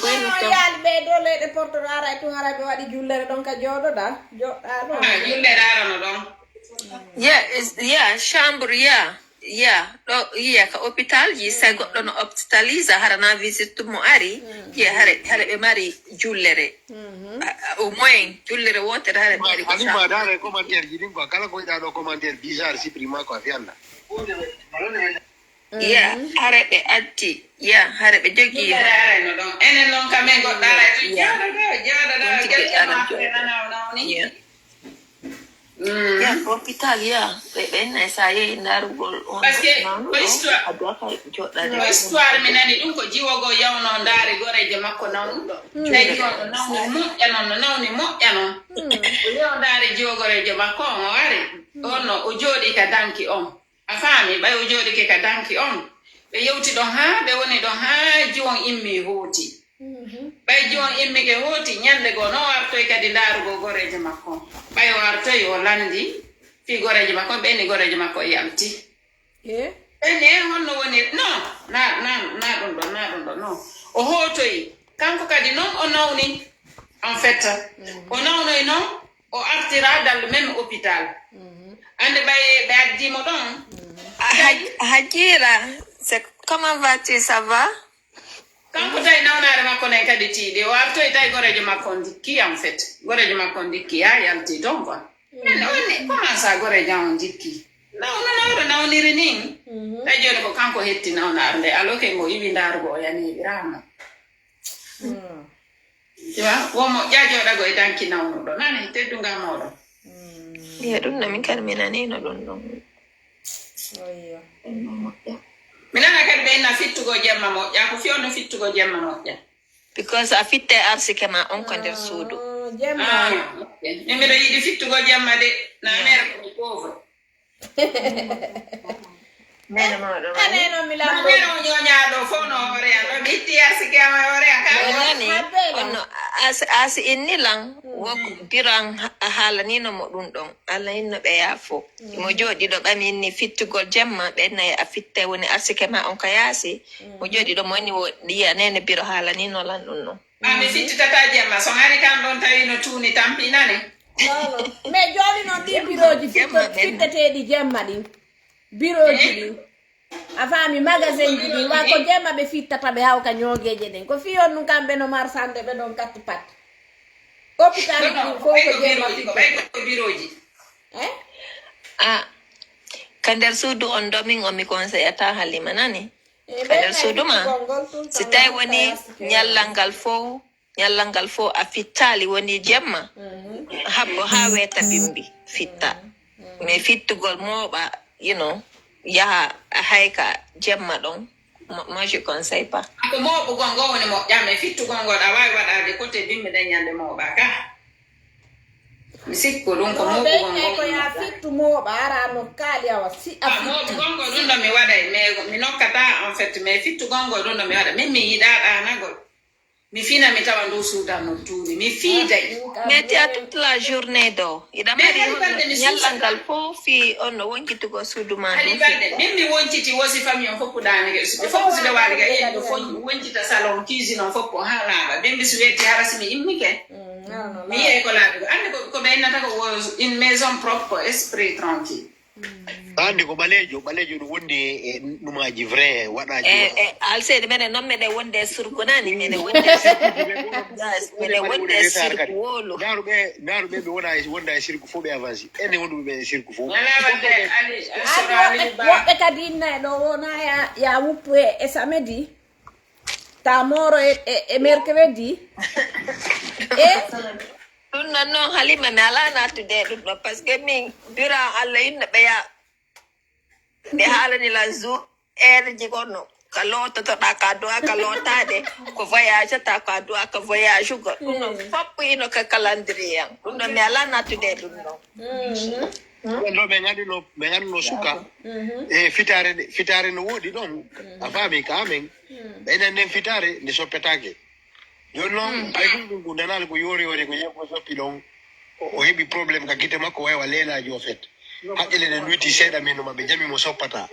boyno to yaali ɓe ɗo leyɗe portoɗo ara tun ara ɓe waɗi jullere ɗon ka jooɗoɗa joɗɗa ɗo jullere arano ɗon chambre ɗo yiya ka hôpital ji sa goɗɗo no hospitalise harana visite mo ari yiya hare ɓe mari jullere au moins jullere wotere hare ɓe mari Halima dare commentaire ji ɗin quoi kala ko yiɗa ɗo commentaire bizarre supprima quoi fiyanda hare ɓe addi hare ɓe jogi arano ɗon enen noon kamen goɗɗo ara joɗoɗo hôpital ɓe nayi sa yehi ndarugol par ce que ko histoire mi nani ɗum ko jiwogo yawno ndaari goreje makko nawnuɗo tawi jiwono nawni moƴƴa noon no nawni moƴƴa noon o yew ndaari jiwogoreje makko on o wari on no o jooɗi ka danki on a faami ɓay o jooɗike ka danki on ɓe yewti ɗon haa ɓe woni ɗon haa jiwon immi hooti ɓay jiwon immike hooti ñande goo no wartoy kadi ndaarugo goreje makko ɓay o wartoy o landi fi goreje makko ɓeyni goreje makko yalti ɓeyni honno woni non na ɗum ɗo non o hootoyi kanko kadi noon o nawni en fait o nawnoy noon o artira dans le même hôpital ande ɓe addimo ɗon Hajira comment vas-tu ça va kanko tawi nawnare makko nayi kadi tiiɗi o artoy tawi gorejo makko ndikki en fait gorejo makko ndikki ha yalti ton quoi ene woni comment ça gorejo on ndikki nawro nawniri nin tawi joni ko kanko hetti nawnare nde aloke ngo yiwi ndarugo o yanibirama tiwa womo ƴajoɗago e danki nawnuɗo nani tedduga moɗon ɗum no min kadi mi nanino ɗum ɗon mi nana kadi ɓe inna fittugo jemma moƴƴa ko fiyonno fittugo jemma moƴƴa because a fitte arsike ma on ko nder suudu min mbiɗo yiɗi fittugo jemma de na mere ko pauvre aneno mi mere o ñoñaɗo fof no hoore an ɗo mi itti arsike ama hoore an nani onno asi inni lan woko biran haalanino mo ɗum ɗon allah inno ɓe yaafo mo jooɗi ɗo ɓami inni fittugol jemma ɓennayi a fitta woni arsike ma on ka yaasi mo jooɗi ɗo mo inni wo yiya nene biro haalanino lan ɗum ɗon mi fittitata jemma so hari kan ɗon tawi no tuuni tampinane mais joni noon ɗi biroji fitteteɗi jemma ɗin biroji ɗin a faami magasin ji ɗin wa ko jemma ɓe fittata ɓe hawka ñoogeje ɗen ko fiyon ɗum kamɓe no marsande ɓe ɗon katti pat hôpital ɗin fof ko jemma fitta biroji ka nder suudu on ɗo min on mi conseille ata Halima nani ka nder suudu ma si tawi woni ñallal ngal fof a fittali woni jemma habbo ha weeta bimbi fitta mais fittugol mooɓa yaha hayka jemma ɗon moi je conseille pas ko mooɓugol ngo woni moƴƴa mais fittugol ngol a wawi waɗade côté bimmi ɗen ñande mooɓa ka mi sikku ɗum ko mooɓugol ngol ko ya fittu mooɓa ara no kaali awa si a mooɓugol ngol ɗum ɗo mi waɗay mais mi nokkata en fait mais fittugol ngol ɗum ɗo mi waɗa min mi yiɗa ɗanagol mi fina mi tawa ndu suudan no tuuri mi fiiday mais ti a toute la journée ɗo iɗa mari ñallal ngal fof fi on no wonkitugo suudu ma hali balɗe min mi wonciti wosi famille on fof ɗanige fof siɓe waaliga ƴeƴɗo fof woncita salon cuisine on fof ko ha laaɓa ɓen mbi so wetti harasi mi immike mi yiyey ko laaɓigo ande ko ɓeynnata ko une maison propre esprit tranquille andi ko ɓaleejo ɗum wondi e numaji vrai waɗaji alseede minen noon meɗen wonde e surgu nani minen wonde meɗen wonde e surgu wolo daaruɓe ɓe wonda e sirgu fof ɓe avance enne wonduɓe ɓe e sirgu fof woɓɓe kadi inna e ɗo wona ya wuppu e samedi ta moro e mercredi ɗum noon Halima mi ala natude ɗum ɗo par ce que min bira Allah inno ɓe haalanila jour heure ji gonno kalota to akado akalota de ko voyage ta akado aka voyage go no foppo ino ka calendrier no me ala na to de no no me ngani no suka fitare no wodi don afami kamen enen fitare ni sopetake jono ay gungu nanal ko yori ko yebo so pilon o hebi problem ka kite mako wa lela jo fet hakile ne nuiti seda meno mabe jami mo sopata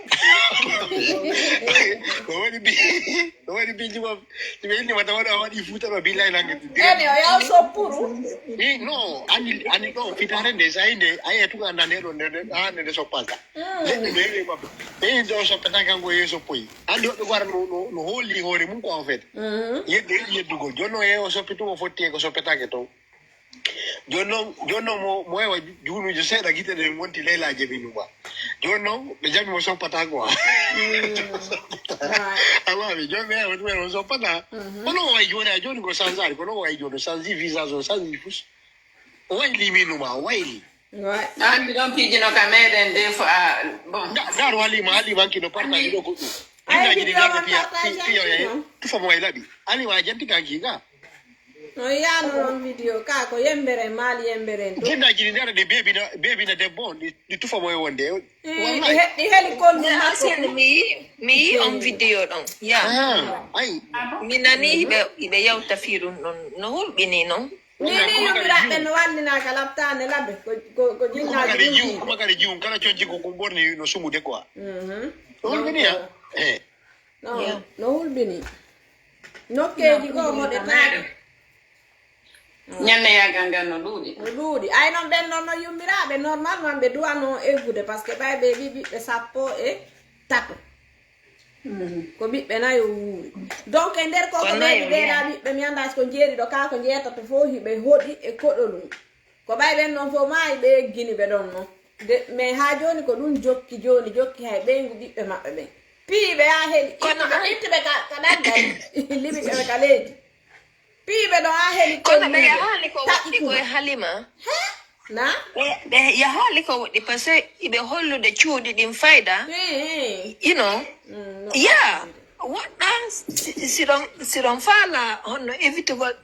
wadi bi juma ni wada wadi futa no bilai langi ene ya so puru no ani no fitare ne zainde ay etuga nanero ne sopata ne mabe do sopata kango yeso poi andi do guarda no holi hore mun ko en fait yeddugo jono e o sopitu mo fotti ko sopata ke to jono mo ewa junu je seda gite de monti lela je binuba jono be jami mo sopata ko alawi jono e mo sopata ono wa joni ko sanzari ko no wa joni sanzi visa zo sanzi fus o eliminu ma wa eli Andi don pijino kamere ndefo bon dar wali ma ali banki no parta do ko ina jini da pia ya tu fa mo ilabi ali wa janti kangiga no ya no video ka ko yembere mali yembere ndo jinda jini da de baby na de bon di tu fa mo wonde wallahi di heli kon ma sen mi on video don ya ai minani ibe yaw tafiru no hulbini no ni yumira ben wallina ka laptane labe ko jinna kuma kare jiun kana chonji ko borni no sumu de quoi hulbini ya no hulbini no keji go mo de tade nyanne ya ganga no ludi ay non ben non no yumira be normalement be duano egude parce que bay be bibi be sappo e tato ko biɓɓe nayo wuuri donc e nder koko ɓeyɓe ɓeeɗa ɓiɓɓe mi annda ko jeeri ɗo ka ko jeetata fof hiɓe hoɗi e koɗolum ko ɓay ɓen noon fof maayi ɓe eggini ɓe ɗon noon mais ha joni ko ɗum jokki hay ɓeygu ɓiɓɓe maɓɓe ɓen piiɓe ha heeli ittuɓe ka ɗagga liɓiɓe ka leydi piiɓe ɗo ha heeli kono ɓe yahaali ko waɗɗi koye halima na ɓe yahaali ko waɗɗi par ce que iɓe hollude cuuɗi ɗin fayda you know yeah waɗɗa siɗon faala honno évitugol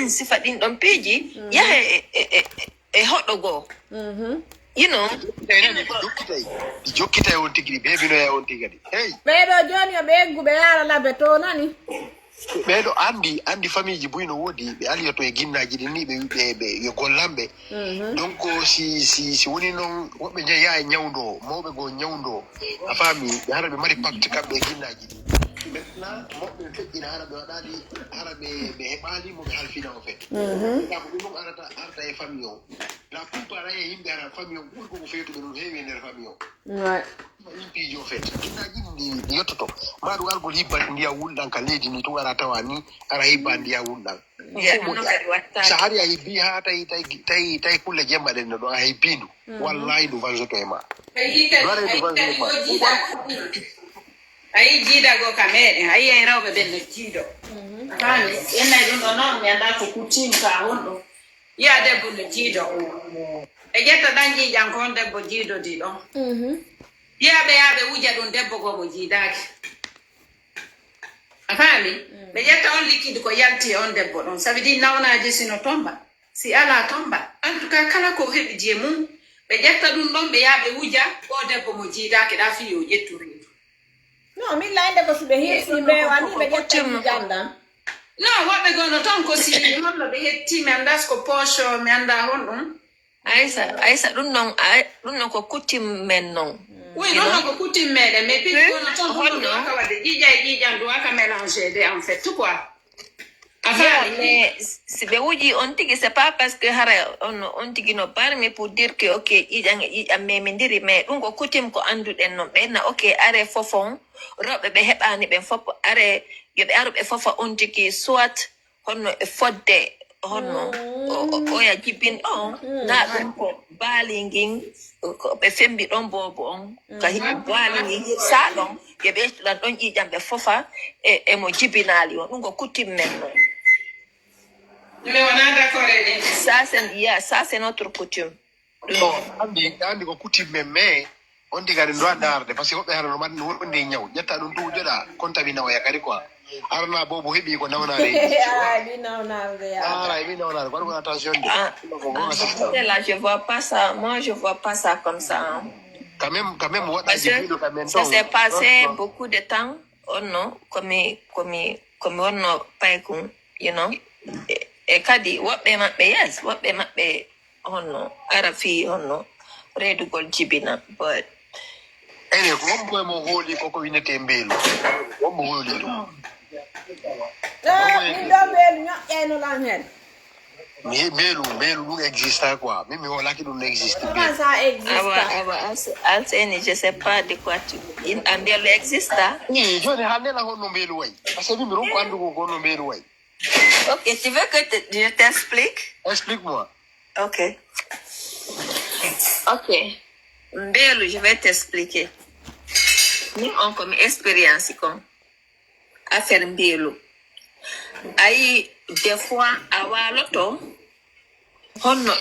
sifa ɗin ɗon piiji yaha e hoɗɗo goo you know di jokkita on tigi be bino ya on tigi hey ɓeɗo joni yo ɓe egguɓe yaara labe to nani ɓeɗo andi famille ji buyno woodi ɓe aliyoto e ginnaji ɗin ni ɓe yo gollamɓe donc si woni noon woɓɓe jeeya e ñawdo mawɓe go ñawdo a faami ɓe hara ɓe mari pacte kamɓe e ginnaji ɗi maintenant moɓɓe feƴƴina hara ɓe waɗali hara ɓe heɓali moɓe halfina o fet gam ɗum ɗum arata e famille o la plupart aye yimɓe ara famille o ɓuri koko fewtuɓe ɗum heewi e nder famille o yimpijo fet ginnaji ɗi yettoto ma ɗum argol hibbat ndiya wulɗan ka leydi ni tun ara tawa ni ara hibba ndiya wulɗan so hari a hibbi ha tawi kulle jemma ɗen ɗo a hibbindu wallahi ɗum vansoto e ma ayi jiidago ka meɗen ayi e rewɓe ɓen no jiido fami ennayi ɗum ɗo noon mi anda ko coutume ka honɗo yiya debbo no jiido ɓe ƴetta ɗan jiiƴan ko on debbo jiidodi ɗon yiyaɓe yaɓe wuja ɗum debbo go mo jiidaki a faami ɓe ƴetta on likkidi ko yalti e on debbo ɗon ça veut dire nawnaji sino tomba si ala tomba en tout cas kala ko heɓi je mum ɓe ƴetta ɗum ɗon ɓe yaɓe wuja o debbo mo jiidaki ɗa fi yo ƴettu reedu non min layde ko suɓe hirsi ɓe wani ɓe ƴetta janda non woɓɓe gono toon ko si holno ɓe hetti mi annda ko poche mi annda honɗum aysa ɗum noon ko coutume men noon oui ɗum noon ko coutume meɗen mais puis gono toon honno aka waɗde ƴiƴa e ƴiƴan ɗum aka mélangé de en fait quoi mais si ɓe wuji on tigi c'est pas parce que hara on tigi no parmi pour dire que ok ƴiƴan e ƴiƴan memidiri mais ɗum ko coutume ko annduɗen noon ɓenna ok are fofon rewɓe ɓe heɓani ɓen fof are yoɓe aru ɓe fofa on tigi soit honno e fodde honno oya jibbin ɗon na ɗum ko baalingin ɓe fembi ɗon bobo on ka hiɓe baalingin sa ɗon yoɓe ƴettuɗan ɗon ƴiƴan ɓe fofa emo jibinali on ɗum ko coutume men noon mais on est d'accord avec ça c'est notre coutume andi ko coutume men mais on digari ndo darde parce que hobbe hara no man wonde nyaw jetta dum du joda contamina waya kadi quoi arna bobo hebi ko nawnare Bi nawnare ya ah bi nawnare ko attention de là je vois pas ça, moi je vois pas ça comme ça, hein. Quand même ça s'est passé beaucoup de temps oh non comme on no paikun you know e kadi wobbe mabbe yes wobbe mabbe oh no arafi oh no redugol jibina but ene ko wombo mo holi ko winete mbelu wombo holi do ni do belu nyo eno la hen mbelu non existe quoi même wala ki non existe comment ça existe Alseni je sais pas de quoi tu andelo existe ni joni hande la hono mbelu way parce que mi ron ko andu ko hono mbelu way. Ok, tu veux que je t'explique? Explique-moi. Ok. Mbelu, je vais t'expliquer. Nous avons comme expérience comme affaire mbelu. Aïe, des fois, awa loto, hono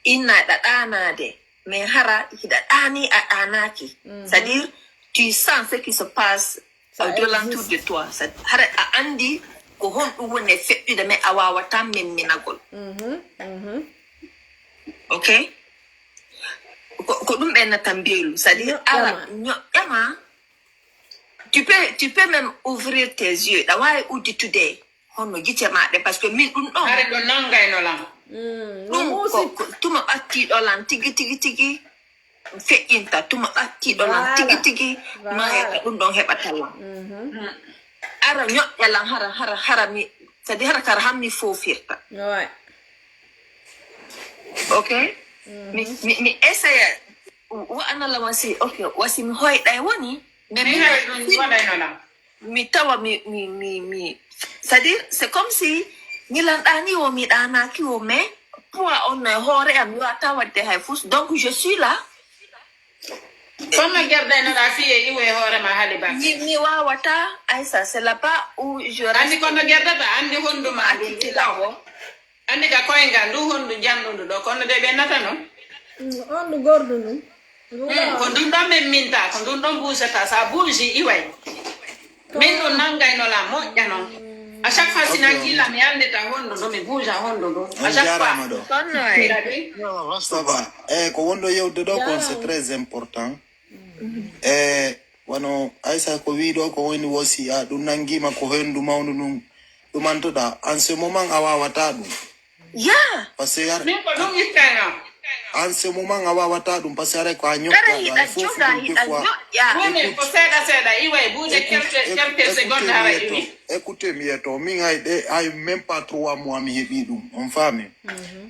ina da de, mais hara hidani a anaki. C'est-à-dire, tu sens ce qui se passe au-delà de toi. Hara a andi. Ko honɗum woni feƴƴude mais a wawata memminagol ok ko ɗum ɓennata mbelu c'est à dire ala ñoƴƴama tu peux même ouvrir tes yeux ɗa wawi udditude honno gite maɗe par ce que min ɗum ɗon hare ɗo nangaynolam ɗum ko tuma ɓattiɗolan tigi feƴƴinta tuma ɓattiɗolan tigi mayata ɗum ɗon heɓatalan ara ñoƴƴalan hara mi c'est-à-dire hara kara hammi fofirta ouais ok mi essaye wa'anala wasi ok wasi mi hoyɗa woni mi tawa mi c'est-à-dire c'est comme si milanɗani o mi ɗanaki o mais poids on hoore am mi wata wadde hay fus donc je suis là Comment garder notre fille iwe hore ma haliba? Mi wawata Aïssa c'est là-bas où je reste. Andi kono gerdata andi hondu ma andi lawo. Andi ka koynga ndu hondu janndu do kono de be natano. Hondu gordu nu. Ko dum do men minta ko dum do bousata sa bougi iwe. Min do nangay no la mojjano. À chaque fois sinaki la mi ande ta hondu do mi bouja hondu do. À chaque fois. Ça va. Ko wondo yewde do ko c'est très important. Wano Aïssa ko wido ko woni wosi a dum nangima ko hendu mawndu num dum antoda en ce moment awawata dum parce que min ko dum istana en ce moment awawata dum parce que ko anyo woni ko seda iwe bouge quelques secondes hara iwi écoutez mieto min ay même pas 3 mois mi hebi dum on fami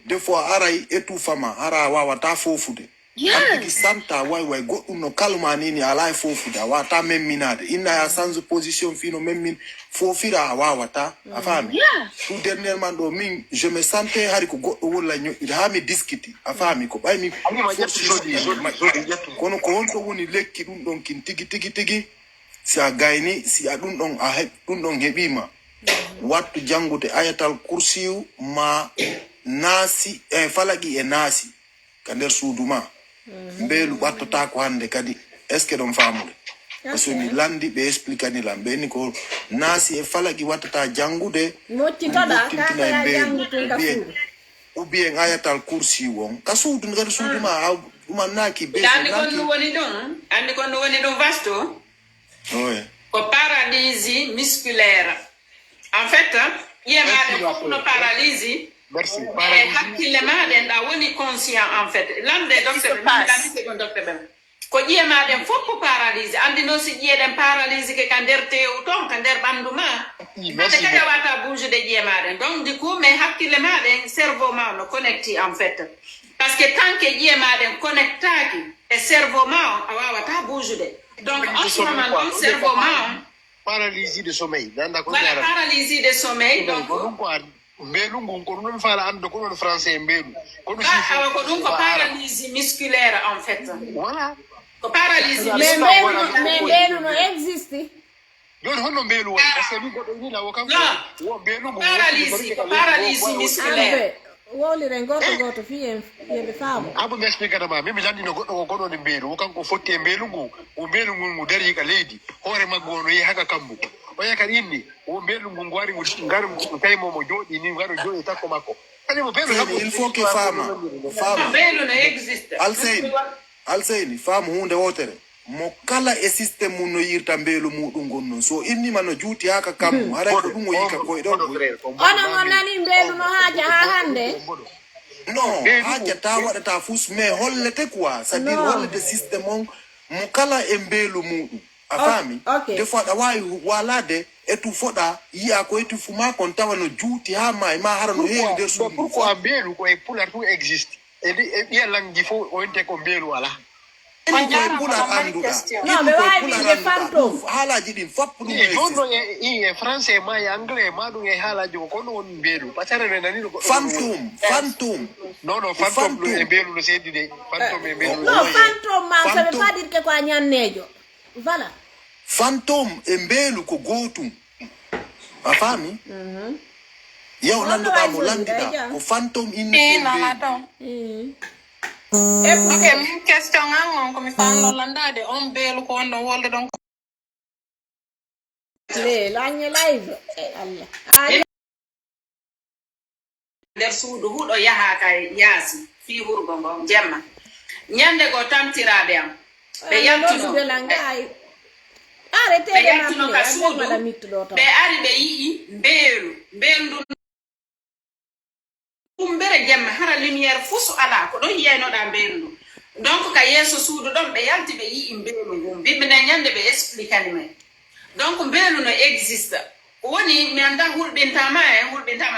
des fois aray étouffement ara awawata fofude Apiki santa wai go no kalma nini alai fofuda wata memminade ina ya sanzu position fino memmin fofira awawata afami tout dernièrement do min je me sentais hari ko goddo wolla nyo ida mi discuter afami ko bay mi kono ko wonto woni lekki dum don kin tigi si a gayni si a dum don a dum don hebima wattu jangude ayatal kursiyu ma nasi falagi e nasi kander suduma mbelu battota ko hande kadi est-ce que don famude parce que mi landi be expliquer la be ni ko nasi e falagi wattata jangude moccitoda ka jangude ka ou bien ayatal kursi won ka suudu ngado suuduma duma naki be andi ko no woni don vasto oui ko paralysie musculaire en fait yema ko no paralysie. Merci. Hakkille maɗen ɗa woni conscient en fait lande docteur lami segon docteur ɓen ko ƴiye maɗen fof ko paralysie andi noon si ƴiyeɗen paralysie ke ka nder tewu ton ka nder ɓandu ma ade kadi a wata bouge de ƴiye maɗen donc du coup mais hakkille maɗen cerveau ma no connecti en fait par ce que tant que ƴiye maɗen connectaki e cerveau ma a wawata bouge de donc en ce moment donc cerveau ma paralysie de sommeil voilà paralysie de sommeil donc mbelu ngon ko non fala ando ko non français mbelu ko do ko dum ko paralysie musculaire en fait voilà ko paralysie mais mbelu no existe don hono mbelu woni parce que ko do ni la wo kam wo mbelu paralysie musculaire woli rengoto fi be famo abu mi explica dama mi landi no godo ni mbelu kanko fotti mbelu ngu dari ka lady hore maggono yi haka kambu o yaka inni o mbelu ngu ngwari ngu tay mo jodi ni ngaro jodi takko makko ani mo belu il faut que fama mbelu no existe alseyni faamu hunde wotere mo kala e système mum no yirta mbelu muɗum gonnon so inni mano juuti haka kammu haray ko ɗum o yika koye ɗon ona mon nani mbelu no haaja ha hande non haaja ta waɗata fus mais hollete quoi c'est à dire hollete système on mo kala e mbelu muɗum a faami des fois ɗa wawi walade e tu foɗa yiya ko e tu fuma kon tawa no juuti ha ma ma hara no heewi nder suudu pourquoi mbelu ko e pular tout existe e ɓiya langi fo o wonte ko mbelu ala haalaji ɗin fappu ɗum jonno e français ma e anglais ma ɗum e haalaji ko kono woni mbelu pasare ne nani fantôme non fantôme ɗum e mbelu no seedi de fantôme e mbelu non fantôme ma ça veut pas dire que ko a ñannejo voilà fantôme e mbelu ko gootum a faami yew nanduɗa mo landiɗa ko fantôme inni ok min question ngan ko mi fanno landade on beelu ko wonɗon wolde ɗon le lañe live Allah nder suudu huɗo yaha kay yaasi fi hurgo ngo jemma ñande go tamtiraɓe am ɓe yaltuno ka suudu ɓe ari ɓe yii mbeelu mbere jemme hara lumière fusu ala ko ɗon yiyaynoɗa mbeelu donc ka yeeso suudu ɗon ɓe yalti ɓe yii mbeelu ngum ɓiɓɓe nde ñande ɓe explicani men donc mbeelu no existe woni mi anda hulɓintama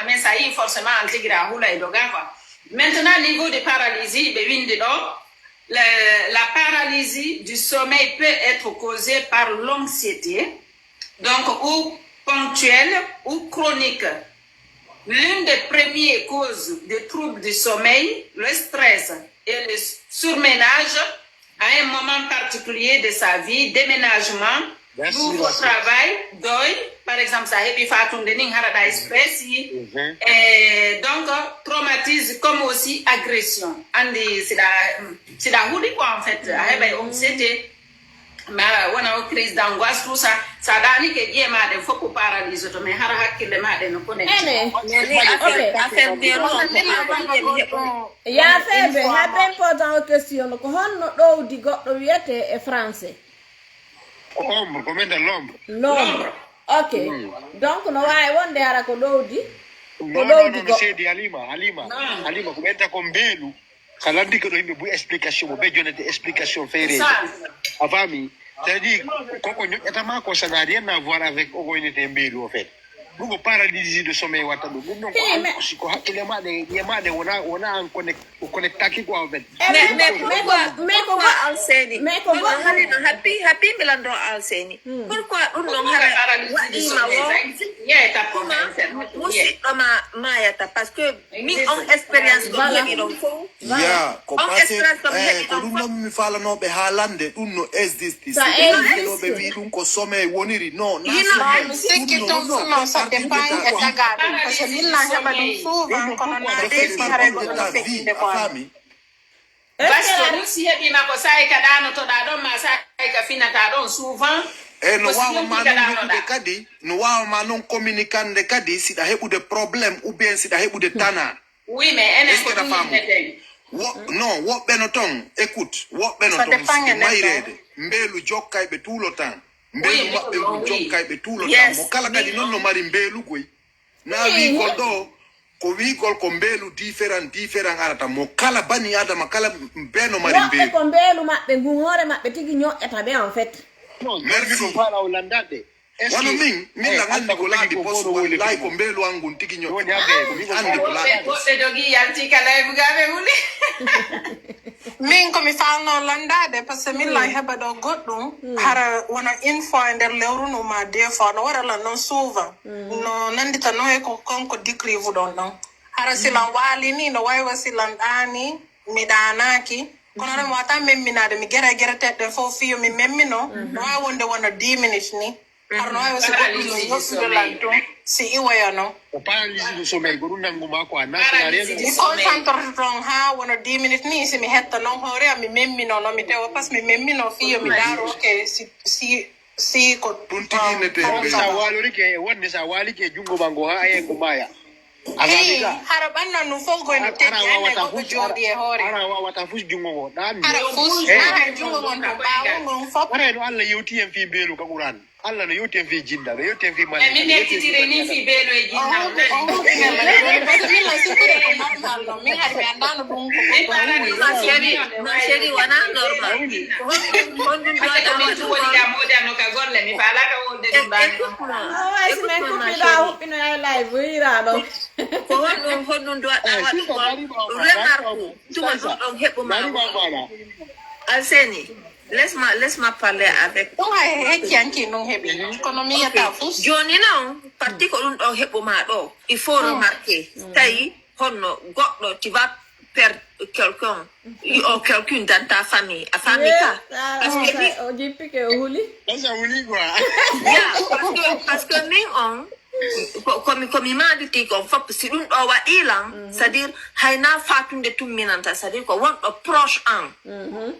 mais ça yii forcément an tigira hula e doga quoi maintenant niveau de paralysie ɓe windi ɗo la paralysie du sommeil peut être causée par l'anxiété donc ou ponctuelle ou chronique. L'une des premières causes des troubles du sommeil, le stress et le surménage à un moment particulier de sa vie, déménagement, nouveau travail, deuil, par exemple, ça hebi fatunde ning harada express et donc traumatisme comme aussi agression. Andi c'est la houdi quoi en fait, a hebi anxiété. Ma wana o crise d'angoisse tout ça ça dani ke jema de foko paralyse to me hara hakkille ma de no connecté affaire de ya febe ha ben posant question ko honno ɗowdi goɗɗo wiyete e français ombre comme dans l'ombre ok donc no wawi wonde hara ko ɗowdi no seedi halima ko ɓenta ko mbeelu kalandi ko ɗo yimɓe bu explication mo ɓe jonete explication feyreji a faami c'est-à-dire koko ñoƴƴatama ko ça n'a rien à voir avec o goynete mbeelu o fait ɗum ko paralysie de sommeil watta ɗum ɗum ɗon ko hakkille maɗe wona an connectaki quoi en fait mais pourquoi alseni ɗum halino happi mbilan ɗo alseni pourquoi ɗum ɗon hara waɗima wo musidɗo ma mayata par ce que min on expérience ɗo heɓi ɗon fof ya ko passé ko ɗum ɗon mi falanoɓe haalande ɗum no existe ɗoɓe wi ɗum ko sommeil woniri non ça dépend et tagaɗo parce que min na heɓa ɗum souvent kono naɗesi hareɗo ɗo feƴƴinde ko parce que si heɓima ko sayi ka ɗanotoɗa ɗon ma sayi ka finata ɗon souvent no wawama noon heɓude kadi no wawama noon communicande kadi siɗa heɓude probléme ou bien siɗa heɓude tana oui mais enen ko ɗum non woɓɓe no toon écoute woɓɓe no toon mayrede mbeelu jokkayɓe tout le temps mbeelu maɓɓe ngu jokkayɓe tout le temps mo kala kadi noon no mari mbeelugoy na wigol ɗo ko wigol ko mbeelu différent arata mo kala bani adama kala be no mari mbeelu ko mbeelu maɓɓe ngu hoore maɓɓe tigi ñoƴƴata ɓe en fait merci ko fala o landade wano min la andi ko laadi poste wallahi ko mbeelu an ngun tigi ñoƴƴata mi andi ko laadi goɗɗe jogi yalti kala e bugaɓe wuli min komi falno landade par ce que min lan heɓa ɗo goɗɗum hara wona une fois e nder lewru no ma deux fois no waɗala noon souvent no nandita no e ko konko décrive ɗon ɗon hara silan waalini no waywa silan ɗaani mi ɗanaki kono ɗon mi wata memminade mi guere teɗɗen fof fiyo mi memmino no wawi wonde wona 10 minutes ni Arno ayo se ko lanto si iwayano. O paralysie du sommeil ko nangu ma ko na Il concentre ton ha wono 10 minutes ni si mi hetta non hore mi memmi no mi tewo pas mi memmi no fiyo mi daro ke si ko tuntigi ne tembe sa walori ke wonde sa wali ke jungo bango ha ay ko maya harabanna no fogo no te ana ko jodi e hore ara wa wata fus jungo go dan ara fus na jungo go no bawo no fo ara no alla yoti en fi belu ka quran alla no yoti en fi jinda no yoti en fi man mi ne titire ni fi belo e jinna mi har mi andano dum ko ma chérie wana normal Hondun do da mi tu woni da moda no ka gorle mi fala ka wonde dum ba Ai se me kupi da ino ya live ira do. ko honnun do da wa remarque tuma don hebo ma Alseni laisse-moi parler avec Johnny non parti ko dun do hebo ma do il faut remarquer tay honno goddo tu vas perdre quelqu'un ou quelqu'un dans ta famille a famille parce que o jipi ke huli asa wuli quoi parce que min on comme il m'a dit qu'on faut si dun do wa ilang c'est-à-dire hayna fatunde tumminanta c'est-à-dire ko won do proche en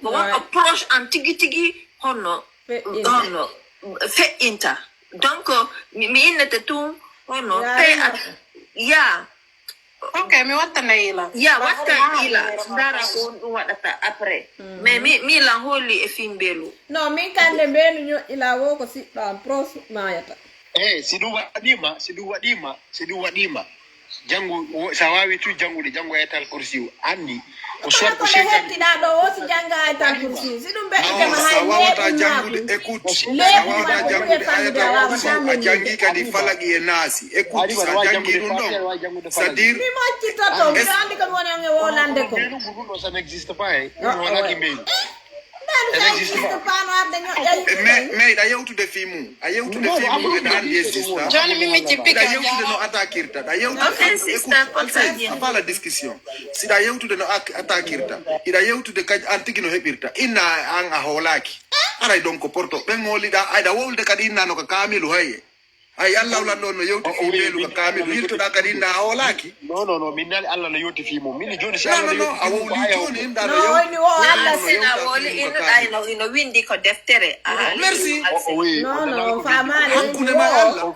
ko won do proche en tigi honno fait inta donc mi inete tout honno pay ya okay mi watta na ila ya watta ila ndara ko dum wadata après mais mi la holi e fimbelu no min kande belu nyo ila wo ko si dan pros mayata sidu wadima jangu sawawi tu jangu de jangu etal kursi andi ko sor ko shen tan da do wo si janga etal kursi sidum be ke ma sawata jangu de écoute sawata jangu de ayatal kursi a jangi kadi falagi e nasi écoute sa jangi dum don c'est-à-dire mi mo ci toto mi andi ko woni ngi wolande ko ça n'existe pas wala ki mbey mais da yewtude fimu a yewtude fimu da andi exista Johnny mi jippi da yewtude no attaquirta da yewtude pas la discussion si da yewtude no attaquirta ida yewtude kaj antigi no hebirta inna an a holaki ara donc porto ben ngoli da ayda wolde kadi inna no ka kamilu haye ay Allah wala no yewti fi belu ka kamilu yilto da kadi inna holaki no minal Allah no yewti fi mo min joni si Allah no yewti awoli joni inda no yewti no Allah sina woli ino windi ko deftere merci no famali hankune ma Allah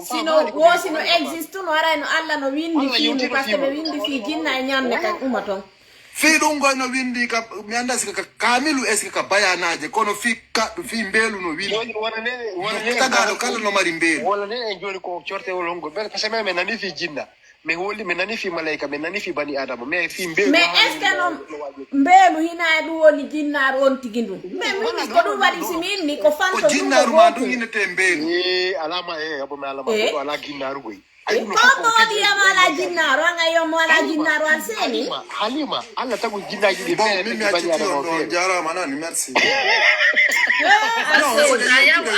sino existe no ara no Allah no windi fi parce que be windi fi jinna e nyanne kan umaton fi dum go no windi ka mi anda sika kamilu eske ka bayanaje kono fi mbelu no windi wala tagado kala no mari mbelu wala ne joni ko ciorte wolongo parce que me nani fi jinna me woli me nani fi malaika me nani fi bani adam me fi mbelu mais est ce no mbelu hina du woni jinnar on tigindum mais min ko dum wadi simin ni ko fanto ko jinnaru ma du hinete mbelu alama abo me alama ko ala jinnaru goy Como dia mala jinnaru anga yo mala jinnaru anseni Halima alla tagu jinnaji di bon mimi ati on jara manani merci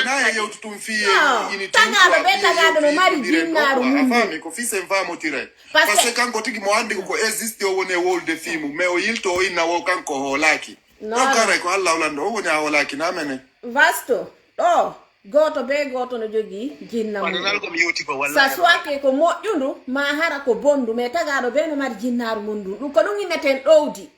na yo tutumfie ini tagado be tagado no mari jinnaru afami ko fise mfamo tire parce que kanko tigi mo andi ko existe o woni world de film mais o yilto ina wo kanko holaki no kare ko Allah ulando o woni holaki na mene vasto goto be goto no jogi jinna sa swake ko moƴƴundu ma hara ko bondu mais tagaɗo be no mari jinnaru mundu ɗum ko ɗum inneten ɗowdi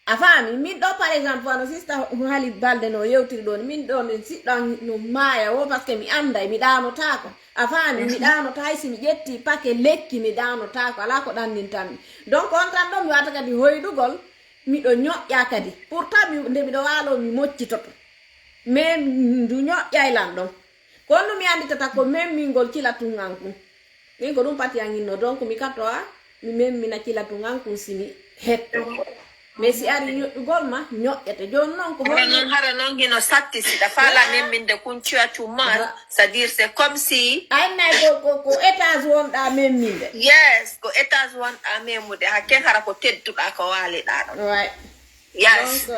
a faami min ɗo par exemple wano sista haali balde no yewtiri ɗon min ɗo min siɗɗan no maaya wo par ce que mi anda mi ɗanotako a faami mi ɗanota hay si mi ƴetti paquet lekki mi ɗanotako ala ko ɗannintanmi donc on tan ɗo mi wata kadi hoyɗugol miɗo ñoƴƴa kadi pourtant nde miɗo waalo mi moccitoto mais ndu ñoƴƴay lan ɗon kono mi anditata ko même mingol cilatunganku min ko ɗum pati anginno donc mi katoa mi memmina cilatunganku simi hetto mais si ari ñoƴƴugol ma ñoƴƴete joni noon ko hara noon hino satti siɗa faala memminde kun cuya tumat c'est à dire c'est comme si aynay ko étage wonɗa memminde yes ko étage wonɗa memmude hakke hara ko tedduɗa ko waaliɗa ɗon ouais yes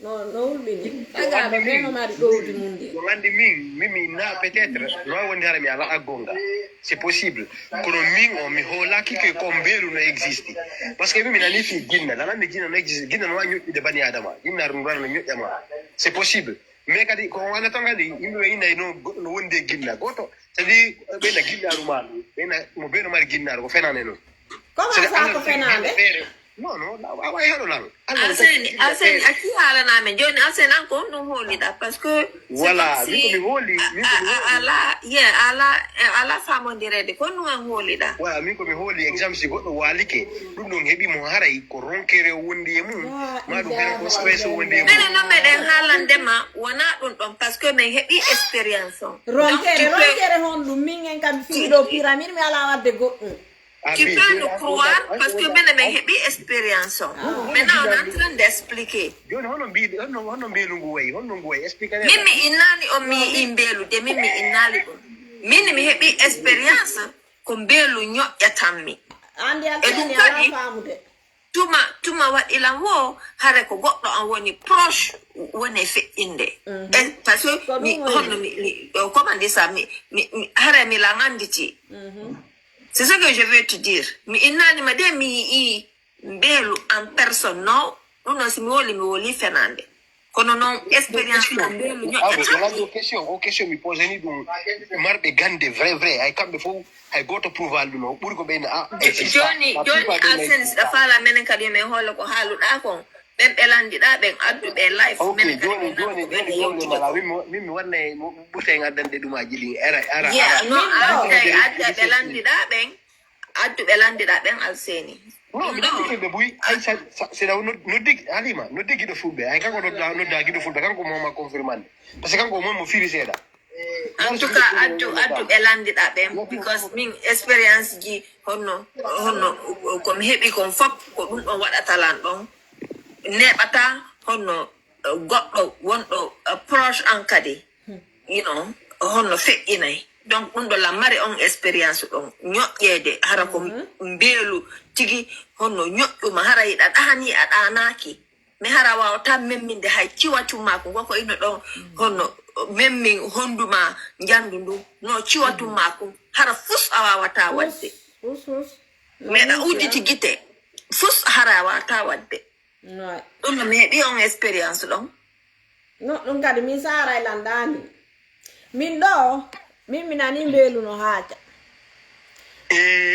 no ulbini tagaɗo be no mari ɗowdi mum ndi wandi mimi na peut-être no woni hara mi ala agonga c'est possible kono min o mi holaki ke ko mbelu no existe parce que mimi nani fi jinna la mi jinna no existe jinna no ñoƴƴude bani adama jinna rum no ñoƴƴama c'est possible mais kadi ko wana tan kadi yimɓe ina no wonde ginna goto c'est-à-dire ɓeyna ginnaɗo ma ɓeyna mo ɓeyno mari ginnaɗo ko fenane noon comment ça ko fenande non awa haɗo lan Alseni aki haalaname joni Alseni an ko ɗum hooliɗa par ce que voilà min komi hooli ala famodirede ko ɗum an hooliɗa voilà min komi hooli exemple si goɗɗo waalike ɗum ɗon heeɓimo haray ko ronkere wondi e mum ma ɗum hene ko space wondi e mum minen noon meɗen haalandema wona ɗum ɗon par ce que min heeɓi expérience on ronkere hon ɗum min en kam fiiɗo pyramide mi ala wadde goɗɗum. Tu peux nous croire parce que ben mais hebi expérience. Maintenant on est en train d'expliquer. Mimi inani o mi imbelu de mimi inali. Mimi mi hebi expérience ko mbelu nyo yatammi. Andi alani ala famude. Tuma wat ilan wo hare ko goddo an woni proche woni fe inde. Parce que mi hono mi comment dire ça mi hare mi la nganditi. C'est ce que je veux te dire. Mi inani ma de mi mbelu en personne non si mi woli fenande. Kono non expérience ko mbelu nyo. Voilà question mi pose ni dum marbe gande vrai ay kambe fo ay goto prouval no buri ko bena Johnny Alsen da fala menen kadi men holo ko haluda kon ben belandiɗa ɓen adduɓe life minen joni min mi wanne ɓurte ngaddande ɗumaji ɗi ara no adda ɓe landiɗa ɓen adduɓe landiɗa ɓen Alseni non mi ɗaɓɓiɓe buy hay sena noddi halima noddigiɗo fulɓe hay kanko noddagiɗo fulɓe kanko moma confirmande par ce que kanko mo firi seeɗa en tout cas adduɓe landiɗa ɓen because min expérience ji honno komi heeɓi kon fop ko ɗum ɗon waɗata lan ɗon neɓata honno goɗɗo wonɗo proche an kadi honno feƴƴinayi donc ɗum ɗo la mari on expérience ɗon ñoƴƴede hara ko mbeelu tigi honno ñoƴƴuma hara yiɗa ɗani a ɗanaki mi hara wawata memminde hay ciwatumma ko goko ino ɗon honno memmin honduma jandu ndu no ciwatumma ko hara fus a wawata wadde meɗa udditi gite fus hara a wawata wadde ɗum no mi heɓi on expérience ɗon no ɗum kadi min sara e landani min ɗo min mi nani mbelu no haaja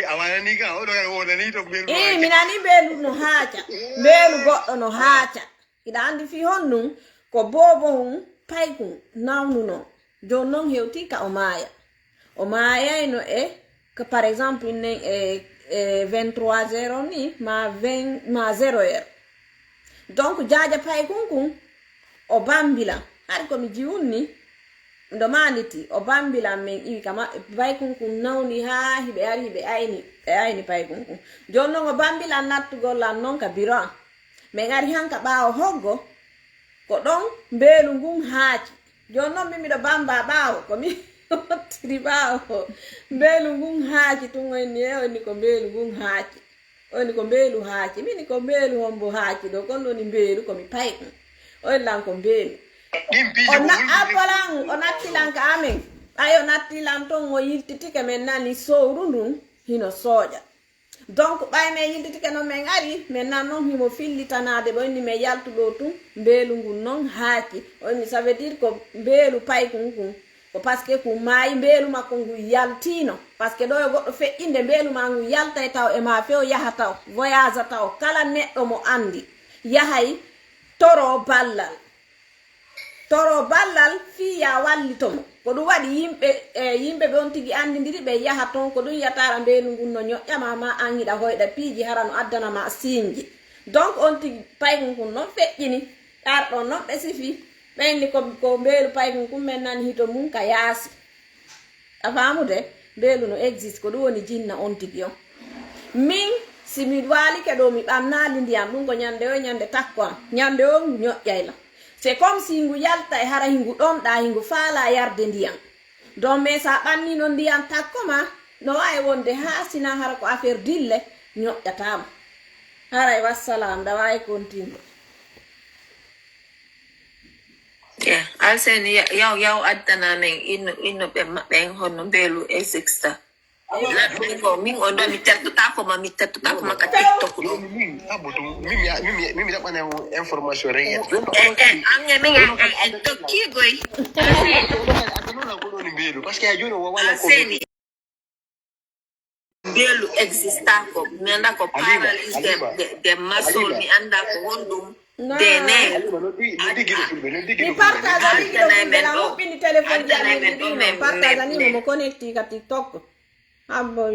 a wanani ka oɗo kadi wonani to mbelu mi nani mbelu no haaja mbelu goɗɗo no haaja iɗa andi fi honnum ko bobo hum paykum nawnuno joni noon hewti ka o maayayno que par exemple nen 23h ni ma 0h donc jaaja paykum o bambila har komi jiwunni ndo maniti o bambila men iwi kama paykum nawni ha hiɓe ari hiɓe ayni paykum joni noon o bambila nattugol lan noon ka bureau min ari hanka ɓaawo hoggo ko ɗon mbelu ngun haaci joni noon min miɗo bamba ɓaawo komi ottiri ɓaawo mbelu ngun haaci tun onni ko mbelu ngun haaci oni ko mbelu haaci mini ko mbelu hombo haaci ɗo kon woni mbelu komi paykum on lan ko mbelu o nattilan ka amen ɓay o nattilan ton o yiltitike men nani sowru ndun hino sooƴa donc ɓay men yiltitike no men ari men nan noon himo fillitanade ɓo onni men yaltuɗo tun mbelu ngun noon haaci onni ça veut dire ko mbelu paykum kun ko par ce que ko maayi mbelu makko ngu yaltino par ce que ɗo e goɗɗo feƴƴinde mbelu ma ngu yaltay taw e ma few yaha taw voyage taw kala neɗɗo mo andi yahay toro ballal fiya wallitomo ko ɗum waɗi yimɓe ɓe on tigi andidiri ɓe yaha ton ko ɗum yatara mbelu ngun no ñoƴƴama ma an hiɗa hoyɗa piiji hara no addanama siñji donc on tigi paykum kun noon feƴƴini ɗarɗon noon ɓe sifi ɓenni ko mbelu paykum kum men nani hito mum ka yaasi a famude mbelu no existe ko ɗum woni jinna on tigi on min si mi walike ɗo mi ɓamnali ndiyam ɗum ko ñande takko am ñande o ñoƴƴayla c'est comme si ngu yalta e hara hingu ɗonɗa hingu faala yarde ndiyam donc mais sa ɓannino ndiyam takko ma no wawi wonde ha sina hara ko affaire dille ñoƴƴatama haray wassalam ɗa wawi continue Alseni yaw addana men inno ɓe maɓɓen honno mbelu exista ko min on do mi tertuta ko ma ka TikTok do Mimi da bana information rek ange mi nga to ki goy parce que ajuno wala ko seni belu exista ko mi anda ko paralyze de muscle mi anda ko wondum dene mi partage ni do pini telephone jani ni partage ni mo connecti ka TikTok abbo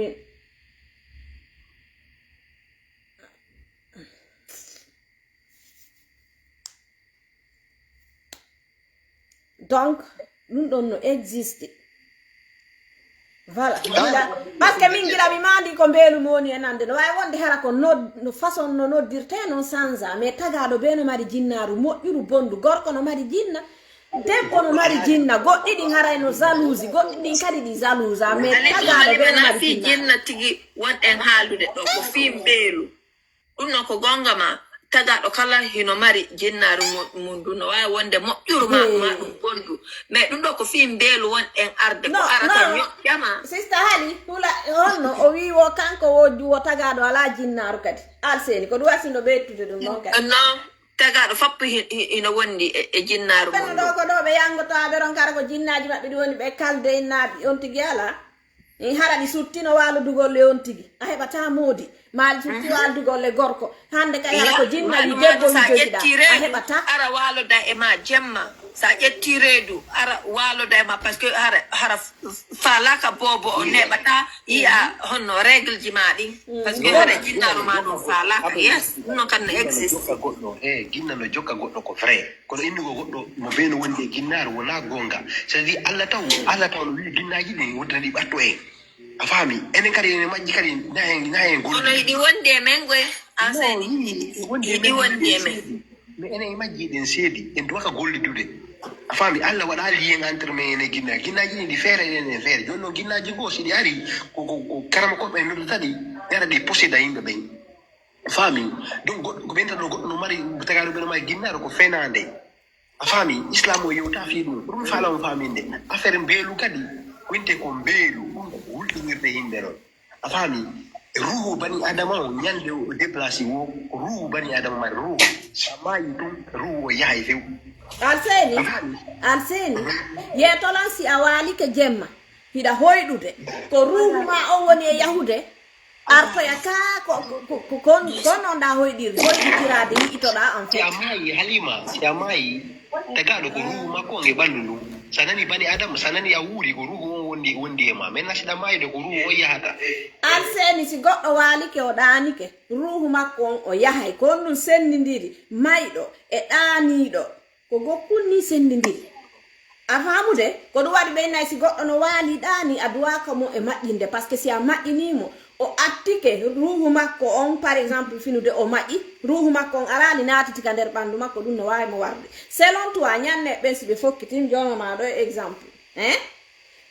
donc nous non existe voilà parce que min gila mi mandi ko mbelu moni enande no way wonde hera ko no façon no noddirte non sansa mais tagado be no mari jinnaru moƴƴuru bondu gorko no mari jinna debbo no mari jinna goɗɗi ɗin haray no jalousie goɗɗi ɗin kadi ɗi jalouse mais tagado be no mari jinna tigi wonɗen haalude ɗo ko fi mbelu ɗum no ko gonga ma tagaɗo kala hino mari jinnaru mundu no wawi wonde moƴƴuru ma ɗum bondu mais ɗum ɗo ko fi mbelu wonɗen arde ko arata ñoƴƴama sista hali hula honno o wi wo kanko wo tagaɗo ala jinnaru kadi alseni ko ɗum wasindo ɓeytude ɗum noon kadi non tagaɗo foppo ino wondi e jinnaru mundu ɗo ko ɗo ɓe yangotoɓe ron kara ko jinnaji maɓɓe ɗi woni ɓe kalde innaɓe on tigui ala hara ɗi suttino waludugol le on tigui a heɓata moodi maali sutti waludugol le gorko hande kay hara ko jinnaji debbo jogiɗa a heɓata ara waloda e ma jemma sa ƴetti reedu ara waloda e ma par ce que hara falaka bobo o neɓata yiya honno règle ji ma ɗin par ce que hara jinnaru ma ɗum falaka yes ɗum noon kan no existe goɗɗo ginna no jokka goɗɗo ko vrai kono indigo goɗɗo mo ɓeeno wondi e ginnaru wona gonga c'est à dire allah taw no wi ginnaji ɗin woddani ɓatto en a faami enen kadi ene majji kadi nahen ono yiɗi wondi e men goye enseigne yiɗi wondi e men mais enen e majji ɗen seedi en duwaka gollidude a faami allah waɗa lien entre men ene ginnaji ɗi ɗi feere enen feere joni noon ginnaji goo so ɗi ari ko karama koɓe en noddata ɗi ɗera ɗi posséda yimɓe ɓen a faami donc goɗɗo ko ɓenta ɗo goɗɗo no mari tagaɗo ɓe no mari ginnaɗo ko fenade a faami islam o yewta fi ɗum faala mo faaminde affaire mbeelu kadi winte ko mbeelu ɗum ko wultinirde yimɓe ɗon a faami ruhu bani adama o ñande o déplacé wo ruhu bani adama mari ruhu sa maayi ɗum ruhu o yahay few alseni yetolan si a waalike jemma hiɗa hoyɗude ko ruhu ma o woni e yahude artoya ka ko nonɗa hoyɗitirade yiitoɗa en fait si a maayi halima si a maayi tagaɗo ko ruhu makko on e ɓanndu ndun sa nani bani adama sa nani a wuuri ko ruhu on wondi e ma maintenant siɗa maayide ko ruhu o yahata alseni si goɗɗo waalike o ɗanike ruhu makko on o yahay ko on ɗum sendidiri mayɗo e ɗaniɗo ko gokkul ni sendidiri a famude ko ɗum waɗi ɓeynayi si goɗɗo no waali ɗani a duwaka mo e maƴƴinde par ce que si a maƴƴinimo o attike ruhu makko on par exemple finude o maƴƴi ruhu makko on arali natitika nder ɓandu makko ɗum no wawi mo warde selon toi ñanne ɓen si ɓe fokkiti jonoma ɗo exemple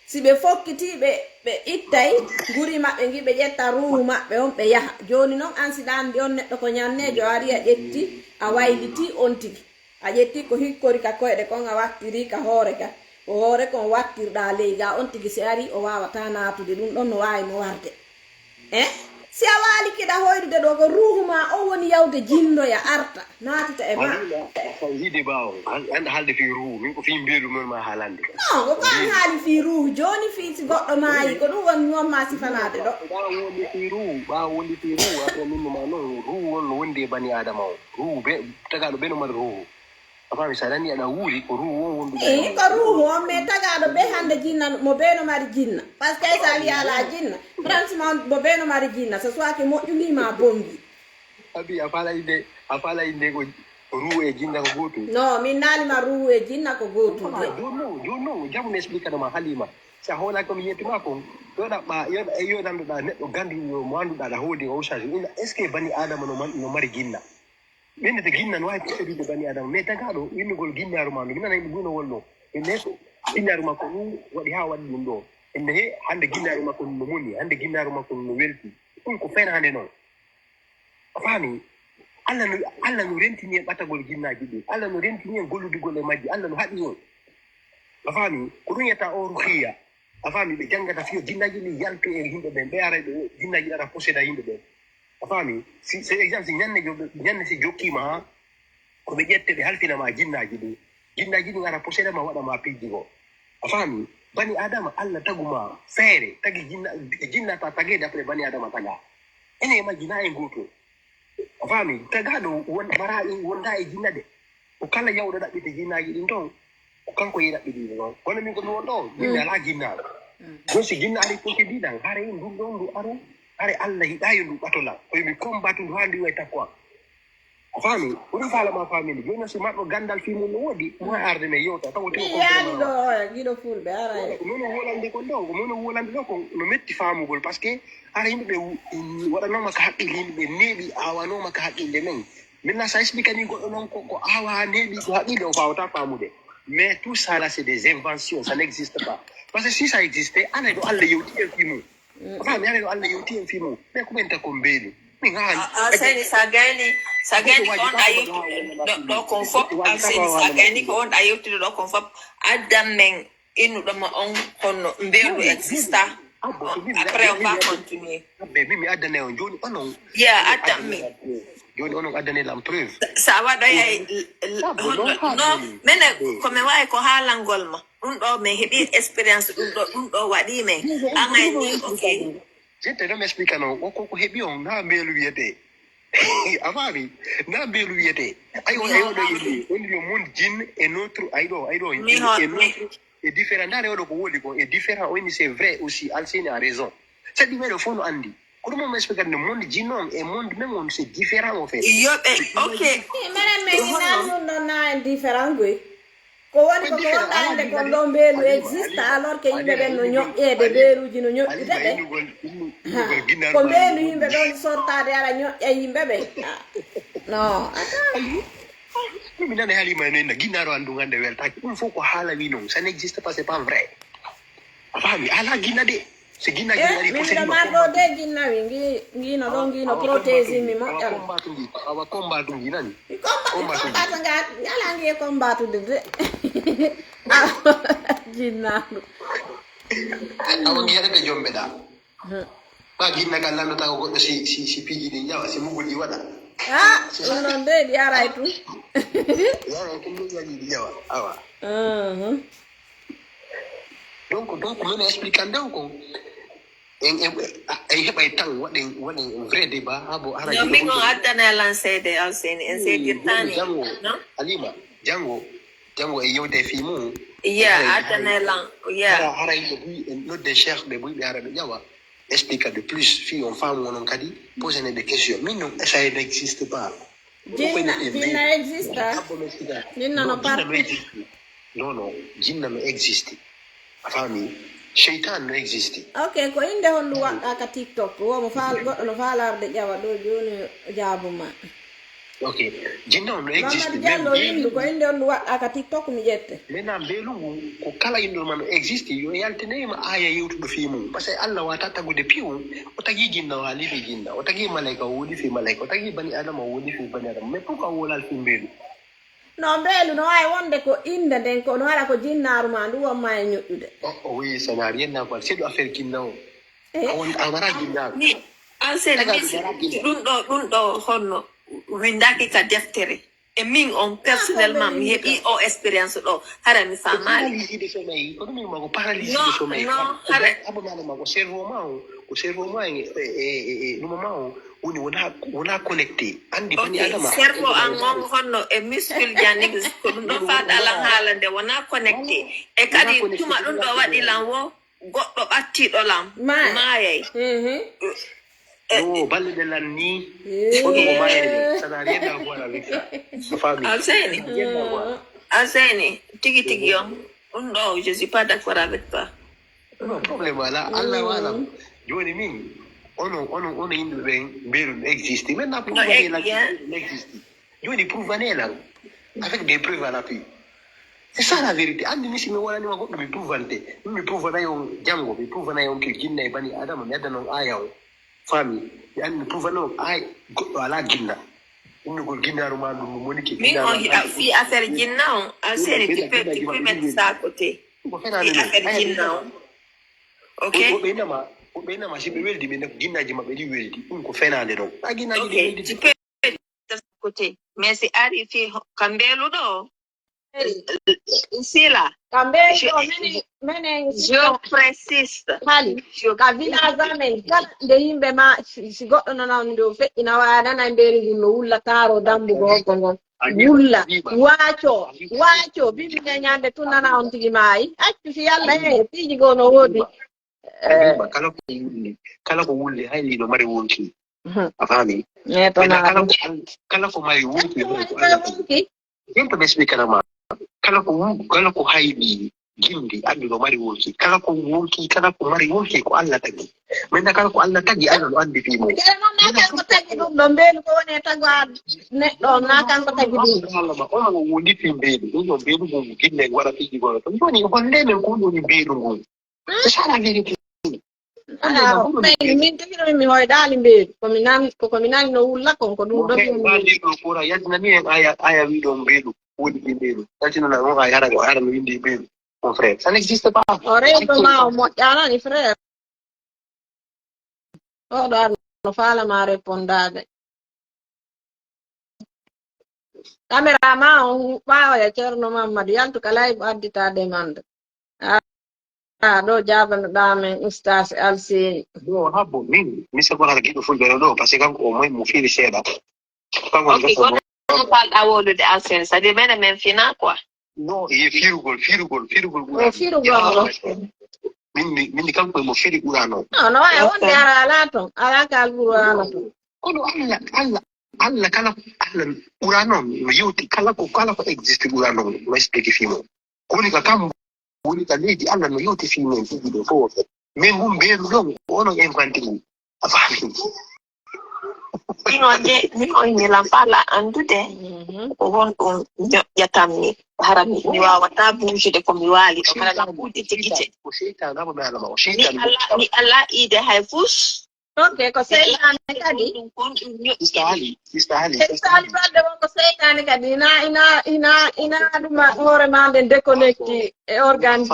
si ɓe fokkiti ɓe ittay guri maɓɓe gi ɓe ƴetta ruhu maɓɓe on ɓe yaha joni noon an siɗa andi on neɗɗo ko ñannejo ari a ƴetti a wayliti on tigi a ƴetti ko hikkori ka koyɗe kon a wattiri ka hoore ka ko hoore kon wattirɗa ley ga on tigi si ari o wawata natude ɗum ɗon no wawi mo warde si a waali kiɗa hoydude ɗo ko ruhu ma o woni yawde jinnoya arta natita e ma yiide ɓawo anda haalde fi ruhu min ko fi mbeelu mon ma haalande non ko kan haali fi ruhu joni fi si goɗɗo maayi ko ɗum woni wonma sifanade ɗo ɓawo wondi fi ruhu après minno ma noon ruhu on no wondi e bani adama o ruhu tagaɗo ɓe no mari ruhu a faami sa nani aɗa wuuri ko ruhu on wondude ko ruhu on mais tagaɗo ɓe hande jinna mo ɓe no mari jinna par ce que sa wi ala jinna franchement mo ɓe no mari jinna so soit que moƴƴunima bongi abi a faala inde ko ruhu e jinna ko gotum non min naalima ruhu e jinna ko gotum de jonno jamu mi explique ɗoma halima sa hoolaki komi yettuma kon yoɗaɓa yoɗanduɗa neɗɗo ganduɗo mo annduɗa aɗa hoodi o charge ina est ce que bani adama no mari jinna ɓennete ginna no wawi possédude bani adama mais tagaɗo innugol ginnaru ma ndu mi nana yimɓe gunowol ɗo enne ko ginnaru makko ɗum waɗi ha waɗi ɗum ɗo enne he hande ginnaru makko no moni hande ginnaru makko no welti ɗum ko fenade noon a faami allah no rentini en ɓatagol ginnaji ɗi allah no rentini en golludugol e majji allah no haɗi on a faami ko ɗum yetta o ruhiya afami ɓe jangata fiyo jinnaji ɗi yalto e yimɓe ɓe ɓe ara ɓe jinnaji ɗara posséda yimɓe ɓe afami si exemple si ñande si jokkima ha koɓe ƴette ɓe halfinama jinnaji ɗi gara posséda ma waɗama pijji ko afami bani adama allah taguma feere tagi jinnata tagede après bani adama taga ene majji na e goto afami tagaɗo mara wonda e jinna de o kala yawɗo ɗaɓɓite jinnaji ɗin ton o kanko yi ɗaɓɓiɗi noon kono min komi won ɗo jinne ala jinnaɗo ɗon si jinna ari possédiɗan hare ndu ɗon ndu aru hare allah hiɗayo ndu ɓatola koyemi combattu ndu ha ndi way takko am fami ɗum falama famini joni so maɗɗo gandal fi mum no woodi mo arde men yewta taw yaani ɗo giɗo fulɓe ara nono wolande ko ɗo mono wolande ɗo ko no metti famugol par ce que ara yimɓeɓe waɗanoma ka haqqille yimɓeɓe neeɓi awanoma ka haqqille men maintenant sa explique ni goɗɗo noon ko awa neeɓi ko haqqille o fawata famude mais tout ça là c'est des inventions ça n'existe pas parce que si ça existait ana ɗo allah yewti en fi mum fami ana ɗo allah yewti en fi mum mais ko ɓenta ko mbeeli Seni sagani ko on ayuti do kon fop seni sagani ko on ayuti do kon fop adam men innuɗo ma on hono mbeelu exista après on va continuer mi addane on joni onon adam men joni onon addane lam preuve sa waɗoya no mene komi wawi ko haalangol ma ɗum ɗo min heeɓi expérience ɗum ɗo waɗi men angani ok jette ɗo mi explique no ko heeɓi on na mbeelu wiyete afami na mbeelu wiyete ayo ɗo yimɓe woni le monde jin et notre ayɗo est différent ndane oɗo ko woli ko est différent oyni c'est vrai aussi alseni a raison saɗi meɗo fof no andi ko ɗum on mi explique no monde jin on et monde même on c'est différent en fait yoɓe ok minen men inanɗum ɗon na en différent goy ko woni ko wonɗa ande kon ɗo mbeelu existe alors que yimɓe ɓen no ñoƴƴede mbeeluji no ñoƴƴude ɓe ko mbeelu yimɓe ɗon sortade ara ñoƴƴa yimɓe ɓe non mi nana haalima noyna guinnaro andu gande weltaki ɗum fof ko haala wi noon ça n'existe pas c'est pas vrai a faami ala guinna de so guinna guinari min marɗo de guinnawi guino ɗo guino protési mi moƴƴal awa combattu guinani combattu nga ala ngi e combattude de ginnaɗo awa guiyaɗeɓe jomɓeɗa ma guinna gal lanndota ko goɗɗo si piiji ɗi jawa si mugol ɗi waɗa ɗum noon de ɗi aray tu yawa ko mugaji ɗi jawa awa donc min expliquant donc en heɓay tan waɗen vrai débat ha bo ara min on addana lancede alseni en seedirtani alima jango e yewte fi mum addana lan hara yimɓe buy en nodde cheikh ɓe buy ɓe ara ɓe ƴawa explique de plus fi on femme onon kadi posene des questions min non ça n'existe pas jinna existe jinna no parti non jinna no existe afami shaitan no existe ok ko inde honɗu waɗɗa ka tiktok womo goɗɗo no faalarde ƴawa ɗo joni jaabuma ok jinna on no existe Mamadou Diallo windu ko inde honɗu waɗɗa ka tiktok mi ƴette maintenant mbeelungu ko kala inɗol ma no existe yo yaltinema aya yewtuɗo fi mum par ce que allah wata tagude piwu o tagui jinna o haali fi jinna o tagui malayka o woni fi malayka o tagui bani adama o woni fi bani adama mais pourquoi wolal fi mbeelu no mbeelu no wawi wonde ko inde nden ko no waɗa ko jinnaru ma ndu wonma e ñoƴƴude oui ça n'a rien à voir c'est ɗo affaire jinna o a wara jinnaru ansene ɗum ɗo honno windaki ka deftere e min on personnellement mi heeɓi o expérience ɗo hara mi famani paralysie de sommeil ko ɗum mako paralysie de sommeil abomane mako cerveau ma o ko cerveau ma e ɗuma ma o woni wona connecté andi bani adama cerveau an on honno e muscle janigi ko ɗum ɗo faɗalan haala nde wona connecté e kadi tuma ɗum ɗo waɗi lan wo goɗɗo ɓattiɗo lam maayay balle de lan ni ko ɗum o mayede ça n'a rien à voir avec ça famille alseni tigi on ɗum ɗo je suis pas d'accord avec toi non problème wala allah walam joni min ono yimɓe ɓen mbeelu no existe maintenant prouvanel no existe joni prouvanel avec des preuves à l'appui c'est ça la vérité andi ni si mi waɗanima goɗɗo mi prouvante min mi prouvanayi on janngo mi prouvanayi on ke jinna e bani adama mi addan on aya o famille mi andi mi prouvane on ay goɗɗo ala ginna innugol ginnaru ma ɗum moniki min on fi affaire jinna on alseni tu peux mettre ça à côté affaire jinna on Okay. Obena ma si be weldi be nak ginnaji mabbe di weldi dum ko fenande do a ginnaji di Okay. weldi Tu peux côté. Mais c'est arrivé Kambelo do. Ici là. Kambe Je- yo mene Je précise. hali kavina zame de yimbe ma si goddo nana ndo fe ina wada na mberi no wulla taro dambu go gongon wulla wacho bibi nyande tunana on tigi mai acci fi yalla tiji go no wodi kala ko wulle hayli no mari wonki afami ne to na kala ko mari wonki ko Allah yimbe be speak ma kala ko hayli gindi andi no mari wonki kala ko mari wonki ko Allah tagi men kala ko Allah tagi Allah andi fi mo na kan ko tagi dum do mbelu ko woni tagwa ne do na kan ko tagi dum Allah ma on mo wondi fi mbelu do mbelu go ginde wara fi go to boni ko ndene ko woni mbelu go sala veri min tagi mi hoy dali mbelu ko minan no wulla ko dum do mi ko pura yadna ni aya wi do mbelu wodi mbelu tati na no aya ara no windi mbelu mon frère ça n'existe pas oredo ma mo yana ni frère o do no fala ma repondade camera ma on pa ya cerno mamma yantu kala addita demande do jaban dame ustaz alsi do habo min mi se gora gido fu do parce que ko moy mo fili seda Ok, quand on parle d'awolo de Alsen, ça devient le même final, quoi. no e firugol min kan ko mo fili urano no e wonde ala to ala kal burano to kono Allah kala Allah urano no yuti kala ko existe urano no explique fimo koni ka kam woni ka ledi Allah no yuti fimo figi do fo men mum be do ono infanti afami ni la fala andude on yatamni harami ni wa wata buje de komi wali to kala buje tikite ko sheytan na ba ala ma ni Allah ide hayfus ok ko seytane kadi istahali badde won ko seytane kadi ina duma hore mande déconnecté e organe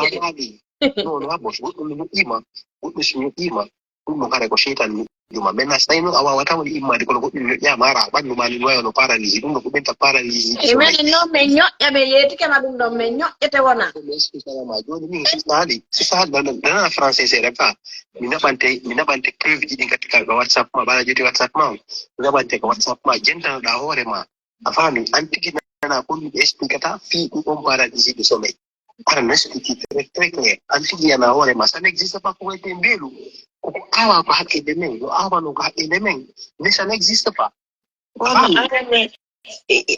no habo no ima dum no kare ko sheytan duma mena staino awa wata woni imma de ko goddi ya mara bandu mali wayo no paralysie dum ko benta paralysie e men no me ñoƴƴa ɓe yeeti kema ɗum ɗon me ñoƴƴete wona ma joni min sisa dana français c'est pas mi nabante preuve ji ɗin kati ka whatsapp ma bana joti whatsapp ma mi nabante ko whatsapp ma jentanoɗa hoore ma a faami an tigi nana ko ɗum expliquata fi ɗum paralysie de sommeil ara no explique très clair an tigi yana hoore ma ça n'existe pas ko wete mbelu ko awa ko hakkille men yo awano ko hakkille men mais ça n'existe pas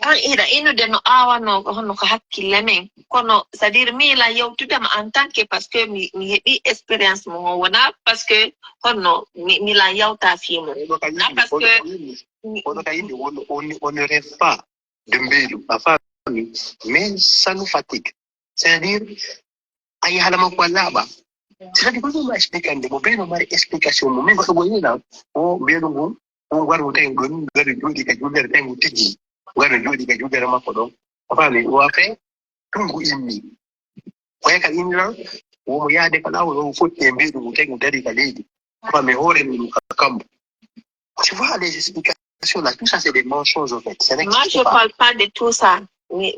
an ida inude no awano hono ko hakkille men kono c'est à dire mi la yewtudema en tant que parce que mi heɓi expérience mo wona parce que hono mi la yawta fimo na parce que on ka yindi on ne rêve pas de mbelu a fami mais ça nous fatigue c'est-à-dire ay halama ko laba c'est-à-dire ko ma expliquer mo beno mari explication mo men ko boyni na o beno mo on waru tay don gari jodi ka jodere tay mo tiji waru jodi ka jodere makko don afani o ape tungu immi ko yakal inna o mo yaade kala o fotti mbedu mo tay mo dari ka leydi fa me hore mi kambo tu vois les explications là tout ça c'est des mensonges en fait moi je parle pas de tout ça mi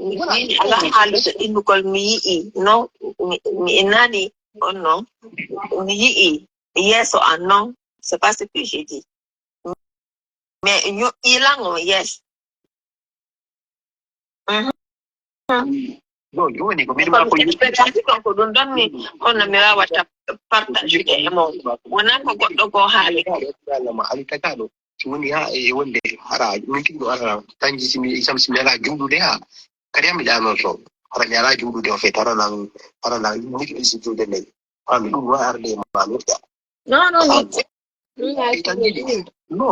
ala halu indugol mi yi no mi enani oh non mi yi yes or non c'est pas ce que j'ai dit mais you ilango yes no joni ko mi ma ko don don mi hono mi wawata partage de mo wona ko goddo go haali ma alita kado woni ha e wonde hara min tigo ara tanji simi samsimi ala jumdude ha kadi mi dano so hara mi ala jumdude o fe tarana mi ko jumdude ne ami dum wa arde ma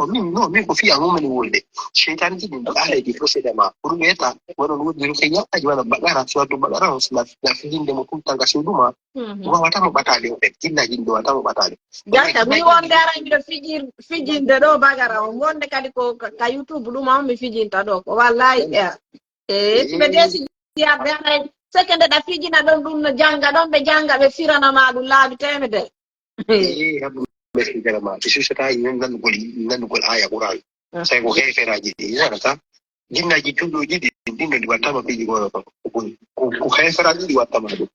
mi no min ko fiya mo mani wolde shaytan ji din ala di procédé ma pour meta wono wodi ko ya aji wala bagara so to bagara on la findinde mo tum tanga so duma wa wata mo batale o fet kinna jindo wata mo batale gata mi wonde arande do fijinde do bagara o wonde kadi ko ka youtube duma mi fijinta do ko wallahi be desi ya be sekende da fijina don dum no janga don be janga be firana ma dum laabi temede Habu explicar ma isu sata yin nan gol aya Quran sai ko kai fera ji yana ta jinna ji tudo ji din di watama bi go ko kai fera ji watama do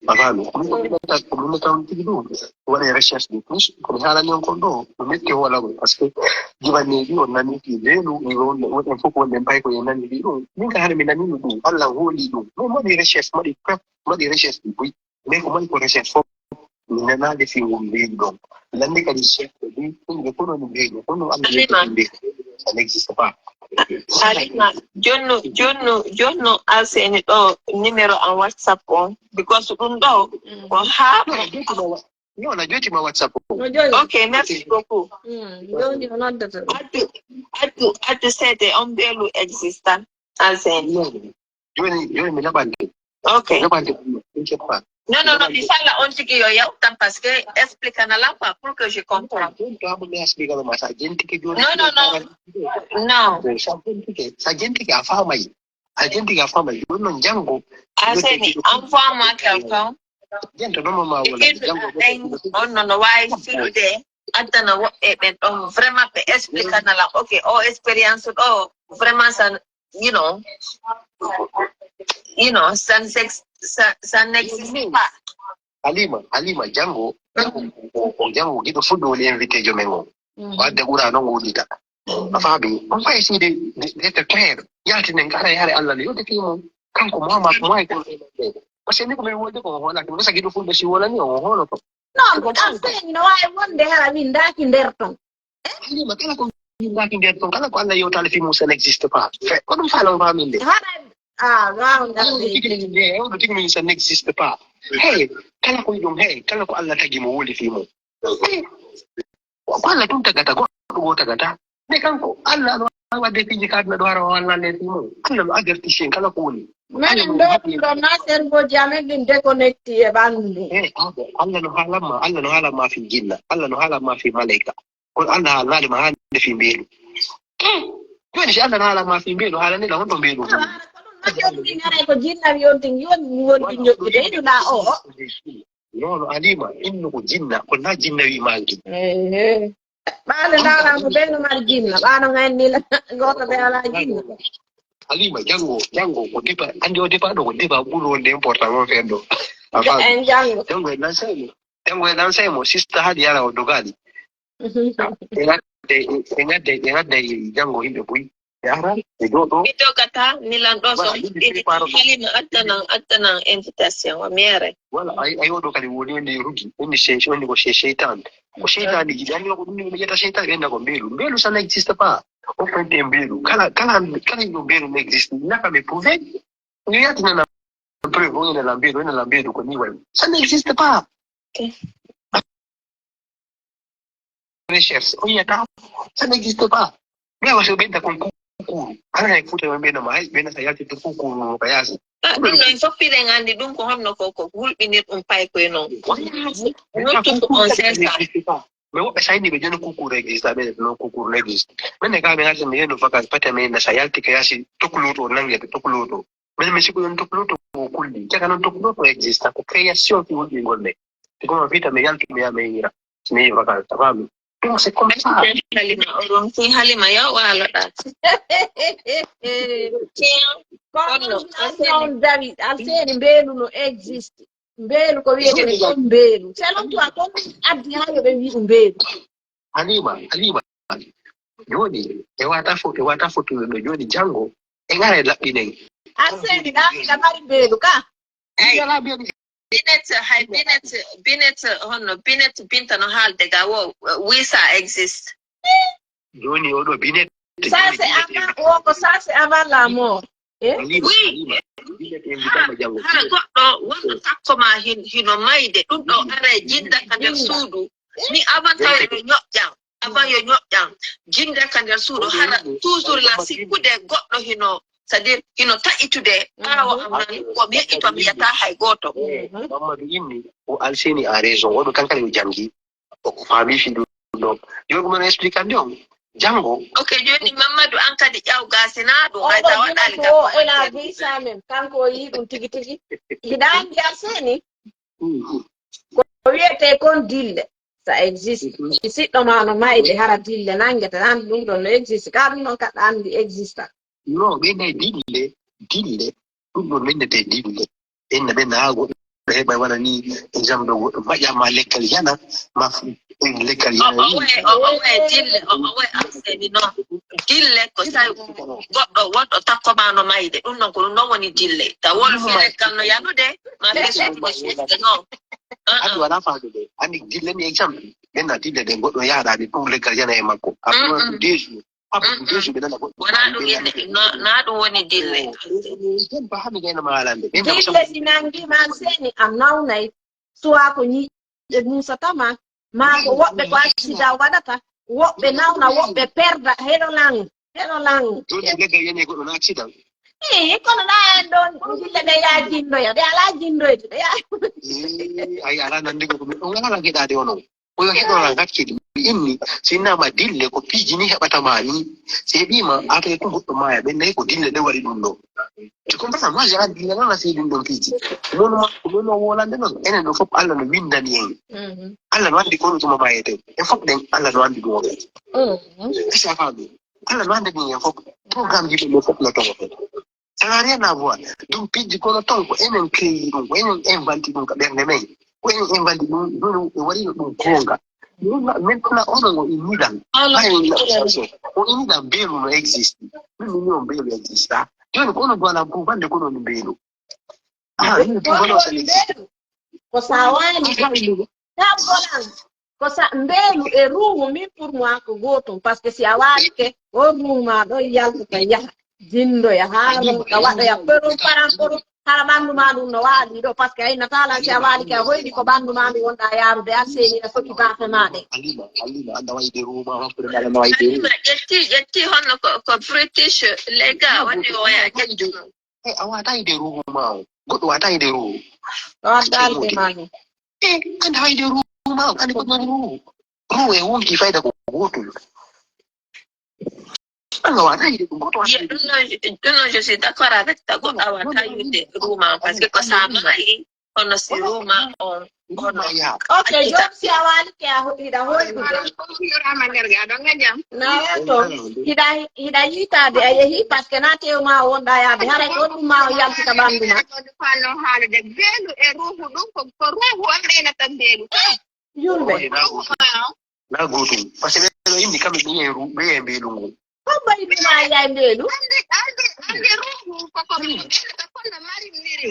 magalo kuma ta tigido wala recherche de plus ko hala nyon ko do mette wala go parce que jibane bi on nani ki lelu ni won foko won pay ko nan bi do min ka har mi nani do Allah holi do mo di recherche mo di prep mo di recherche bi mais ko man ko recherche fo nana de fi won bi do lande ka di chef bi ko no bi ko no Allah bi ça n'existe pas. Alima, Jono aseni do numéro en WhatsApp on because ɗum ɗo ko ha no na joti ma WhatsApp. Okay, merci beaucoup. Adu sede on belu existant aseni. Joni mi labande. Okay. Labande Non, il falla on tigi yo yautan parce que explique na la pour que je comprends. Non. Sa gente che afama yi. A gente che afama yi non jango. Aseni, envoie-moi quelqu'un. Gente no mama wala jango. On no why feel there. Atana what on vraiment pe explique na la okay, expérience vraiment ça ça n'existe pas. Halima jango gido fudo le invité jo mengo. Wadde gura non wudita. Afabi, on fa essayer d'être clair. Yalti nen kala yare Allah le yote kimo kanko mama moy ko. Parce que ni ko me wode ko hola ko sa gido fudo si wala ni o hono to. No, I'm saying I wonde hala min daki nder ton. Halima kala ko ndaki nder ton kala ko Allah yotale fi Musa n'existe pas. Ko dum falo famille. Wow, ça n'existe pas. Hey, kala ko idum hey, kala ko Allah tagi mo woli fi mo. Ko Allah tun tagata go tagata. Ne kanko Allah no wadde fiji kadna do hara wala le fi mo. Allah no agarti shin kala ko woli. Men do na servo jame din déconnecté e bandi. Allah no halama fi jinna. Allah no halama fi malaika. Ko Allah halali ma hande fi mbelu. Ko ni Allah no halama fi mbelu halani la hondo mbelu. Ko jinna yonti woni ñoɓɓude ɗa o non Halima inno ko jinna ko na jinna wi mangi ɓaale ndara ko ɓeyno mari jinna ɓaano gannila goto ɓe ala jinna Halima jango ko depa andi o depa ɗo ko depa ɓuuri wonde important on fen ɗo en jango jango e lansaymo sista haadi yara o dogali e gadda jango yimɓe boyi Idogata Milan Doso Halima attana invitation wa mere. Wala ayo do kali woni ndi rugi ndi shaytan ko shaytan. Ko shaytan di yani ko dum mi yata shaytan enda ko mbelu ça n'existe pas. O fente mbelu kala no mbelu n'existe naka me prouver. Ni yati na preuve on la mbelu ko ni wa. Ça n'existe pas. Recherche on yata ça n'existe pas. Mais on se benda kon kukuru ana futa wembe na mai bena sayati to kukuru kayasi ɗum fof fiɗen andi ɗum ko homno ko hulɓinir ɗum pay koye noon nottuko on sesa mais woɓɓe sayni ɓe joni kukuru existe aɓe no kukuru no existe minen ka ɓe gasi mi yeno vacance pate men na sa yalti kayasi tokkuluto nangete tokkuluto mais mi siko yon tokkuluto ko kulli caga noon tokkuluto existe ko création fi hulɓi gonne te comme vita mi yalti mi yama yira mi yi vacance a fami donc c'est comme ça Halima yo waloɗa on David alseni mbelu no existe mbelu ko wiyete ko mbelu selon toi ko addi ha yoɓe wi ɗum mbelu Halima joni e wata foto ɗo joni jango e ngara e laɓɓinen alseni ɗaɗa mari mbelu ka Binet binta no haalde ga wo wisa existe joni oɗo Binet ça c'est avant la mort oui ha goɗɗo wonno takkoma hino mayde ɗum ɗo are jinda ka nder suudu ni avant tawre ɓe ñoƴƴam avant yo ñoƴƴam jinda ka nder suudu haɗa toujours la sikkude goɗɗo hino c'est-à-dire hino ta'itude ɓaawo am nan ko mi yeƴƴito mi yiyata hay gooto Mamadou inni o alseni a raison woɗo kankane o jangi o faami fi ɗum ɗo joni ɗumen expliquande on jango ok joni Mamadou an kadi ƴaw gasina ɗum hayta waɗali o ena visa men kanko o yi ɗum tigi tigi hiɗa andi alseni ko wiyete kon dille ça existe siɗɗo ma no mayde hara dille nangete andi ɗum ɗon no existe ka ɗum noon kaɗa andi exista non ɓe nayi dille ɗum ɗon windete dille ɓenna ɓenna ha goɗɗo heɓa waɗa ni exemple goɗɗo maƴama lekkal yana ma lekkal yana dille owe amseni noon dille ko tawi goɗɗo wonɗo takkomano mayde ɗum noon ko ɗum noon woni dille taw wolfi leggal no yanude ma ɓesde noon andi wala faadude andi dille ni exemple ɓenna dille ɗe goɗɗo yahaɗaɗe ɗum leggal yana e makko après 2 jours ɓe nana goɗɗo wona ɗum yenne na ɗum woni dille ba hami gaynama haalande dille si nangima seni a nawnayi suwa ko ñiiƴe musatama ma ko woɓɓe ko accident waɗata woɓɓe nawna woɓɓe perda heɗo lang joni leggal yani goɗɗo no accident kono ɗa en ɗon dille ɗe yaa jindoya ɗe ala jindoyde ɗe yaa ay ala nandigo ko ɗum wala geɗade onon oyo heɗora hakkille mi inni sinnama dille ko piiji ni heɓatama ni so heɓima après ko goɗɗo maya ɓe nayi ko dille ɗe waɗi ɗum ɗo tu comprends moi j'ai dille nana sey ɗum ɗon piiji mono wolande noon enen ɗo fof allah no windani en allah no andi kono tuma mayete en fof ɗen allah no andi ɗum esa faami allah no andani en fof programme jiɓe ɗo fof no togoto ça n'a rien à voir ɗum piiji kono ton ko enen créi ɗum ko enen inventi ɗum ka ɓernde men ko enen inventi ɗum ɗum ɓe waɗino ɗum gonga maintenant onon o inniɗan o inniɗan mbeelu no existe min mi on mbeelu exista joni ko onon duwalan bubande kono ni mbeelu ko sa wani tabgolan ko sa mbeelu e ruuhu min pour moi ko gotum par ce que si a walike o ruuhu ma ɗo yaltuka yaha jindoya haronka waɗoya perum paramporo hara ɓandu ma ɗum no waali ɗo par ce que ayna talan si a walike a hoyɗi ko ɓandu ma ɗum wonɗa yarude a senina foti bafe maɗe alima anda wayde ruuma hakkude ala no wayde ƴetti honno ko british lega woni o waya ƴettu a wata yide ruuma o goɗɗo wata yide ruu waddalde mani anda wayde ruuma o andi goɗɗo ruu e wonki fayda ko gotum ɗum noon je suis d'accord avec tago a wata yide ruuma parce que ko sa mayi hono si ruuma on ok joni si a walike a hiɗa hoyɗudenawato hiɗa yitade a yeehi par ce que na tewma o wonɗa yaade haray ko ɗum ma o yaltita ɓandu ma fanno haalde beelu e ruuhu ɗum ko ruuhu on ɓeynata mbeelu yumɓe na gotum par ce que ɓeɗo indi kamɓe ɓeye mbeelu ngu hombayi ɗuma yay mbeelu ande ruuhu koko ɓeynata kono mari miri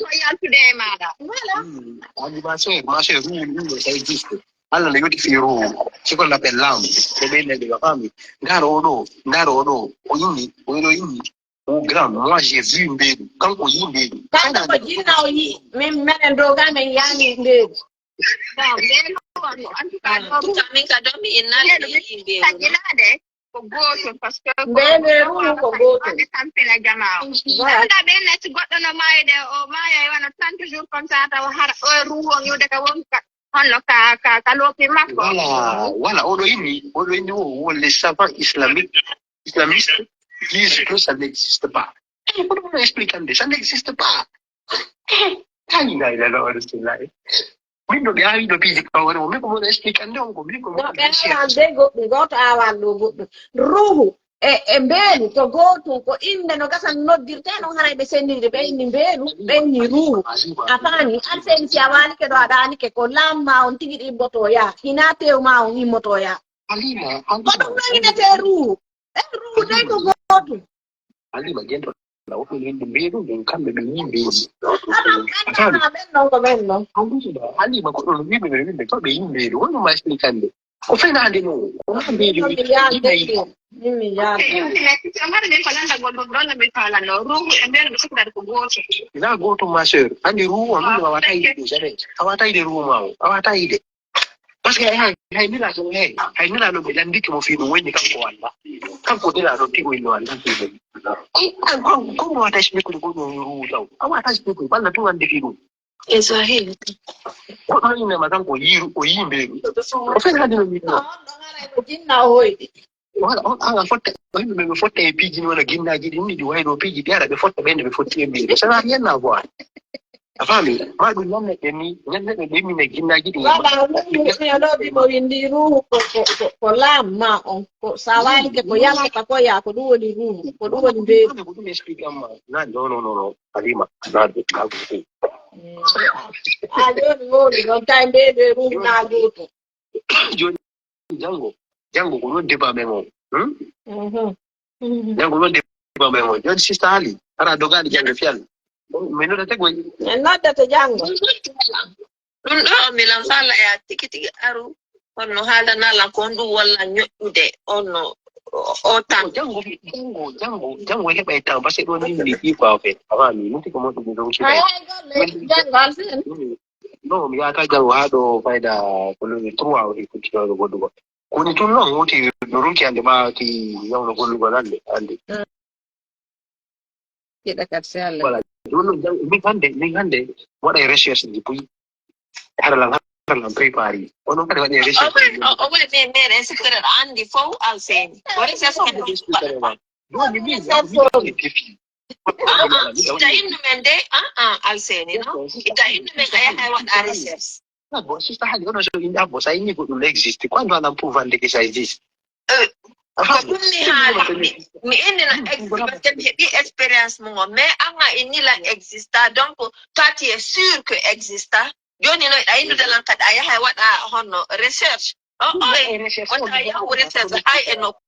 ko yaltude e maɗa andi ma cher ruuhu ça existe allah no yoti fi ruuhu siko l'appelle l'âme ɓe ɓeyneɓe ga fami ndaro oɗo o inni au grand moi j'ai vu mbeelu kanko yi mbeelu kanko ko jinna o yi min menen doga men yaani mbeelu min ka ɗon mi innade ko gotum par ce que mbeelu ruuhu ko gotum tampina jama o anda ɓe natti goɗɗo no mayde o maya e wona 30 jours comme ça taw hara o ruuhu o ñuude ka wonka holno ka loopi makko voilà oɗo inni o les savants islamistes disent que ça n'existe pas pourquoi expliquande ça n'existe pas min ɗo ɓe awiɗo piiji kawre o min ko moɗo expliquande on ko min ko ɓe awalde goɗɗum goto awal ɗo goɗɗum ruuhu e mbeelu ko gotum ko inde no gasa noddirte noon haray ɓe sennirde ɓe inni mbeelu ɓe inni ruuhu a faami an seni si a walike ɗo aɗa anike ko lamma on tigui ɗo immoto yaa hina tewma on immoto yaa ko ɗum no inete ruuhu ruuhu dey ko gotum alima gento woɓɓe yimɓe mbeelu ɗum kamɓe ɓe yi mbeelu ɓen noon ko ɓen noon halima ko ɗon yimɓe to ɓe yi mbeelu wonɗuma explicande ko fenade no wona mbeelu na goto ma sœur andi ruuhu on ɗum a wata yide jamais a wata yide ruuhu ma o a wata yide par ce que hay nelaɗo hay nelaɗo ɓe landiki mo fi ɗum wonni kanko walla kanko nelaɗo tigoyno walla komo wata expliquede goɗɗo ruuhu taw a wata expliquede walla tun andi fi ɗum goɗɗo innama kanko o yi mbeelu o fenade no min ɗo jinna o hoyɗi wala on anga fotta yimɓe ɓe fotta e piiji ni wona ginnaji ɗi ni ɗi wayno piiji ɗi ara ɓe fotta ɓende ɓe fotti e mbeelu ça n'a rien à voir afami ma dum non e ni nyande be mi ne ginnaji dum Baba, yo do bi mo indi ruhu ko lama on ko sawali ke ko yalla ka ko ya ko duwo di ruhu ko duwo di be. ko dum explique amma na no alima na de ka ko Ayo no no time be ruhu na goto. joni jango ko non débat men o jango non débat men o joni sister ali ara dogali jango fial meno da tego Not that jango. ɗum ɗo milan fala ya tigi tigi aru onno haalana la ko ndu walla ñoƴƴude onno o tan jango heɓa e temps parce que ɗo ni ɗi quoi en fait avant mi nunti ko mo ɗum ɗum ci Jango alsen. non mi yata jango ha ɗo fayda ko loni 3 o hikkuttinoɗo goɗɗugo koni tun noon wuti no runki hande ɓaati yawno gollugo ande Kita kasih Allah. voilà joni min hande waɗa recherche ji puyi haralan préparé onon kadi waɗi recherche o waɗi men meɗen siktoreɗo andi fof alseni o recherche joni min defi ita innu men de alseni no ita innu men a yahay waɗa recherche bon sista hali oɗo so inde abbo sa inni ko ɗum existe quando anan prouvande que ça existe ko ɗum mi haali mi innino existe parce que mi heɓi expérience mum o mais anga innila exista donc toi tu es sûr que exista joni no ɗa innude lan kadi a yahay waɗa honno recherche wonta yahu recherche hay e nokku